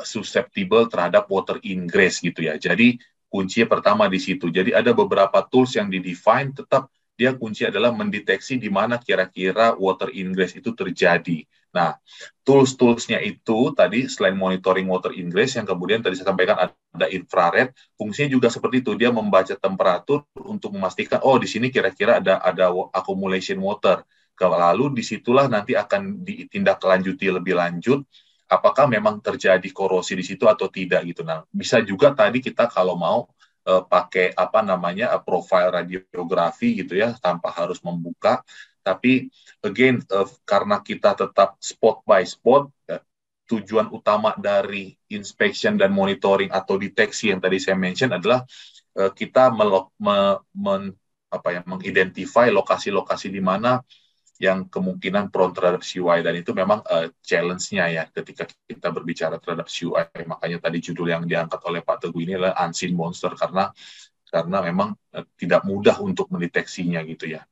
susceptible terhadap water ingress gitu ya. Jadi kuncinya pertama di situ. Jadi ada beberapa tools yang di-define, tetap dia kunci adalah mendeteksi di mana kira-kira water ingress itu terjadi. Nah, tools-toolsnya itu tadi selain monitoring water ingress, yang kemudian tadi saya sampaikan ada infrared, fungsinya juga seperti itu. Dia membaca temperatur untuk memastikan, oh di sini kira-kira ada accumulation water. Lalu disitulah nanti akan ditindaklanjuti lebih lanjut, apakah memang terjadi korosi di situ atau tidak gitu. Nah, bisa juga tadi kita kalau mau pakai profile radiografi gitu ya, tanpa harus membuka. Tapi again, karena kita tetap spot by spot, tujuan utama dari inspection dan monitoring atau deteksi yang tadi saya mention adalah kita mengidentify lokasi-lokasi di mana yang kemungkinan prone terhadap CUI, dan itu memang challenge-nya ya ketika kita berbicara terhadap CUI. Makanya tadi judul yang diangkat oleh Pak Teguh ini adalah unseen monster, karena memang tidak mudah untuk mendeteksinya gitu ya.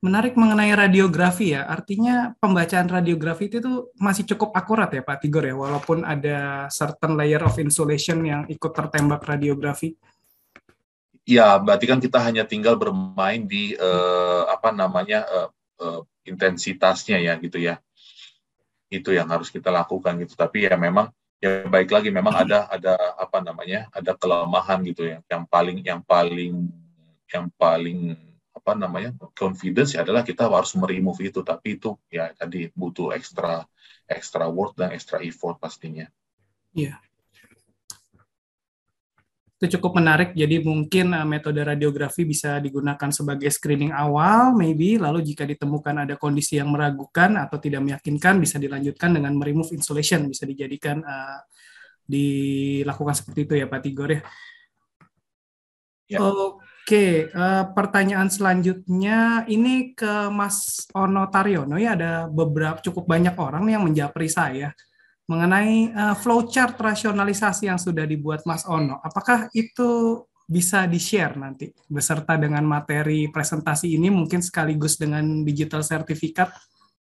Menarik mengenai radiografi ya, artinya pembacaan radiografi itu tuh masih cukup akurat ya Pak Tigor ya, walaupun ada certain layer of insulation yang ikut tertembak radiografi. Ya, berarti kan kita hanya tinggal bermain di intensitasnya ya gitu ya. Itu yang harus kita lakukan gitu. Tapi ya memang ya baik lagi, memang ada kelemahan gitu ya. Yang paling confidence ya adalah kita harus meremove itu, tapi itu ya tadi butuh extra work dan extra effort pastinya. Iya. Itu cukup menarik, jadi mungkin metode radiografi bisa digunakan sebagai screening awal, maybe, lalu jika ditemukan ada kondisi yang meragukan atau tidak meyakinkan, bisa dilanjutkan dengan remove insulation, bisa dijadikan, dilakukan seperti itu ya Pak Tigor ya. Oke, pertanyaan selanjutnya ini ke Mas Ono Taryono ya, ada cukup banyak orang yang menjapri saya mengenai flowchart rasionalisasi yang sudah dibuat Mas Ono. Apakah itu bisa di-share nanti beserta dengan materi presentasi ini, mungkin sekaligus dengan digital sertifikat?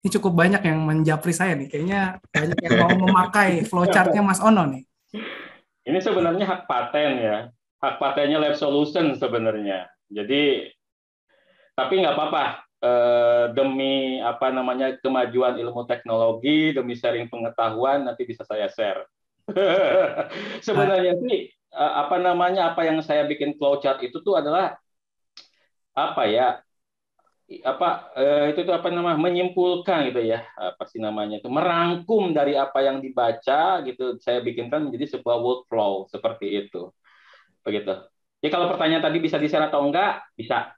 Ini cukup banyak yang menjapri saya nih. Kayaknya banyak yang mau memakai flowchart-nya Mas Ono nih. Ini sebenarnya hak paten ya. Hak patennya Lab Solution sebenarnya. Jadi, tapi nggak apa-apa. Demi kemajuan ilmu teknologi, demi sharing pengetahuan, nanti bisa saya share. Sebenarnya sih apa yang saya bikin flowchart itu tuh adalah menyimpulkan gitu ya, merangkum dari apa yang dibaca gitu, saya bikinkan menjadi sebuah workflow seperti itu, begitu. Ya kalau pertanyaan tadi bisa di-share atau enggak, bisa.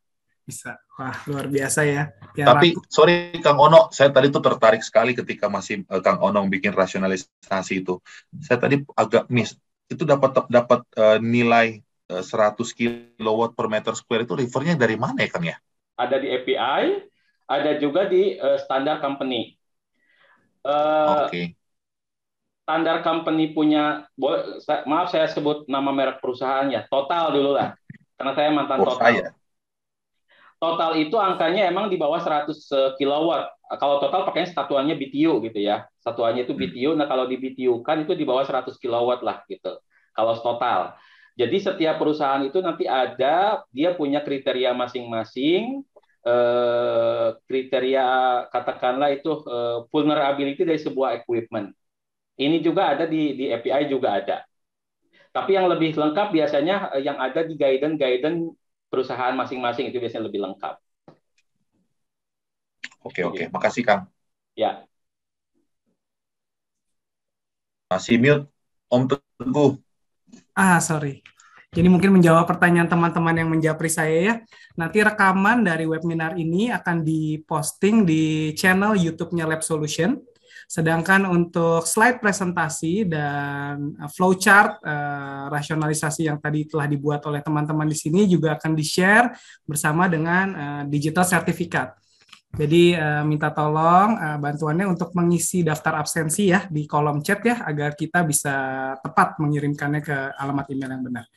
Wah, luar biasa ya. Tapi sorry Kang Ono, saya tadi tuh tertarik sekali ketika masih Kang Ono bikin rasionalisasi itu. Saya tadi agak miss. Itu dapat nilai 100 kilowatt per meter square itu refernya dari mana ya Kang ya? Ada di API, ada juga di standar company. Oke. Standar company punya, maaf saya sebut nama merek perusahaan ya, Total dulu lah. Karena saya mantan Total. Ya? Total itu angkanya emang di bawah 100 kilowatt. Kalau Total pakainya satuannya BTU gitu ya. Satuannya itu BTU. Nah, kalau di BTU kan itu di bawah 100 kilowatt lah gitu. Kalau Total. Jadi setiap perusahaan itu nanti dia punya kriteria masing-masing. Kriteria katakanlah itu vulnerability dari sebuah equipment. Ini juga ada di API juga ada. Tapi yang lebih lengkap biasanya yang ada di guidance perusahaan masing-masing, itu biasanya lebih lengkap. Oke. Makasih, Kang. Ya. Masih mute, Om Teguh. Sorry. Jadi mungkin menjawab pertanyaan teman-teman yang menjapri saya ya. Nanti rekaman dari webinar ini akan diposting di channel YouTube-nya Lab Solution. Sedangkan untuk slide presentasi dan flowchart rasionalisasi yang tadi telah dibuat oleh teman-teman di sini juga akan di-share bersama dengan digital sertifikat. Jadi minta tolong bantuannya untuk mengisi daftar absensi ya di kolom chat ya, agar kita bisa tepat mengirimkannya ke alamat email yang benar.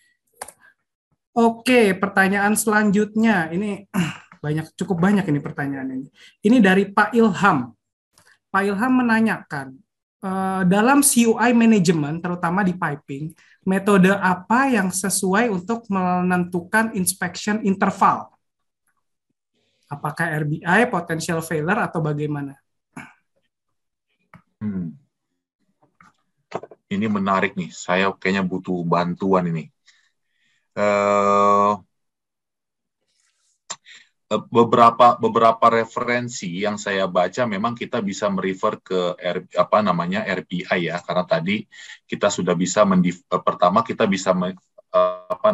Oke, pertanyaan selanjutnya ini cukup banyak ini pertanyaannya. Ini dari Pak Ilham. Pak Ilham menanyakan, dalam CUI management, terutama di piping, metode apa yang sesuai untuk menentukan inspection interval? Apakah RBI, potential failure, atau bagaimana? Ini menarik nih, saya kayaknya butuh bantuan ini. Beberapa referensi yang saya baca memang kita bisa merefer ke RBI ya, karena tadi kita sudah bisa pertama kita bisa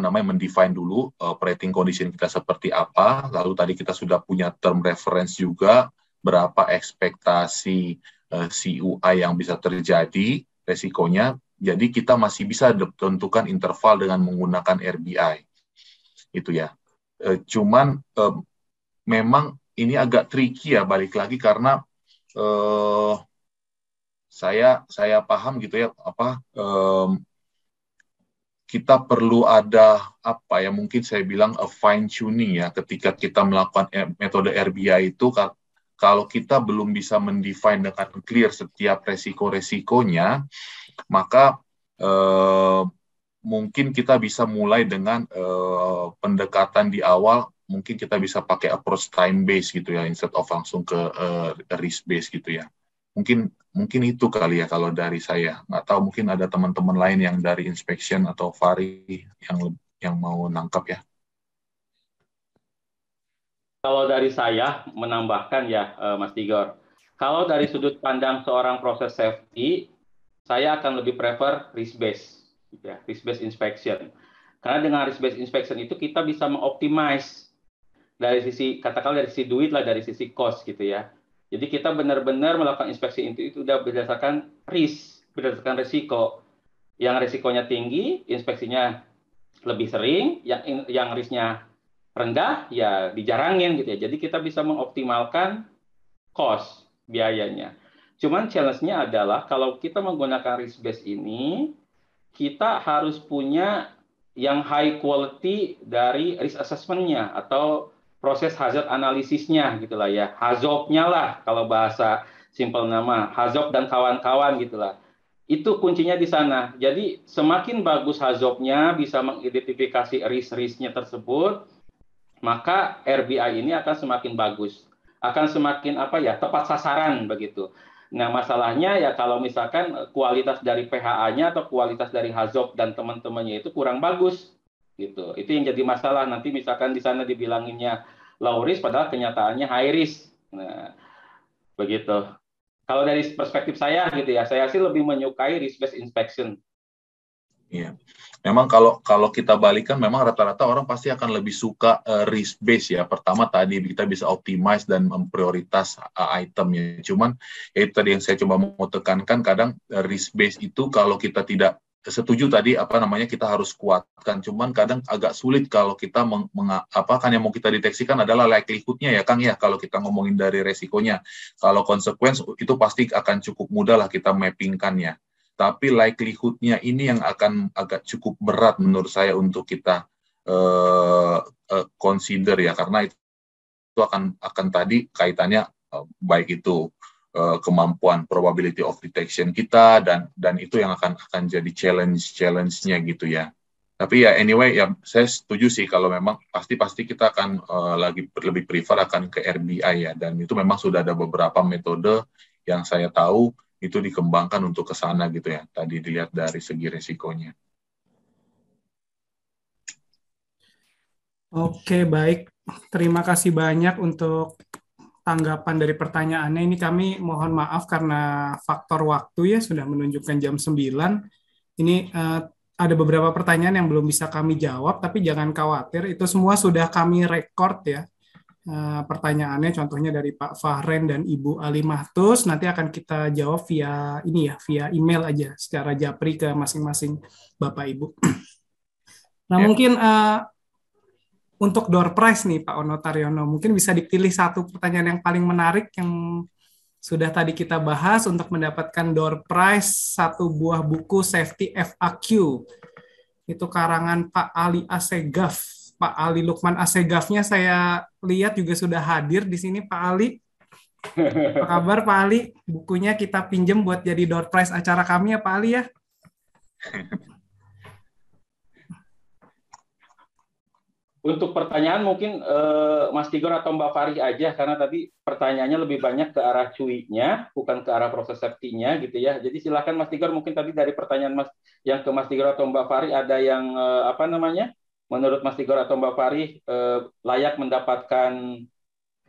mendefine dulu operating condition kita seperti apa, lalu tadi kita sudah punya term reference juga berapa ekspektasi CUI yang bisa terjadi resikonya, jadi kita masih bisa tentukan interval dengan menggunakan RBI itu ya. Cuman memang ini agak tricky ya, balik lagi karena saya paham gitu ya, kita perlu ada mungkin saya bilang fine tuning ya ketika kita melakukan metode RBI itu. Kalau kita belum bisa mendefine dengan clear setiap resiko-resikonya, maka mungkin kita bisa mulai dengan pendekatan di awal. Mungkin kita bisa pakai approach time base gitu ya, instead of langsung ke risk base gitu ya. Mungkin itu kali ya kalau dari saya. Nggak tahu, mungkin ada teman-teman lain yang dari inspection atau Fahri yang mau nangkap ya. Kalau dari saya menambahkan ya, Mas Tigor, kalau dari sudut pandang seorang proses safety, saya akan lebih prefer risk based, ya, risk based inspection. Karena dengan risk based inspection itu kita bisa mengoptimize dari sisi, katakanlah dari sisi duit lah, dari sisi cost gitu ya. Jadi kita benar-benar melakukan inspeksi itu udah berdasarkan risk, berdasarkan risiko. Yang risikonya tinggi, inspeksinya lebih sering, yang risknya rendah ya dijarangin gitu ya. Jadi kita bisa mengoptimalkan cost, biayanya. Cuman challenge-nya adalah kalau kita menggunakan risk base ini, kita harus punya yang high quality dari risk assessment-nya atau proses hazard analisisnya gitulah ya. HAZOP-nya lah kalau bahasa simple nama, HAZOP dan kawan-kawan gitulah. Itu kuncinya di sana. Jadi semakin bagus HAZOP-nya, bisa mengidentifikasi risk-risknya tersebut, maka RBI ini akan semakin bagus, akan semakin tepat sasaran begitu. Nah, masalahnya ya kalau misalkan kualitas dari PHA-nya atau kualitas dari HAZOP dan teman-temannya itu kurang bagus gitu. Itu yang jadi masalah. Nanti misalkan di sana dibilanginnya low risk padahal kenyataannya high risk. Nah, begitu. Kalau dari perspektif saya gitu ya, saya sih lebih menyukai risk based inspection. Iya, memang kalau kita balikan, memang rata-rata orang pasti akan lebih suka risk base ya. Pertama tadi kita bisa optimize dan memprioritas itemnya. Cuman ya itu tadi yang saya coba mau tekankan, kadang risk base itu kalau kita tidak setuju tadi kita harus kuatkan. Cuman kadang agak sulit kalau kita kan yang mau kita deteksikan adalah likelihood-nya ya Kang ya. Kalau kita ngomongin dari resikonya, kalau consequence itu pasti akan cukup mudah lah kita mappingkannya. Tapi likelihood-nya ini yang akan agak cukup berat menurut saya untuk kita consider ya, karena itu akan tadi kaitannya baik itu kemampuan probability of detection kita dan itu yang akan jadi challenge-nya gitu ya. Tapi ya anyway ya saya setuju sih kalau memang pasti kita akan lebih prefer akan ke RBI ya, dan itu memang sudah ada beberapa metode yang saya tahu itu dikembangkan untuk ke sana gitu ya. Tadi dilihat dari segi resikonya. Oke, baik. Terima kasih banyak untuk tanggapan dari pertanyaannya. Ini kami mohon maaf karena faktor waktu ya, sudah menunjukkan jam 9. Ini ada beberapa pertanyaan yang belum bisa kami jawab, tapi jangan khawatir, itu semua sudah kami record ya. Pertanyaannya contohnya dari Pak Fahren dan Ibu Ali Mahtus, nanti akan kita jawab via email aja secara japri ke masing-masing Bapak Ibu. Nah, mungkin untuk door prize nih Pak Ono Taryono, mungkin bisa dipilih satu pertanyaan yang paling menarik yang sudah tadi kita bahas untuk mendapatkan door prize satu buah buku Safety FAQ. Itu karangan Pak Ali Asegaf. Pak Ali Lukman Assegafnya saya lihat juga sudah hadir di sini, Pak Ali. Apa kabar Pak Ali? Bukunya kita pinjem buat jadi door prize acara kami ya Pak Ali ya. Untuk pertanyaan mungkin Mas Tigor atau Mbak Fari aja, karena tadi pertanyaannya lebih banyak ke arah cuinya, bukan ke arah proses safety-nya gitu ya. Jadi silakan Mas Tigor, mungkin tadi dari pertanyaan Mas yang ke Mas Tigor atau Mbak Fari ada yang menurut Mas Tigor atau Mbak Fari layak mendapatkan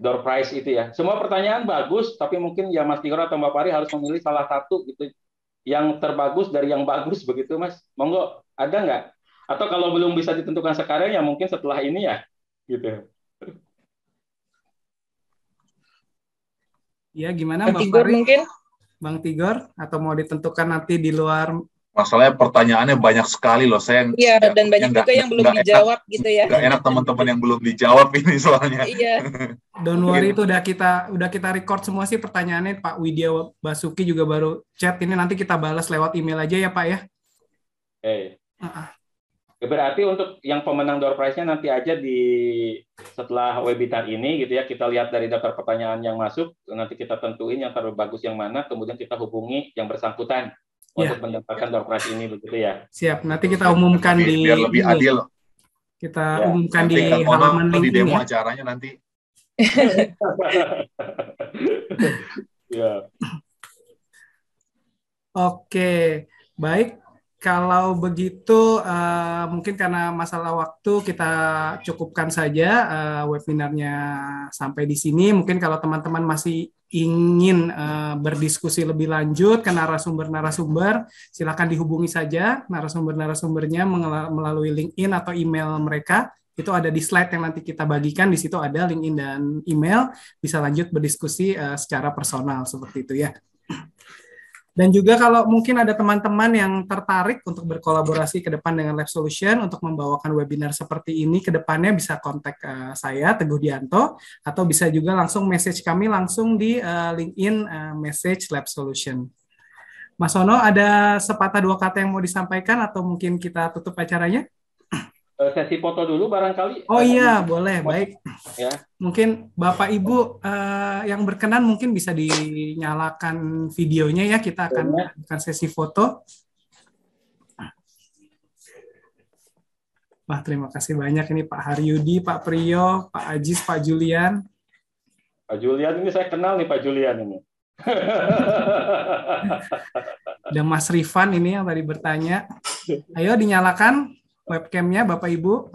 door prize itu ya. Semua pertanyaan bagus, tapi mungkin ya Mas Tigor atau Mbak Fari harus memilih salah satu gitu, yang terbagus dari yang bagus begitu Mas. Monggo, ada nggak? Atau kalau belum bisa ditentukan sekarang ya mungkin setelah ini ya, gitu. Ya gimana Mbak Tigor Fari? mungkin? Bang Tigor, atau mau ditentukan nanti di luar? Masalahnya pertanyaannya banyak sekali loh. Iya, dan banyak juga yang belum dijawab gitu ya. Gak enak teman-teman yang belum dijawab ini soalnya. Iya. Don't worry, itu udah kita record semua sih pertanyaannya. Pak Widya Basuki juga baru chat, ini nanti kita balas lewat email aja ya Pak ya. Berarti untuk yang pemenang door prize-nya nanti aja setelah webinar ini gitu ya, kita lihat dari daftar pertanyaan yang masuk, nanti kita tentuin yang terbagus yang mana, kemudian kita hubungi yang bersangkutan untuk mendapatkan door prize ini begitu ya. Siap, nanti kita umumkan biar lebih adil. Kita umumkan di halaman LinkedIn di demo ya. acaranya nanti. Ya. Oke, baik. Kalau begitu, mungkin karena masalah waktu kita cukupkan saja webinarnya sampai di sini. Mungkin kalau teman-teman masih ingin berdiskusi lebih lanjut ke narasumber-narasumber, silakan dihubungi saja narasumber-narasumbernya melalui LinkedIn atau email mereka. Itu ada di slide yang nanti kita bagikan. Di situ ada LinkedIn dan email. Bisa lanjut berdiskusi secara personal seperti itu ya. Dan juga kalau mungkin ada teman-teman yang tertarik untuk berkolaborasi ke depan dengan Lab Solution untuk membawakan webinar seperti ini ke depannya, bisa kontak saya, Teguh Dianto, atau bisa juga langsung message kami langsung di LinkedIn message Lab Solution. Mas Ono, ada sepatah dua kata yang mau disampaikan atau mungkin kita tutup acaranya? Sesi foto dulu barangkali. Oh iya, boleh. Baik. Ya. Mungkin Bapak Ibu yang berkenan mungkin bisa dinyalakan videonya ya. Kita akan melakukan sesi foto. Wah, terima kasih banyak ini Pak Haryudi, Pak Priyo, Pak Ajis, Pak Julian. Pak Julian ini saya kenal nih Pak Julian ini. Ada Mas Rifan ini yang tadi bertanya. Ayo dinyalakan webcam-nya Bapak Ibu.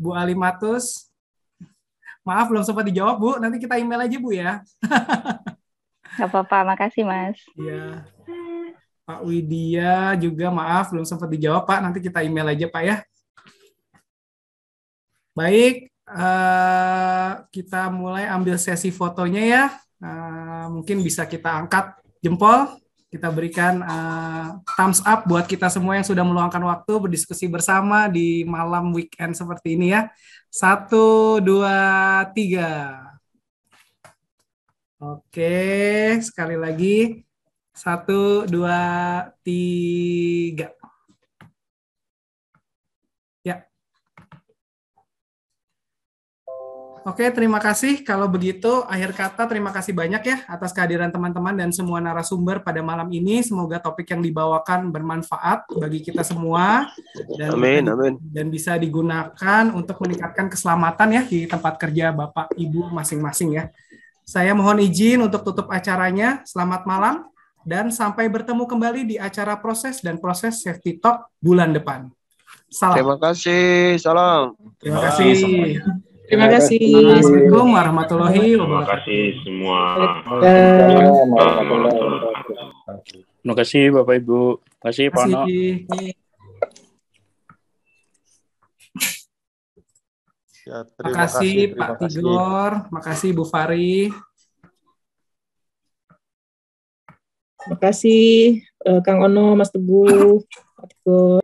Bu Alimatus. Maaf belum sempat dijawab Bu, nanti kita email aja Bu ya. Nggak apa-apa, makasih Mas. Iya. Pak Widya juga maaf belum sempat dijawab Pak, nanti kita email aja Pak ya. Baik, kita mulai ambil sesi fotonya ya. Mungkin bisa kita angkat jempol. Kita berikan thumbs up buat kita semua yang sudah meluangkan waktu berdiskusi bersama di malam weekend seperti ini ya. 1, 2, 3. Oke, sekali lagi. 1, 2, 3. Ya. Oke, terima kasih. Kalau begitu, akhir kata terima kasih banyak ya atas kehadiran teman-teman dan semua narasumber pada malam ini. Semoga topik yang dibawakan bermanfaat bagi kita semua dan, amin. Dan bisa digunakan untuk meningkatkan keselamatan ya di tempat kerja Bapak Ibu masing-masing ya. Saya mohon izin untuk tutup acaranya. Selamat malam dan sampai bertemu kembali di acara proses dan proses safety talk bulan depan. Salam. Terima kasih. Salam. Terima kasih. Terima kasih. Assalamualaikum warahmatullahi wabarakatuh. Terima kasih semua. Terima kasih Bapak Ibu. Terima kasih Pak Ono. Terima kasih Pak Tigor. Terima kasih Bu Fari. Terima kasih Kang Ono, Mas Teguh, Pak Tigor.